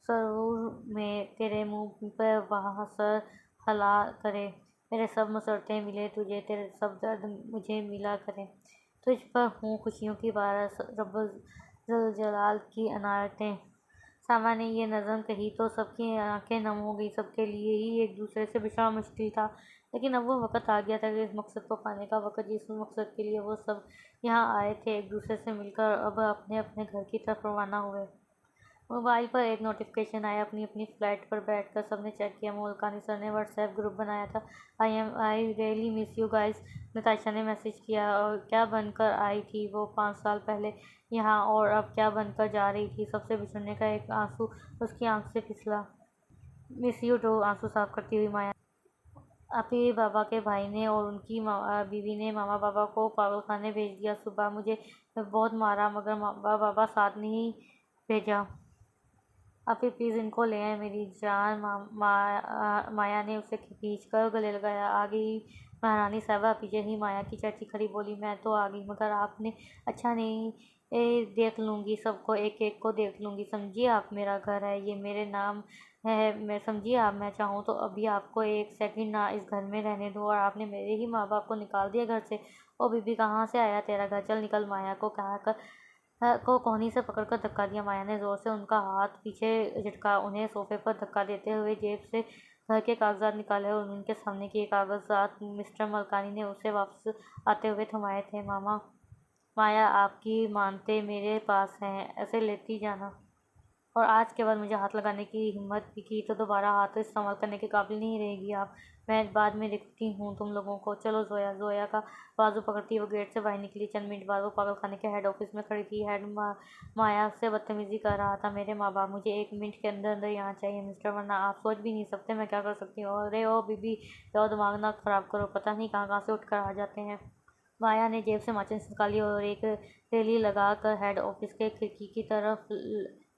सरूर में तेरे मुँह पर वहाँ सर हला करे। मेरे सब मुसरतें मिले तुझे, तेरे सब दर्द मुझे मिला करें। तुझ पर हूँ खुशियों की बारिश, रब्बुल जलाल की अनारतें। सामा ने ये नज़म कही तो सबकी आंखें नम हो गई। सबके लिए ही एक दूसरे से बिछड़ना मुश्किल था, लेकिन अब वो वक़्त आ गया था कि इस मकसद को पाने का वक़्त, जिस मकसद के लिए वो सब यहाँ आए थे, एक दूसरे से मिलकर अब अपने अपने घर की तरफ रवाना हुए। मोबाइल पर एक नोटिफिकेशन आया। अपनी अपनी फ्लाइट पर बैठकर सबने चेक किया। मुल्कानी सर ने व्हाट्सएप ग्रुप बनाया था। I really miss you guys, Natasha ने मैसेज किया। और क्या बनकर आई थी वो 5 साल पहले यहाँ, और अब क्या बनकर जा रही थी। सबसे बिछड़ने का एक आंसू उसकी आंख से फिसला। मिस यू टू, आंसू साफ करती हुई माया। आपी बाबा के भाई ने और उनकी बीवी ने मामा बाबा को पागलखाने भेज दिया। सुबह मुझे बहुत मारा, मगर मामा बाबा साथ नहीं भेजा। आपी प्लीज़ इनको ले आए मेरी जान। माया ने उसे खींच कर गले लगाया। आ गई महारानी साहबा। पीछे ही माया की चाची खड़ी बोली, मैं तो आ गई, मगर आपने अच्छा नहीं। देख लूँगी सबको, एक एक को देख लूँगी। समझिए, आप मेरा घर है, ये मेरे नाम है। मैं समझिए, आप, मैं चाहूँ तो अभी आपको एक सेकंड ना इस घर में रहने दूँ, और आपने मेरे ही माँ बाप को निकाल दिया घर से। ओ बीबी, कहाँ से आया तेरा घर? चल निकल। माया को कहकर को कोहनी से पकड़कर धक्का दिया। माया ने जोर से उनका हाथ पीछे झटका। उन्हें सोफे पर धक्का देते हुए जेब से घर के कागजात निकाले और उनके सामने के कागजात मिस्टर मलकानी ने उसे वापस आते हुए थमाए थे। मामा, माया आपकी मानते मेरे पास हैं, ऐसे लेती जाना। और आज के बाद मुझे हाथ लगाने की हिम्मत भी की तो दोबारा हाथ इस्तेमाल करने के काबिल नहीं रहेगी आप। मैं बाद में देखती हूँ तुम लोगों को। चलो जोया। जोया का बाजू पकड़ती वो गेट से बाहर निकली। चंद मिनट बाद वो पागलखाने के हेड ऑफिस में खड़ी थी। माया से बदतमीजी कर रहा था। मेरे माँ बाप मुझे 1 मिनट के अंदर अंदर यहाँ चाहिए मिस्टर, वरना आप सोच भी नहीं सकते मैं क्या कर सकती हूँ। अरे ओ बीबी, जाओ, दिमाग ना ख़राब करो, पता नहीं कहाँ कहाँ से उठ कर आ जाते हैं। माया ने जेब से माचिस निकाली और एक रेली लगाकर हेड ऑफिस के खिड़की की तरफ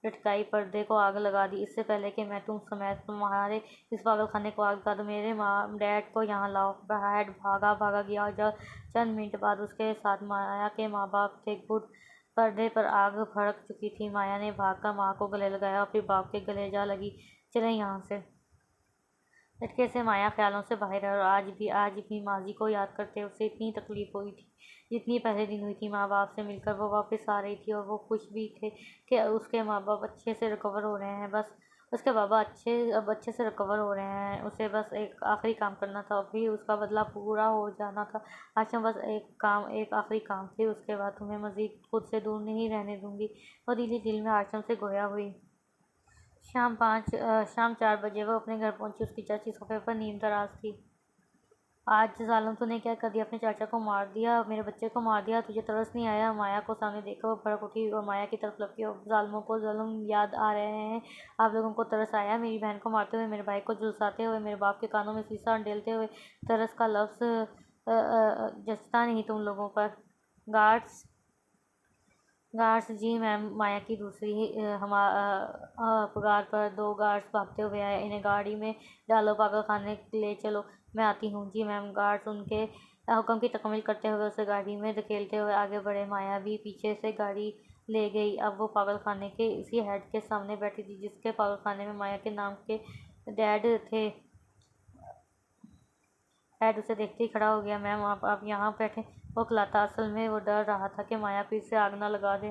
लटकाई। पर्दे को आग लगा दी। इससे पहले कि मैं तुम समेत तुम्हारे इस पागलखाने को आग लगा दूं, मेरे डैड को यहाँ लाओ। हेड भागा गया। जब चंद मिनट बाद उसके साथ माया के माँ बाप थे। गुड। पर्दे पर आग भड़क चुकी थी। माया ने भागकर माँ को गले लगाया और फिर बाप के गले जा लगी। चलें यहाँ से। झटके से माया ख्यालों से बाहर है और आज भी माजी को याद करते उसे इतनी तकलीफ हुई थी जितनी पहले दिन हुई थी। माँ बाप से मिलकर वो वापस आ रही थी और वो खुश भी थे कि उसके माँ बाप अच्छे से रिकवर हो रहे हैं। बस उसके बाबा अब अच्छे से रिकवर हो रहे हैं। उसे बस एक आखिरी काम करना था, अभी उसका बदला पूरा हो जाना था। आशा बस एक आखिरी काम थी, उसके बाद तुम्हें मजीद खुद से दूर नहीं रहने दूंगी। वो दिल में आशम से गोया हुई। शाम 4 बजे वो अपने घर पहुंची। उसकी चाची सोफे पर नींद दराज थी। आज जालिम तूने क्या कर दिया? अपने चाचा को मार दिया, मेरे बच्चे को मार दिया। तुझे तरस नहीं आया? माया को सामने देखकर वो भड़क उठी और माया की तरफ लपकी। जालिमों को जुल्म याद आ रहे हैं। आप लोगों को तरस आया मेरी बहन को मारते हुए, मेरे भाई को झुलसाते हुए, मेरे बाप के कानों में शीशा ढेलते हुए? तरस का लफ्ज़ जचता नहीं तुम लोगों पर। गार्ड्स गार्ड्स जी मैम। माया की दूसरी पगार पर 2 गार्ड्स भागते हुए आए। इन्हें गाड़ी में डालो, पागल खाने ले चलो। मैं आती हूँ। जी मैम। गार्ड्स उनके हुक्म की तकमील करते हुए उसे गाड़ी में धकेलते हुए आगे बढ़े। माया भी पीछे से गाड़ी ले गई। अब वो पागल खाने के इसी हेड के सामने बैठी थी जिसके पागल खाने में माया के नाम के डैड थे। डैड उसे देखते ही खड़ा हो गया। मैम आप यहाँ बैठे? वो खिलाता। असल में वो डर रहा था कि माया फिर से आग न लगा दे।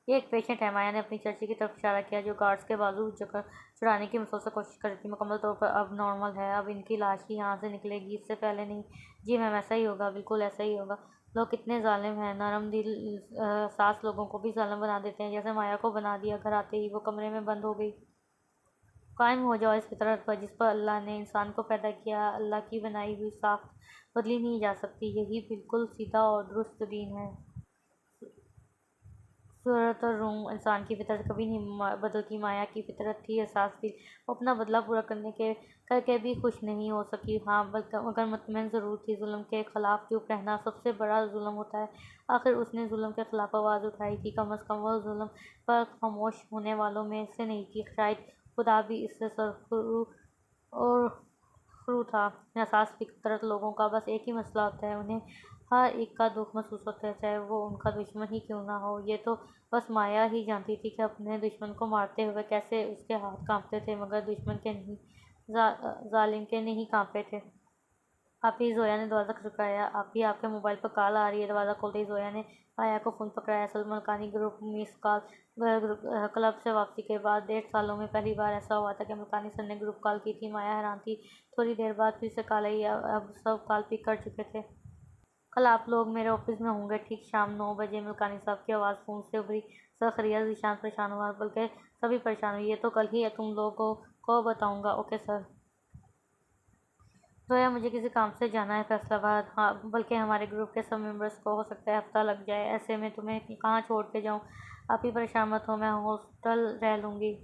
ये एक पेशेंट है। माया ने अपनी चाची की तरफ इशारा किया जो गार्ड्स के बाजू छुड़ाने की मुसलसल कोशिश कर रही थी। मुकम्मल तौर पर अब नॉर्मल है। अब इनकी लाश ही यहाँ से निकलेगी, इससे पहले नहीं। जी मैम ऐसा ही होगा, बिल्कुल ऐसा ही होगा। लोग कितने जालिम हैं। नरम दिल सास लोगों को भी जालिम बना देते हैं, जैसे माया को बना दिया। घर आते ही वो कमरे में बंद हो गई। कायम हो जाओ इस फितरत पर जिस पर अल्लाह ने इंसान को पैदा किया। अल्लाह की बनाई हुई साख्त बदली नहीं जा सकती। यही बिल्कुल सीधा और दुरुस्त दीन है। सूरत और रूम। इंसान की फितरत कभी नहीं बदलती। माया की फितरत थी एहसास दिल। वो अपना बदला पूरा करके भी खुश नहीं हो सकी। हाँ मगर मुतमईन ज़रूर थी। जुल्म के ख़िलाफ़ चुप रहना सबसे बड़ा जुल्म होता है। आखिर उसने जुल्म के ख़िलाफ़ आवाज़ उठाई थी। कम अज़ कम वो जुल्म पर खामोश होने वालों में से नहीं थी। शायद खुदा भी इससे सरखुरू और शुरू था। एहसास फितरत लोगों का बस एक ही मसला होता है, उन्हें हर एक का दुख महसूस होता है, चाहे वो उनका दुश्मन ही क्यों ना हो। ये तो बस माया ही जानती थी कि अपने दुश्मन को मारते हुए कैसे उसके हाथ कांपते थे, मगर दुश्मन के नहीं, जालिम के नहीं कांपे थे। आप ही जोया ने दरवाज़ा खटखटाया। आप ही आपके मोबाइल पर कॉल आ रही है। दरवाज़ा खोलते ही जोया ने माया को फ़ोन पकड़ाया। सलमान खानी ग्रुप मिस कॉल। क्लब से वापसी के बाद 1.5 सालों में पहली बार ऐसा हुआ था कि मलकानी सर ने ग्रुप कॉल की थी। माया हैरान थी। थोड़ी देर बाद फिर से कॉल आई। अब सब कॉल पिक कर चुके थे। कल आप लोग मेरे ऑफिस में होंगे ठीक शाम 9 बजे। मलकानी साहब की आवाज़ फ़ोन से उभरी। सर खैरियत? ज़ीशान परेशान हुआ, बल्कि सभी परेशान हुए। ये तो कल ही है, तुम लोगों को बताऊँगा। Okay sir. जोया मुझे किसी काम से जाना है फैसलाबाद। हाँ बल्कि हमारे ग्रुप के सब मेंबर्स को हो सकता है हफ्ता लग जाए। ऐसे में तुम्हें कहाँ छोड़ के जाऊँ? आप ही परेशान मत हो, मैं हॉस्टल रह लूँगी।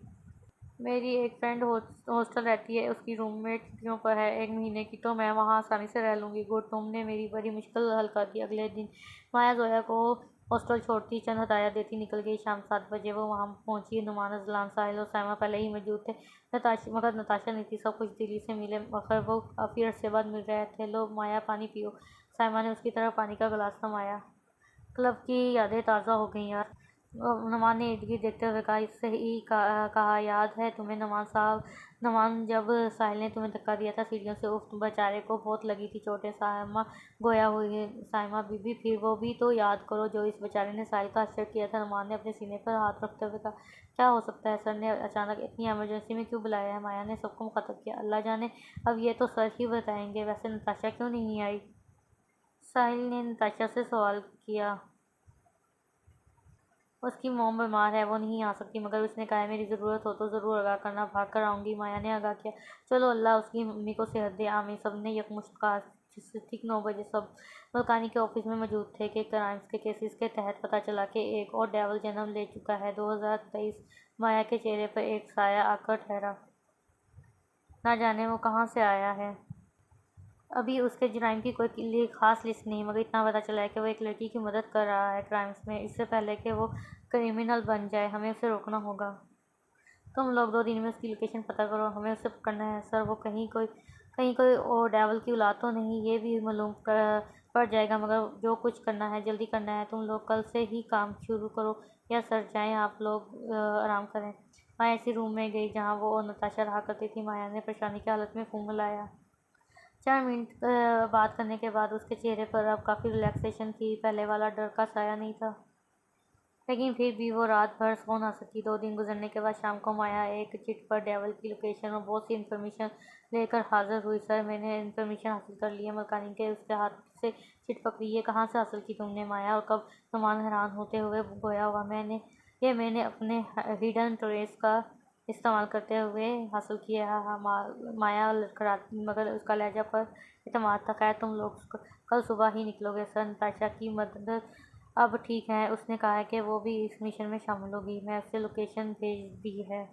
मेरी एक फ्रेंड हॉस्टल रहती है, उसकी रूममेट छुट्टियों पर है 1 महीने की, तो मैं वहाँ आसानी से रह लूँगी। गुड, तुमने मेरी बड़ी मुश्किल हल कर दी। अगले दिन माया जोया को हॉस्टल छोड़ती चंद हदायत देती निकल गई। शाम 7 बजे वो वहाँ पहुँची। नुमान, अजलान, साहिल और साइमा पहले ही मौजूद थे। मगर नताशा नहीं थी। सब कुछ दिल्ली से मिले मगर वो काफ़ी अरसे बाद मिल रहे थे। लो माया पानी पियो। साइमा ने उसकी तरफ पानी का गिलास थमाया। क्लब की यादें ताज़ा हो गई यार। नुमान ने इर्द-गिर्द देखते हुए कहा। इससे ही कहा याद है तुम्हें नुमान साहब? नुमान, जब साहिल ने तुम्हें धक्का दिया था सीढ़ियों से, उफ बेचारे को बहुत लगी थी चोटें। साइमा गोया हुई है। साइमा बीबी, फिर वो भी तो याद करो जो इस बेचारे ने साहिल का आश्चर्य किया था। नुमान ने अपने सीने पर हाथ रखते हुए कहा। क्या हो सकता है? सर ने अचानक इतनी इमरजेंसी में क्यों बुलाया है? माया ने सबको मुखातब किया। अल्लाह जाने, अब ये तो सर ही बताएंगे। वैसे नताशा क्यों नहीं आई? साहिल ने नताशा से सवाल किया। उसकी मॉम बीमार है, वो नहीं आ सकती, मगर उसने कहा है मेरी ज़रूरत हो तो ज़रूर आगाह करना, भाग कर आऊँगी। माया ने आगाह किया। चलो अल्लाह उसकी मम्मी को सेहत दे। आमीन। सब ने यकमुश्त कहा। ठीक 9 बजे सब मलकानी के ऑफिस में मौजूद थे कि क्राइम्स के केसेस के तहत पता चला कि एक और डेवल जन्म ले चुका है। 2023। माया के चेहरे पर एक साया आकर ठहरा। ना जाने वो कहाँ से आया है। अभी उसके जुराइम की कोई ख़ास लिस्ट नहीं, मगर इतना पता चला है कि वो एक लड़की की मदद कर रहा है क्राइम्स में। इससे पहले कि वो क्रिमिनल बन जाए, हमें उसे रोकना होगा। तुम लोग 2 दिन में उसकी लोकेशन पता करो, हमें उसे पकड़ना है। सर, वो कहीं कोई और डेविल की औलाद तो नहीं? ये भी मालूम पड़ जाएगा, मगर जो कुछ करना है जल्दी करना है। तुम लोग कल से ही काम शुरू करो। या सर, जाएं आप लोग आराम करें। माया ऐसी रूम में गई जहाँ वो और नताशा रहा करती थी। माया ने परेशानी की हालत में मुँह मिलाया। 4 मिनट बात करने के बाद उसके चेहरे पर अब काफ़ी रिलैक्सेशन थी। पहले वाला डर का साया नहीं था, लेकिन फिर भी वो रात भर सो ना सकी। 2 दिन गुजरने के बाद शाम को माया एक चिट पर डेवल की लोकेशन और बहुत सी इन्फॉर्मेशन लेकर हाजिर हुई। सर, मैंने इन्फॉर्मेशन हासिल कर ली है। मलकानी के उसके हाथ से चिट पकड़ी। ये कहाँ से हासिल की तुमने माया, और कब? नुमान हैरान होते हुए गोया हुआ। मैंने अपने हिडन ट्रेस का इस्तेमाल करते हुए हासिल किया है। माया लड़खड़ाती मगर उसका लहजा पर एतमाद था। खैर, तुम लोग कल सुबह ही निकलोगे सर? नताशा की मदद अब ठीक है। उसने कहा है कि वो भी इस मिशन में शामिल होगी। मैं उसे लोकेशन भेज दी है।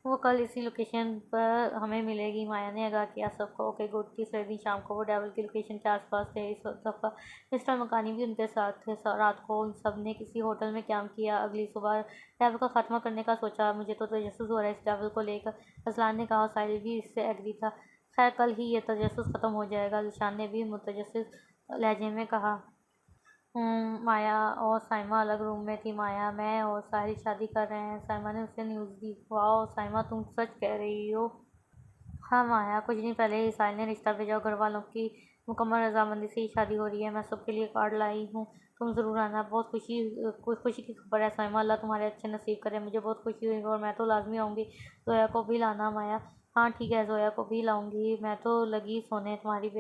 वो कल इसी लोकेशन पर हमें मिलेगी। माया ने आगाह किया सबको। Okay good. तीसरे दिन शाम को वो डेवल की लोकेशन के आसपास थे। इस दफ़ा मिस्टर मकानी भी उनके साथ थे। रात को उन सब ने किसी होटल में कैंप किया। अगली सुबह डेवल का खात्मा करने का सोचा। मुझे तो तजस्सुस हो रहा है इस डेवल को लेकर, असलान ने कहा। साहिल भी इससे एग्री था। खैर, कल ही ये तजस्सुस ख़त्म हो जाएगा, जिशान ने भी मुतजस्सिस लहजे में कहा। माया और साइमा अलग रूम में थी। माया, मैं और साहिल शादी कर रहे हैं। साइमा ने उसे न्यूज़ दी। वाह साइमा, तुम सच कह रही हो? हाँ माया, कुछ दिन पहले ही साहिल ने रिश्ता भेजा। घर वालों की मुकम्मल रजामंदी से ही शादी हो रही है। मैं सबके लिए कार्ड लाई हूँ, तुम ज़रूर आना। बहुत खुशी की खबर है साइमा। अल्लाह तुम्हारे अच्छे नसीब करे। मुझे बहुत खुशी हुई और मैं तो लाजमी आऊँगी। जोया को भी लाना माया। हाँ ठीक है, जोया को भी लाऊंगी। मैं तो लगी सोने। तुम्हारी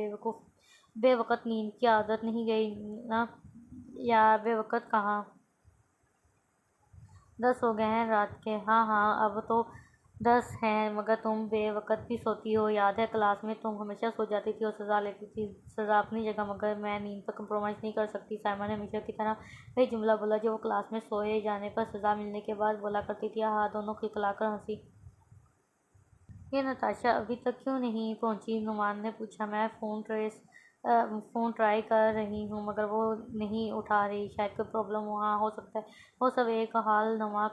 बेवकत नींद की आदत नहीं गई ना? यार बेवकत कहाँ, 10 हो गए हैं रात के। हाँ हाँ, अब तो 10 हैं, मगर तुम बेवकत भी सोती हो। याद है क्लास में तुम हमेशा सो जाती थी और सज़ा लेती थी। सज़ा अपनी जगह, मगर मैं नींद पर कंप्रोमाइज़ नहीं कर सकती। साइमा ने हमेशा की तरह वही जुमला बोला जो वो क्लास में सोए जाने पर सज़ा मिलने के बाद बोला करती थी। हाँ, दोनों खिलखिलाकर हंसी। ये नताशा अभी तक क्यों नहीं पहुंची? नुमान ने पूछा। मैं फ़ोन ट्राई कर रही हूँ, मगर वो नहीं उठा रही। शायद कोई प्रॉब्लम वहाँ हो सकता है। वो सब एक हाल नुमा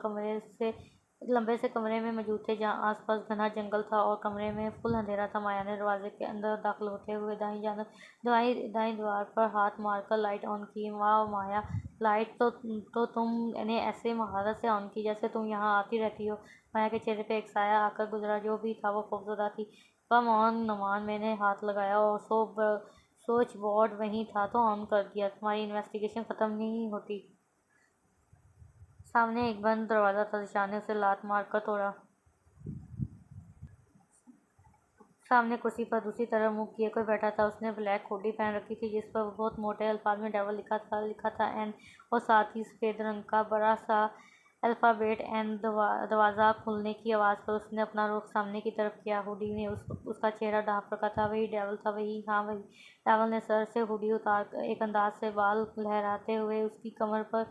लंबे से कमरे में मौजूद थे, जहाँ आसपास घना जंगल था और कमरे में फुल अंधेरा था। माया ने दरवाजे के अंदर दाखिल होते हुए दाईं दीवार पर हाथ मारकर लाइट ऑन की। वाह माया, लाइट तो तुमने ऐसे महारत से ऑन की जैसे तुम यहाँ आती रहती हो। माया के चेहरे पे एक साया आकर गुजरा। जो भी था वो खौफजदा थी। कम ऑन नुमान, मैंने हाथ लगाया और स्विच बोर्ड वहीं था तो ऑन कर दिया। तुम्हारी इन्वेस्टिगेशन ख़त्म नहीं होती। सामने एक बंद दरवाज़ा था। जिशान ने उसे लात मार कर तोड़ा। सामने कुर्सी पर दूसरी तरफ मुँह किए कोई बैठा था। उसने ब्लैक हुडी पहन रखी थी जिस पर बहुत मोटे अल्फाज में डेविल लिखा था एन, और साथ ही सफ़ेद रंग का बड़ा सा अल्फ़ाबेट एन। दरवाज़ा खुलने की आवाज़ पर उसने अपना रुख सामने की तरफ किया। हुडी ने उसका चेहरा ढाँप रखा था। वही डेविल था, वही, हाँ वही। डेविल ने सर से हुडी उतार एक अंदाज से बाल लहराते हुए उसकी कमर पर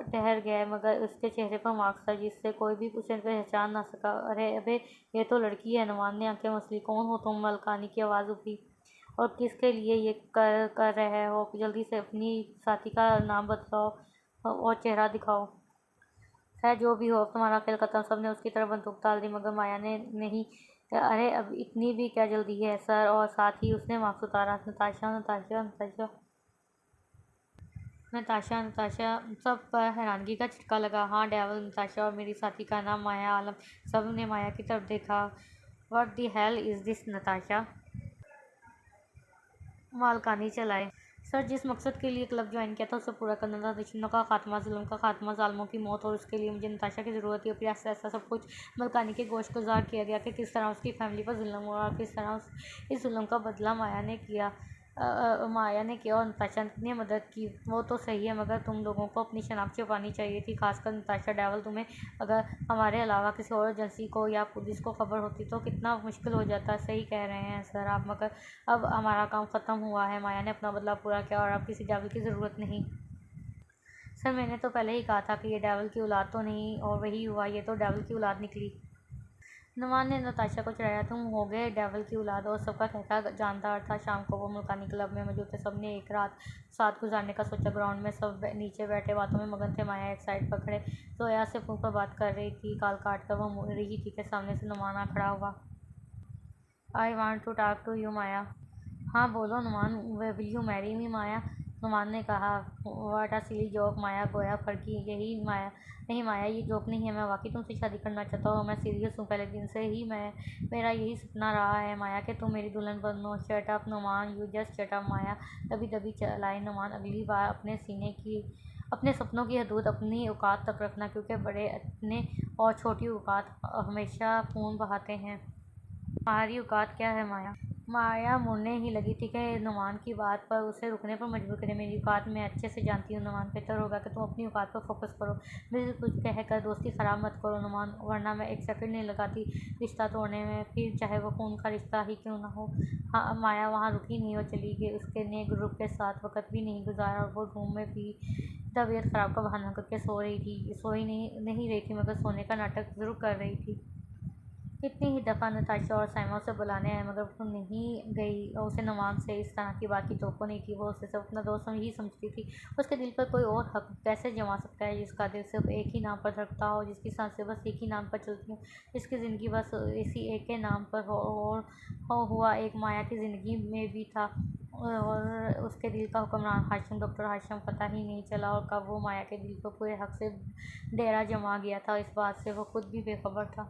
ठहर गया, मगर उसके चेहरे पर मार्क्स था जिससे कोई भी उसे पहचान ना सका। अरे अबे, ये तो लड़की है। नुमान ने आंखें मसली। कौन हो तुम? मलकानी की आवाज़ उठी। और किसके लिए ये कर रहे हो? जल्दी से अपनी साथी का नाम बताओ और चेहरा दिखाओ। खैर जो भी हो, अब तुम्हारा खेल खत्म। सबने उसकी तरफ बंदूक ताल दी, मगर माया ने नहीं। अरे अब इतनी भी क्या जल्दी है सर? और साथ ही उसने मास्क उतारा। नताशा नताशा नताशा नताशा नताशा। सब पर हैरानगी का झटका लगा। हाँ डेविल, नताशा, और मेरी साथी का नाम माया आलम। सब ने माया की तरफ देखा। What the hell is this Natasha? Malkani चलाए। सर, जिस मकसद के लिए क्लब ज्वाइन किया था उसे पूरा करना था। दुश्मनों का खात्मा, जुल्म का खात्मा, जालिमों की मौत, और उसके लिए मुझे नताशा की ज़रूरत थी। और फिर ऐसा ऐसा सब कुछ मलकानी के गोश्त गुजार किया गया कि किस तरह उसकी फैमिली पर जुल्म हुआ और किस तरह इस जुल्म का बदला माया ने किया और नताशा ने मदद की। वो तो सही है, मगर तुम लोगों को अपनी शनाख्त छुपानी चाहिए थी, खासकर नताशा। डेविल, तुम्हें अगर हमारे अलावा किसी और एजेंसी को या पुलिस को खबर होती तो कितना मुश्किल हो जाता। सही कह रहे हैं सर आप, मगर अब हमारा काम ख़त्म हुआ है। माया ने अपना बदला पूरा किया और अब किसी डेविल की ज़रूरत नहीं। सर, मैंने तो पहले ही कहा था कि ये डेविल की औलाद तो नहीं, और वही हुआ, ये तो डेविल की औलाद निकली। नुमान ने नताशा को चिढ़ाया। तुम हो गए डेविल की औलाद? और सबका कहना जानदार था। शाम को वो मुल्कानी क्लब में मौजूद थे। सबने एक रात साथ गुजारने का सोचा। ग्राउंड में सब नीचे बैठे बातों में मगन थे। माया एक साइड पर खड़े जोया से फ़ोन पर बात कर रही थी। काल काट कर वो मुड़ रही थी कि सामने से नुमान आ खड़ा हुआ। I want to talk to you Maya. हाँ बोलो Numan. Will you marry me Maya? Numan ने कहा, व्हाट अ सिली जोक माया। गोया फर्की यही माया नहीं माया, ये जोक नहीं है, मैं वाकई तुमसे शादी करना चाहता हूँ, मैं सीरियस हूँ, पहले दिन से ही मेरा यही सपना रहा है माया कि तुम मेरी दुल्हन बनो। Shut up Numan, you just shut up Maya. दबी दबी चलाए नुमान, अगली बार अपने सपनों की हदूद अपनी औकात तक रखना, क्योंकि बड़े अपने और छोटी औकात हमेशा खून बहाते हैं। तुम्हारी औकात क्या है माया? माया मुड़ने ही लगी थी कि नुमान की बात पर उसे रुकने पर मजबूर करे। मेरी औकात मैं अच्छे से जानती हूँ नुमान, बेहतर होगा कि तुम अपनी औकात पर फोकस करो। बिल्कुल कुछ कहकर दोस्ती ख़राब मत करो नुमान, वरना मैं एक सेकंड नहीं लगाती रिश्ता तोड़ने में, फिर चाहे वो खून का रिश्ता ही क्यों ना हो। हाँ, माया वहाँ रुकी नहीं और चली गई। उसके ने ग्रुप के साथ वक्त भी नहीं गुजारा और वो रूम में भी तबीयत ख़राब का बहाना करके सो ही नहीं रही थी, मगर सोने का नाटक ज़रूर कर रही थी। कितनी ही दफ़ा नताशा और साइमा उसे बुलाने आए, मगर वो नहीं गई। और उसे नुमान से इस तरह की बात की तवक्को नहीं थी। वो उसे सब अपना दोस्त ही समझती थी। उसके दिल पर कोई और हक कैसे जमा सकता है, जिसका दिल सिर्फ एक ही नाम पर धड़कता हो, जिसकी सांसें बस एक ही नाम पर चलती हों, जिसकी ज़िंदगी बस इसी एक के नाम पर हो। और हुआ एक माया की ज़िंदगी में भी था, और उसके दिल का हुक्मरान हाशिम, डॉक्टर हाशिम। पता ही नहीं चला और कब वो माया के दिल पर पूरे हक से डेरा जमा गया था। इस बात से वो खुद भी बेखबर था।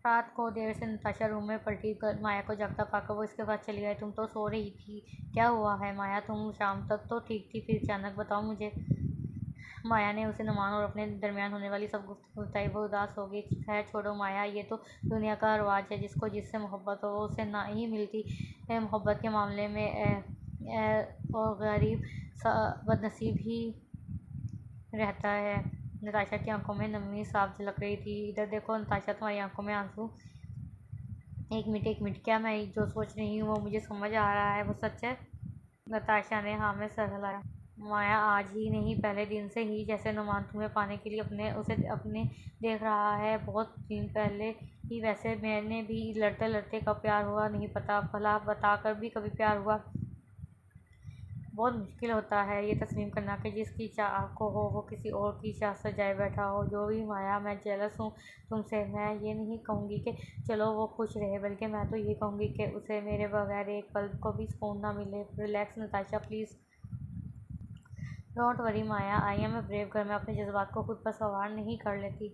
रात को देर से नताशा रूम में पलटी कर माया को जागता पाकर वो इसके पास चली आई। तुम तो सो रही थी, क्या हुआ है माया? तुम शाम तक तो ठीक थी, फिर अचानक बताओ मुझे। माया ने उसे नुमान और अपने दरमियान होने वाली सब गुफ्तगू बताई। वो उदास हो गई। खैर छोड़ो माया, ये तो दुनिया का रवाज है, जिसको जिससे मोहब्बत हो उसे ना ही मिलती मोहब्बत के मामले में और गरीब बदनसीब ही रहता है। नताशा की आंखों में नमी साफ झलक रही थी। इधर देखो नताशा, तुम्हारी आंखों में आंसू। एक मिनट, क्या मैं जो सोच रही हूँ वो मुझे समझ आ रहा है, वो सच है? नताशा ने हाँ में सर हिलाया। माया, आज ही नहीं पहले दिन से ही जैसे नुमान तुम्हें पाने के लिए उसे अपने देख रहा है, बहुत दिन पहले ही। वैसे मैंने भी लड़ते लड़ते कब प्यार हुआ नहीं पता, भला बता कर भी कभी प्यार हुआ? बहुत मुश्किल होता है ये तस्लीम करना कि जिसकी चाह को हो वो किसी और की चाह सजाए बैठा हो। जो भी माया, मैं जेलस हूँ तुमसे। मैं ये नहीं कहूँगी कि चलो वो खुश रहे, बल्कि मैं तो ये कहूँगी कि उसे मेरे बगैर एक पल को भी सुकून ना मिले। Relax Natasha please. Don't worry Maya, I am a brave girl. मैं अपने जज्बात को खुद पर सवार नहीं कर लेती।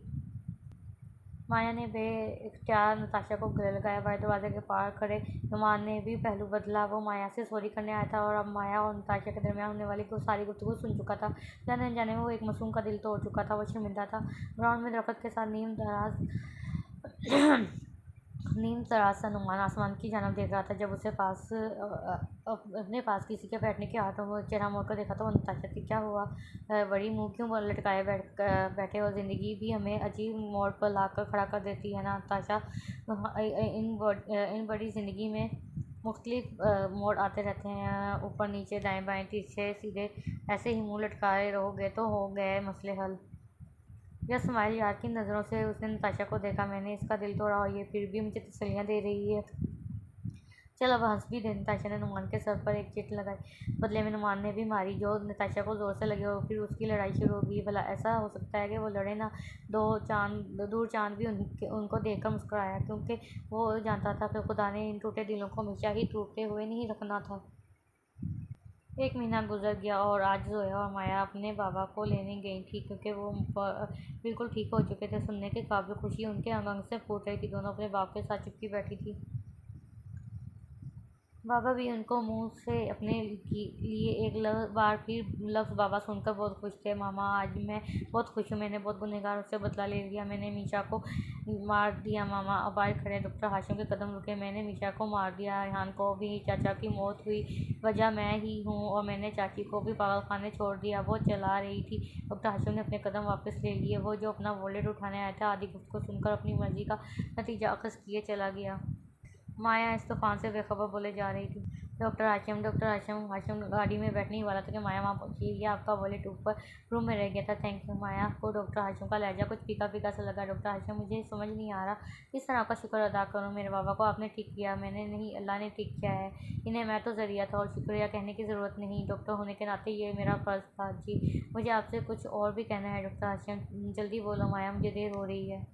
माया ने बेइख्तियार नताशा को गले लगाया। वह दरवाजे के पार खड़े नुमान ने भी पहलू बदला। वो माया से सॉरी करने आया था और अब माया और नताशा के दरमियान होने वाली सारी गुफ्तगू सुन चुका था। जाने अनजाने में वो एक मासूम का दिल तोड़ चुका था। वो शर्मिंदा था। ग्राउंड में दरख्त के साथ नीम तराज सा नुमान आसमान की जानब देख रहा था। जब उसे अपने पास किसी के बैठने के हाथों में चेहरा मोड़कर देखा तो वो नताशा थी। क्या हुआ? बड़ी मुंह क्यों लटकाए बैठे हो? ज़िंदगी भी हमें अजीब मोड़ पर लाकर खड़ा कर देती है ना नताशा। इन बड़ी ज़िंदगी में मुख्तलिफ मोड़ आते रहते हैं, ऊपर नीचे दाएं बाएं तिरछे सीधे। ऐसे ही मुंह लटकाए रहोगे तो हो गए मसले हल। यह स्माइल यार की नज़रों से उसने नताशा को देखा। मैंने इसका दिल तोड़ा और ये फिर भी मुझे तसल्लियाँ दे रही है। चल अब हंस भी दे। नताशा ने नुमान के सर पर एक चिट लगाई। बदले में नुमान ने भी मारी, जो नताशा को ज़ोर से लगी, और फिर उसकी लड़ाई शुरू हो गई। भला ऐसा हो सकता है कि वो लड़े ना? दूर चांद भी उनको देखकर मुस्कुराया, क्योंकि वो जानता था कि खुदा ने इन टूटे दिलों को हमेशा ही टूटते हुए नहीं रखना था। एक महीना गुजर गया और आज जोया और माया अपने बाबा को लेने गई थी, क्योंकि वो बिल्कुल ठीक हो चुके थे। सुनने के काबिल खुशी उनके अंग अंग से फूट रही थी। दोनों अपने बाप के साथ चिपकी बैठी थी। बाबा भी उनको मुंह से अपने लिए एक बार फिर लफ्ज़ बाबा सुनकर बहुत खुश थे। मामा, आज मैं बहुत खुश हूँ। मैंने बहुत गुनहगारों से बदला ले लिया। मैंने मीशा को मार दिया मामा। अब बाहर खड़े डॉक्टर हाशिम के कदम रुके। मैंने मीशा को मार दिया, रेहान को भी। चाचा की मौत हुई वजह मैं ही हूँ, और मैंने चाची को भी पागल खाने छोड़ दिया। वो चला रही थी। डॉक्टर हाशिम ने अपने कदम वापस ले लिए। वो जो अपना वॉलेट उठाने आया था, आधी गुफ्त को सुनकर अपनी मर्जी का नतीजा अखज़ किए चला गया। माया इस तूफान से बेखबर बोले जा रही थी। डॉक्टर हाशिम गाड़ी में बैठने ही वाला था कि माया वहाँ पहुंची। ये आपका वॉलेट ऊपर रूम में रह गया था। Thank you. माया को डॉक्टर हाशिम का लहजा कुछ फीका फीका सा लगा। डॉक्टर हाशिम, मुझे समझ नहीं आ रहा किस तरह आपका शुक्र अदा करूँ। मेरे बाबा को आपने ठीक किया, मैंने नहीं, अल्लाह ने ठीक किया है इन्हें। मैं तो ज़रिया था और शुक्रिया कहने की ज़रूरत नहीं। डॉक्टर होने के नाते ये मेरा फ़र्ज़ था। जी, मुझे आपसे कुछ और भी कहना है डॉक्टर हाशिम, जल्दी बोलो माया, मुझे देर हो रही है।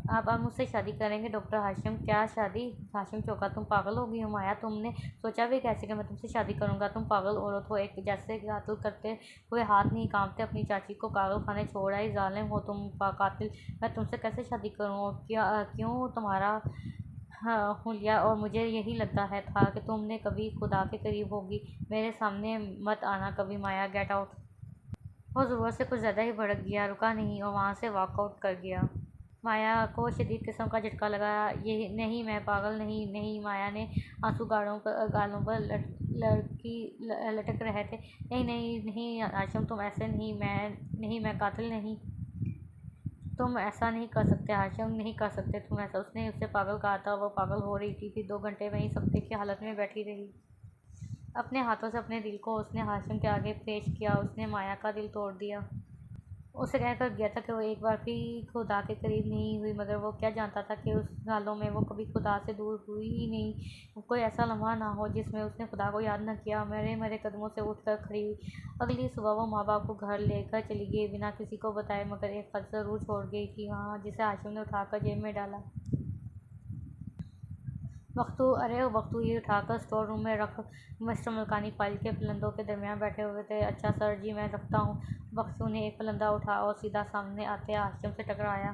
आप मुझसे शादी करेंगे डॉक्टर हाशिम? क्या शादी? हाशिम चौंका। तुम पागल हो गई हो माया, तुमने सोचा भी कैसे कि मैं तुमसे शादी करूंगा? तुम पागल औरत हो, एक जैसे कातिल करते हुए हाथ नहीं कांपते। अपनी चाची को पागल खाने छोड़ आई, जालिम हो तुम कातिल। मैं तुमसे कैसे शादी करूँ? और क्यों तुम्हारा हाँ हुलिया? और मुझे यही लगता है था कि तुमने कभी खुदा के करीब होगी। मेरे सामने मत आना कभी माया, गेट आउट। वो ज़ोर से कुछ ज़्यादा ही भड़क गया, रुका नहीं और वहाँ से वॉकआउट कर गया। माया को शदीद किस्म का झटका लगा। ये नहीं, मैं पागल नहीं। नहीं, माया ने आंसू गालों पर लटक रहे थे। नहीं नहीं नहीं आशम, तुम ऐसे नहीं, मैं कातिल नहीं। तुम ऐसा नहीं कर सकते हाशिम, नहीं कर सकते तुम ऐसा। उसने उसे पागल कहा था, वो पागल हो रही थी। फिर 2 घंटे वहीं सपने की हालत में बैठी रही। अपने हाथों से अपने दिल को उसने हाशिम के आगे पेश किया। उसने माया का दिल तोड़ दिया। उसे कहकर गया था कि वो एक बार भी खुदा के करीब नहीं हुई, मगर वो क्या जानता था कि उस सालों में वो कभी खुदा से दूर हुई ही नहीं। कोई ऐसा लम्हा ना हो जिसमें उसने खुदा को याद न किया। मेरे मेरे कदमों से उठकर खड़ी हुई। अगली सुबह वो माँ बाप को घर लेकर चली गई, बिना किसी को बताए, मगर एक खत ज़रूर छोड़ गई थी वहाँ, जिसे हाशिम ने उठाकर जेब में डाला। वक्तू ये उठाकर स्टोर रूम में रख। मिस्टर मलकानी फाइल के पलंदों के दरमियान बैठे हुए थे। अच्छा सर जी, मैं रखता हूँ। वक्तू ने एक पलंदा उठा और सीधा सामने आते हाशिम से टकराया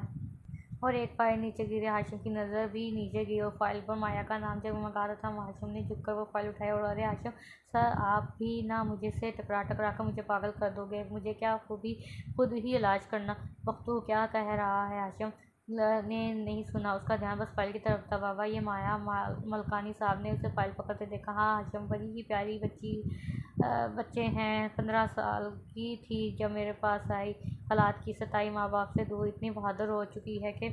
और एक फाइल नीचे गिरी। हाशिम की नज़र भी नीचे गई और फाइल पर माया का नाम जगमगा रहा था। हाशिम ने झुककर वो फाइल उठाई और अरे हाशिम सर, आप भी ना मुझे से टकरा कर मुझे पागल कर दोगे? मुझे क्या खुद ही इलाज करना? वक्तू क्या कह रहा है? हाशिम ने नहीं सुना, उसका ध्यान बस फाइल की तरफ था। बाबा, ये माया मलकानी साहब ने उसे फाइल पकड़ते देखा। हाँ हाशिम, बड़ी ही प्यारी बच्चे हैं। 15 साल की थी जब मेरे पास आई। हालात की सताई, माँ बाप से दूर, इतनी बहादुर हो चुकी है कि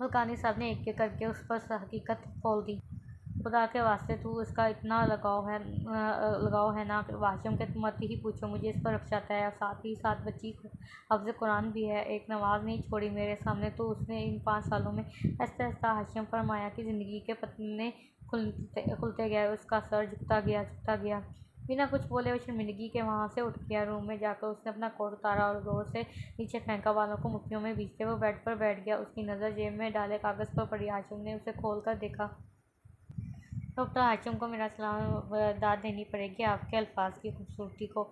मलकानी साहब ने एक एक करके उस पर हकीकत खोल दी। खुदा के वास्ते तू इसका इतना लगाव है ना हाशिम के, मत ही पूछो। मुझे इस पर रक्षाता है और साथ ही साथ बच्ची हफ्ज़ कुरान भी है। एक नमाज नहीं छोड़ी मेरे सामने। तो उसने इन 5 सालों में ऐसा ऐसा हाशिम पर माया की ज़िंदगी के पन्ने खुलते गए। उसका सर झुकता गया। बिना कुछ बोले वो शर्मिंदगी के वहाँ से उठ गया। रूम में जाकर उसने अपना कोट उतारा और जोर से नीचे फेंका। बालों को मुट्ठियों में भींचते वो बेड पर बैठ गया। उसकी नज़र जेब में डाले कागज़ पर पड़ी। हाशिम ने उसे खोल कर देखा। डॉक्टर हाशिम को मेरा सलाम दाद देनी पड़ेगी आपके अल्फाज की खूबसूरती को।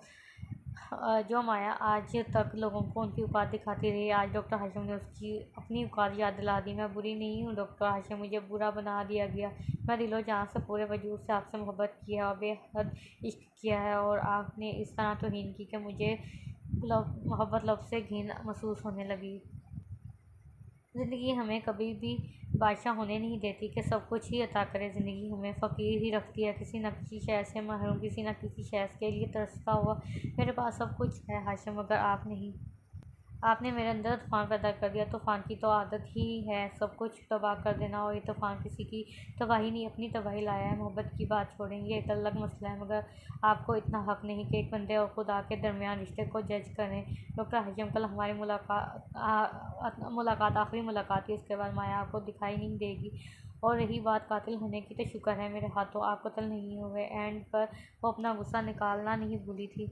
जो माया आज तक लोगों को उनकी औकात दिखाती रही, आज डॉक्टर हाशिम ने उसकी अपनी औकात याद दिला दी। मैं बुरी नहीं हूँ डॉक्टर हाशिम, मुझे बुरा बना दिया गया। मैं दिलो जान से पूरे वजूद से आपसे मोहब्बत की है और बेहद इश्क किया है, और आपने इस तरह तौहीन की कि मुझे मोहब्बत लफ्ज़ से घिन महसूस होने लगी। ज़िंदगी हमें कभी भी बादशाह होने नहीं देती कि सब कुछ ही अता करे। ज़िंदगी हमें फ़कीर ही रखती है, किसी न किसी शय से महरूम, किसी न किसी शय के लिए तरसता हुआ। मेरे पास सब कुछ है हाशिम, मगर आप नहीं। आपने मेरे अंदर तूफ़ान पैदा कर दिया। तूफ़ान की तो आदत ही है सब कुछ तबाह कर देना, और ये तूफ़ान किसी की तबाही नहीं, अपनी तबाही लाया है। मोहब्बत की बात छोड़ेंगे, एक अलग मसला है, मगर आपको इतना हक़ नहीं कि एक बंदे और खुदा के दरमियान रिश्ते को जज करें। डॉक्टर हाशिम, कल हमारी मुलाकात आखिरी मुलाकात थी। इसके बाद माया आपको दिखाई नहीं देगी। और रही बात कातिल होने की, तो शुक्र है मेरे हाथों आप कत्ल नहीं हुए। एंड पर वो अपना गुस्सा निकालना नहीं भूली थी।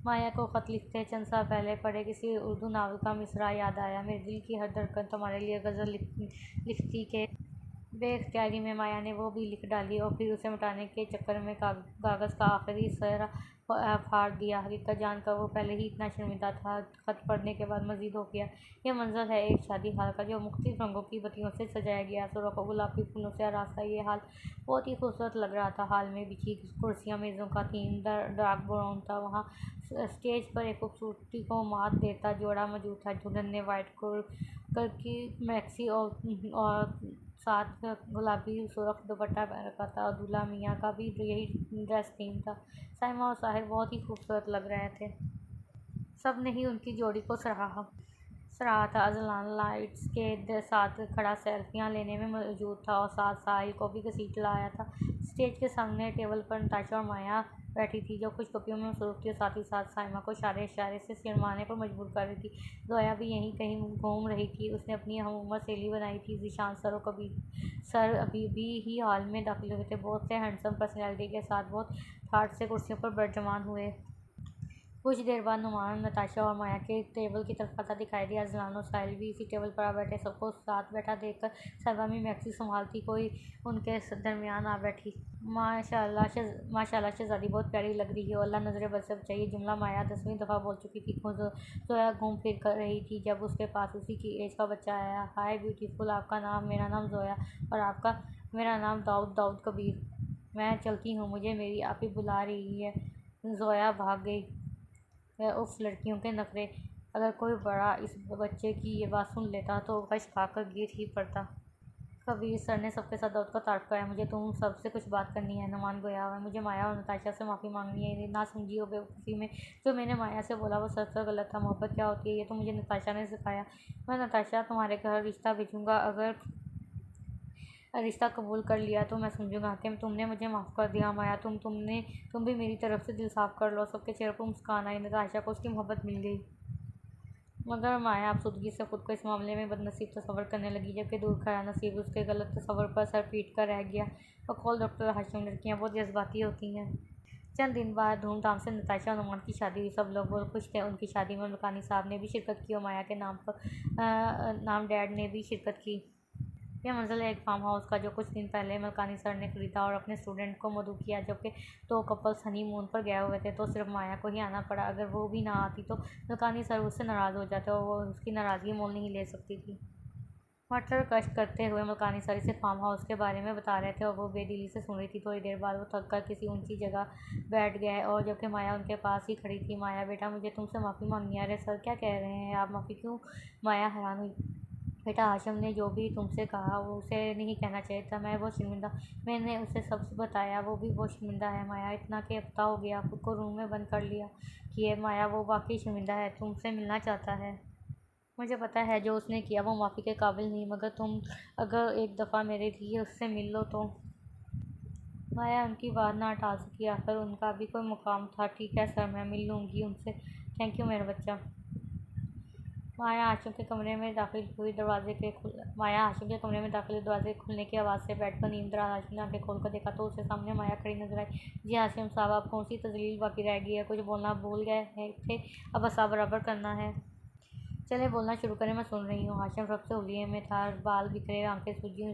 माया को ख़त लिखते चंद साल पहले पढ़े किसी उर्दू नावल का मिसरा याद आया। मेरे दिल की हर धड़कन तुम्हारे लिए गज़ल लिखती के बेख्तियारी में माया ने वो भी लिख डाली, और फिर उसे मिटाने के चक्कर में कागज़ का आखिरी सिरा फाड़ दिया। हकीकत जानकर वो पहले ही इतना शर्मिंदा था, ख़त पढ़ने के बाद मज़ीद हो गया। यह मंज़र है एक शादी हाल का, जो मुख्तलिफ़ रंगों की बत्तियों से सजाया गया। सुर्ख़ और गुलाबी फूलों से आरास्ता ये हाल बहुत ही खूबसूरत लग रहा था। हाल में बिछी कुर्सियाँ, मेज़ों का थीम डार्क ब्राउन था। वहाँ स्टेज पर एक खूबसूरती को मात देता जोड़ा मौजूद था। दुल्हन ने वाइट कलर की मैक्सी और साथ गुलाबी सुर्ख दुपट्टा पहन रखा था, और दूल्हा मियाँ का भी यही ड्रेस थीम था। साइमा और साहिर बहुत ही खूबसूरत लग रहे थे। सब ने ही उनकी जोड़ी को सराहा था। अज़लान लाइट्स के साथ खड़ा सेल्फियाँ लेने में मौजूद था, और साथ साहिल को भी घसीट लाया था। स्टेज के सामने टेबल पर नताशा और माया बैठी थी, जो कुछ कपियों में मसरूफ़ थी, और साथ ही साथ साइमा को इशारे इशारे से सिरमाने पर मजबूर कर रही थी। जोया भी यहीं कहीं घूम रही थी। उसने अपनी हमउम्र सहेली बनाई थी ज़ीशान सर अभी भी ही हॉल में दाखिल हुए थे। बहुत से हैंडसम पर्सनैलिटी के साथ बहुत ठाठ से कुर्सियों पर जमान हुए कुछ देर बाद नुमान नताशा और माया के टेबल की तरफ आता दिखाई दिया। अजलान और साहिल भी इसी टेबल पर आ बैठे। सबको साथ बैठा देखकर सरगर्मी मैक्सी संभालती कोई उनके दरमियान आ बैठी। माशाल्लाह शहजादी बहुत प्यारी लग रही हो, अल्लाह नजरे बद से बचाए। ये जुमला माया 10वीं दफ़ा बोल चुकी थी। जोया घूम फिर कर रही थी जब उसके पास उसी की एज का बच्चा आया। हाय ब्यूटीफुल, आपका नाम? मेरा नाम जोया। और आपका? मेरा नाम दाऊद कबीर। मैं चलती हूँ, मुझे मेरी आपी बुला रही है। जोया भाग गई। उफ, लड़कियों के नखरे। अगर कोई बड़ा इस बच्चे की ये बात सुन लेता तो गश खाकर गिर ही पड़ता। कबीर सर ने सबके साथ दाऊद का तारीफ कराया। मुझे तुम सबसे कुछ बात करनी है। नुमान गोया हुआ है। मुझे माया और नताशा से माफ़ी मांगनी है। ना समझी हो बेवकूफ़ी में जो मैंने माया से बोला वो सच गलत था। मोहब्बत क्या होती है ये तो मुझे नताशा ने सिखाया। मैं नताशा तुम्हारे घर रिश्ता भेजूँगा। अगर रिश्ता कबूल कर लिया तो मैं समझूंगा कि तुमने मुझे माफ़ कर दिया। माया तुम भी मेरी तरफ से दिल साफ कर लो। सबके चेहरे पर मुस्कान आई। नताशा को उसकी मोहब्बत मिल गई, मगर माया आफसुदगी से खुद को इस मामले में बदनसीब तस्वर करने लगी, जबकि दूर खरा नसीब उसके गलत तस्वर पर सर पीट कर रह गया। बकौल डॉक्टर हाशिम, लड़कियां बहुत जज्बाती होती हैं। चंद दिन बाद धूमधाम से नताशा और नुमान की शादी हुई। सब लोग बहुत खुश थे। उनकी शादी में मकानी साहब ने भी शिरकत की और माया के नाम डैड ने भी शिरकत की। यह मंजिल है एक फार्म हाउस का जो कुछ दिन पहले मलकानी सर ने खरीदा और अपने स्टूडेंट को मदऊ किया। जबकि दो कपल्स हनीमून पर गए हुए थे तो सिर्फ माया को ही आना पड़ा। अगर वो भी ना आती तो मलकानी सर उससे नाराज़ हो जाते और वो उसकी नाराज़गी मोल नहीं ले सकती थी। मटर कश करते हुए मलकानी सर इसे फार्म हाउस के बारे में बता रहे थे और वो बेदिली से सुन रही थी। थोड़ी देर बाद वो थक कर किसी ऊंची जगह बैठ गए और जबकि माया उनके पास ही खड़ी थी। माया, बेटा मुझे तुमसे माफ़ी मांगनी है। अरे सर, क्या कह रहे हैं आप? माफ़ी क्यों? माया हैरान हुई। बेटा, हाशिम ने जो भी तुमसे कहा वो उसे नहीं कहना चाहिए था। मैं बहुत शर्मिंदा। मैंने उसे सब बताया, वो भी बहुत शर्मिंदा है। माया, इतना कि हफ्ता हो गया खुद को रूम में बंद कर लिया कि माया वो वाकई शर्मिंदा है, तुमसे मिलना चाहता है। मुझे पता है जो उसने किया वो माफ़ी के काबिल नहीं, मगर तुम अगर एक दफ़ा मेरे लिए उससे मिल लो तो। माया उनकी बात ना टाल सकी। आखिर उनका भी कोई मुकाम था। ठीक है सर, मैं मिल लूँगी उनसे। थैंक यू मेरा बच्चा। माया हाशिम के कमरे में दाखिल हुई। दरवाजे खुलने की आवाज़ से बेड पर नींद दराज हाशिम ने आंखें खोलकर देखा तो उसके सामने माया खड़ी नजर आई। जी हाशिम साहब, अब कौन सी तजलील बाकी रह गई है? कुछ बोलना भूल गए थे? अब बसा बराबर करना है। चले बोलना शुरू करें, मैं सुन रही हूँ। हाशिम सबसे उलिये में था, बाल बिखरे, आंखें सूजी हुई,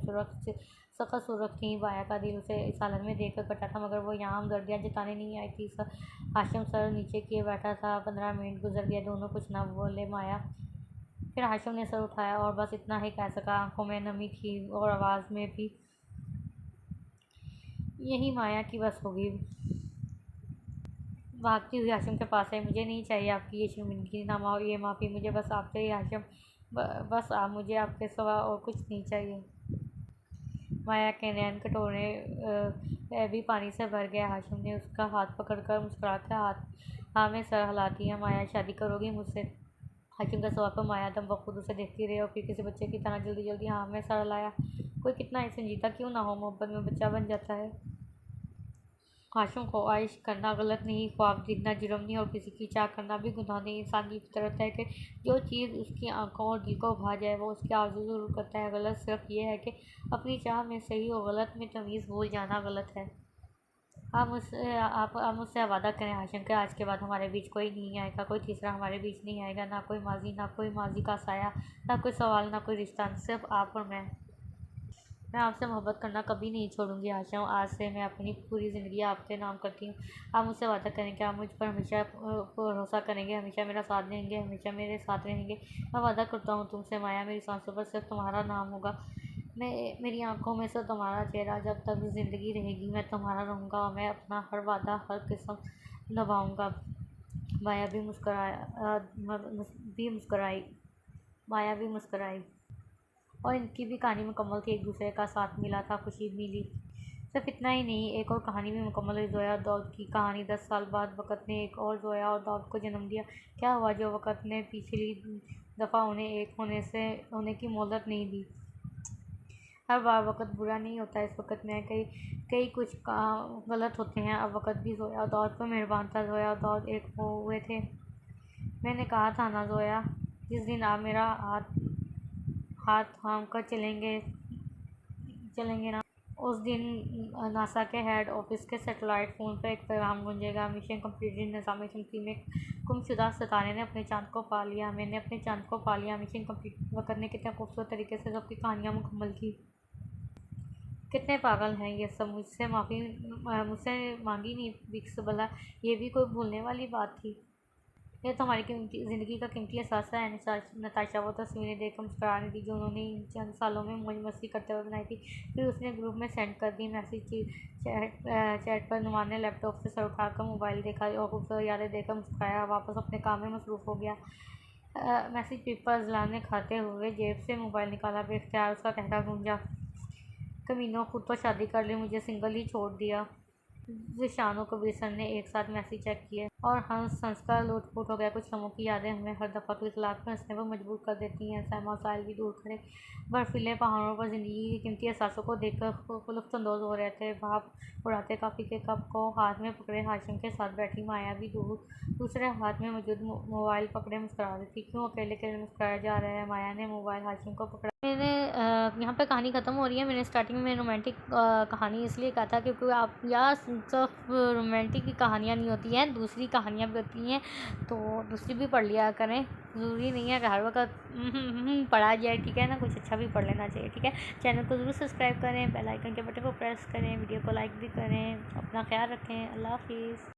सख्त सूरत थी। माया का दिल उसे इस हालत में देख कर कटा था, मगर वो यहाँ हमदर्दियाँ जताने नहीं आई थी। हाशिम सर नीचे किए बैठा था। 15 मिनट गुजर गए, दोनों कुछ ना बोले। माया फिर हाशिम ने सर उठाया और बस इतना ही कह सका। आंखों में नमी थी और आवाज़ में भी। यही माया की बस होगी। भागती हुई हाशिम के पास आई। मुझे नहीं चाहिए आपकी ये शर्मिंदगी, ना ये माफ़ी। मुझे बस आपसे ही हाशिम, बस आप, मुझे आपके सिवा और कुछ नहीं चाहिए। माया के नैन कटोरे भी पानी से भर गया। हाशिम ने उसका हाथ पकड़कर मुस्कुराकर हाँ में सर हिला दिया। माया, शादी करोगी मुझसे? हाशिम का सवाल पर माया दम बखुद उसे देखती रही और फिर किसी बच्चे की तरह जल्दी जल्दी हाँ में सर हिलाया। कोई कितना ही संजीदा क्यों ना हो, मोहब्बत में बच्चा बन जाता है। हाशिम को ख्वाहिश करना गलत नहीं, ख्वाब देखना जुर्म नहीं और किसी की चाह करना भी गुनाह नहीं। इंसान की फितरत है कि जो चीज़ उसकी आंखों और दिल को भा जाए वो उसकी आरज़ू ज़रूर करता है। गलत सिर्फ ये है कि अपनी चाह में सही और गलत में तमीज़ भूल जाना गलत है। आप मुझसे वादा करें हाशिम के आज के बाद हमारे बीच कोई नहीं आएगा, कोई तीसरा हमारे बीच नहीं आएगा। ना कोई माजी का साया, ना कोई सवाल, ना कोई रिश्ता, सिर्फ आप और मैं। मैं आपसे मोहब्बत करना कभी नहीं छोड़ूंगी हाशिम। आज से मैं अपनी पूरी ज़िंदगी आपके नाम करती हूँ। आप मुझसे वादा करें कि आप मुझ पर हमेशा भरोसा करेंगे, हमेशा मेरा साथ देंगे, हमेशा मेरे साथ रहेंगे। मैं वादा करता हूँ तुमसे माया, मेरी सांसों पर सिर्फ तुम्हारा नाम होगा। मेरी आंखों में सिर्फ तुम्हारा चेहरा। जब तक ज़िंदगी रहेगी मैं तुम्हारा रहूँगा और मैं अपना हर वादा, हर किस्म निभाऊँगा। माया भी मुस्कराई। माया भी मुस्कराई और इनकी भी कहानी मुकम्मल थी। एक दूसरे का साथ मिला था, खुशी मिली। सिर्फ इतना ही नहीं, एक और कहानी भी मुकम्मल हुई। जोया और दाऊद की कहानी। 10 साल बाद वक़्त ने एक और जोया और दाऊद को जन्म दिया। क्या हुआ जो वक़्त ने पिछली दफ़ा उन्हें एक होने की मोहलत नहीं दी? हर बार वक़्त बुरा नहीं होता। इस वक़्त में कई कुछ गलत होते हैं। अब वक़्त भी जोया और दाऊद पर मेहरबान था। जोया और दाऊद एक हुए थे। मैंने कहा था ना जोया, जिस दिन आप मेरा हाथ थाम कर चलेंगे ना, उस दिन नासा के हेड ऑफिस के सैटेलाइट फ़ोन पर एक पैगाम गूंजेगा, मिशन कंप्लीटेड, निज़ाम शमसी में गुमशुदा सितारे ने अपने चाँद को पा लिया, मैंने अपने चाँद को पा लिया। मिशन कंप्लीट वक़्त ने कितने खूबसूरत तरीके से सबकी कहानियाँ मुकम्मल की। कितने पागल हैं ये सब। मुझसे मांगी नहीं बिक्स, भला ये भी कोई भूलने वाली बात थी। ये तो हमारी ज़िंदगी का कीमती असासा है। नताशा वो तस्वीरें देखकर मुस्कुरा रही थी जो उन्होंने इन चंद सालों में मौज मस्ती करते हुए बनाई थी। फिर उसने ग्रुप में सेंड कर दी मैसेज। चैट पर नुमान ने लैपटॉप से सर उठाकर मोबाइल देखा और खूबसूरत यादें देखकर मुस्कुराया, वापस अपने काम में मसरूफ़ हो गया। मैसेज पेपर जलाने खाते हुए जेब से मोबाइल निकाला, बेख्तियार उसका कहना गूंजा, कमीनों, खुद तो शादी कर ली, मुझे सिंगल ही छोड़ दिया। ज़ीशान और कबीर सर ने एक साथ मैसेज चेक किए और हंस कर लुटपुट हो गया। कुछ लम्हों की यादें हमें हर दफ़ा खिलखिलाकर पर हंसने पर मजबूर कर देती हैं। सैमा और साहिल भी दूर खड़े बर्फीले पहाड़ों पर ज़िंदगी के कीमती एहसासों को देखकर लुत्फ़अंदोज़ हो रहे थे। भाप उड़ाते कॉफ़ी के कप को हाथ में पकड़े हाशिम के साथ बैठी माया भी दूसरे हाथ में मौजूद मोबाइल पकड़े मुस्कुरा रही थी। क्यों अकेले अकेले मुस्कुराया जा रहा है? माया ने मोबाइल हाशिम को पकड़ा। मैंने यहाँ पे कहानी ख़त्म हो रही है। मैंने स्टार्टिंग में रोमांटिक कहानी इसलिए कहा था क्योंकि आप यार सिर्फ रोमांटिक की कहानियाँ नहीं होती हैं, दूसरी कहानियाँ भी होती हैं, तो दूसरी भी पढ़ लिया करें। ज़रूरी नहीं है कि हर वक्त पढ़ा जाए, ठीक है ना, कुछ अच्छा भी पढ़ लेना चाहिए, ठीक है। चैनल को ज़रूर सब्सक्राइब करें, बेल आइकन के बटन को प्रेस करें, वीडियो को लाइक भी करें। अपना ख्याल रखें। अल्लाह हाफिज़।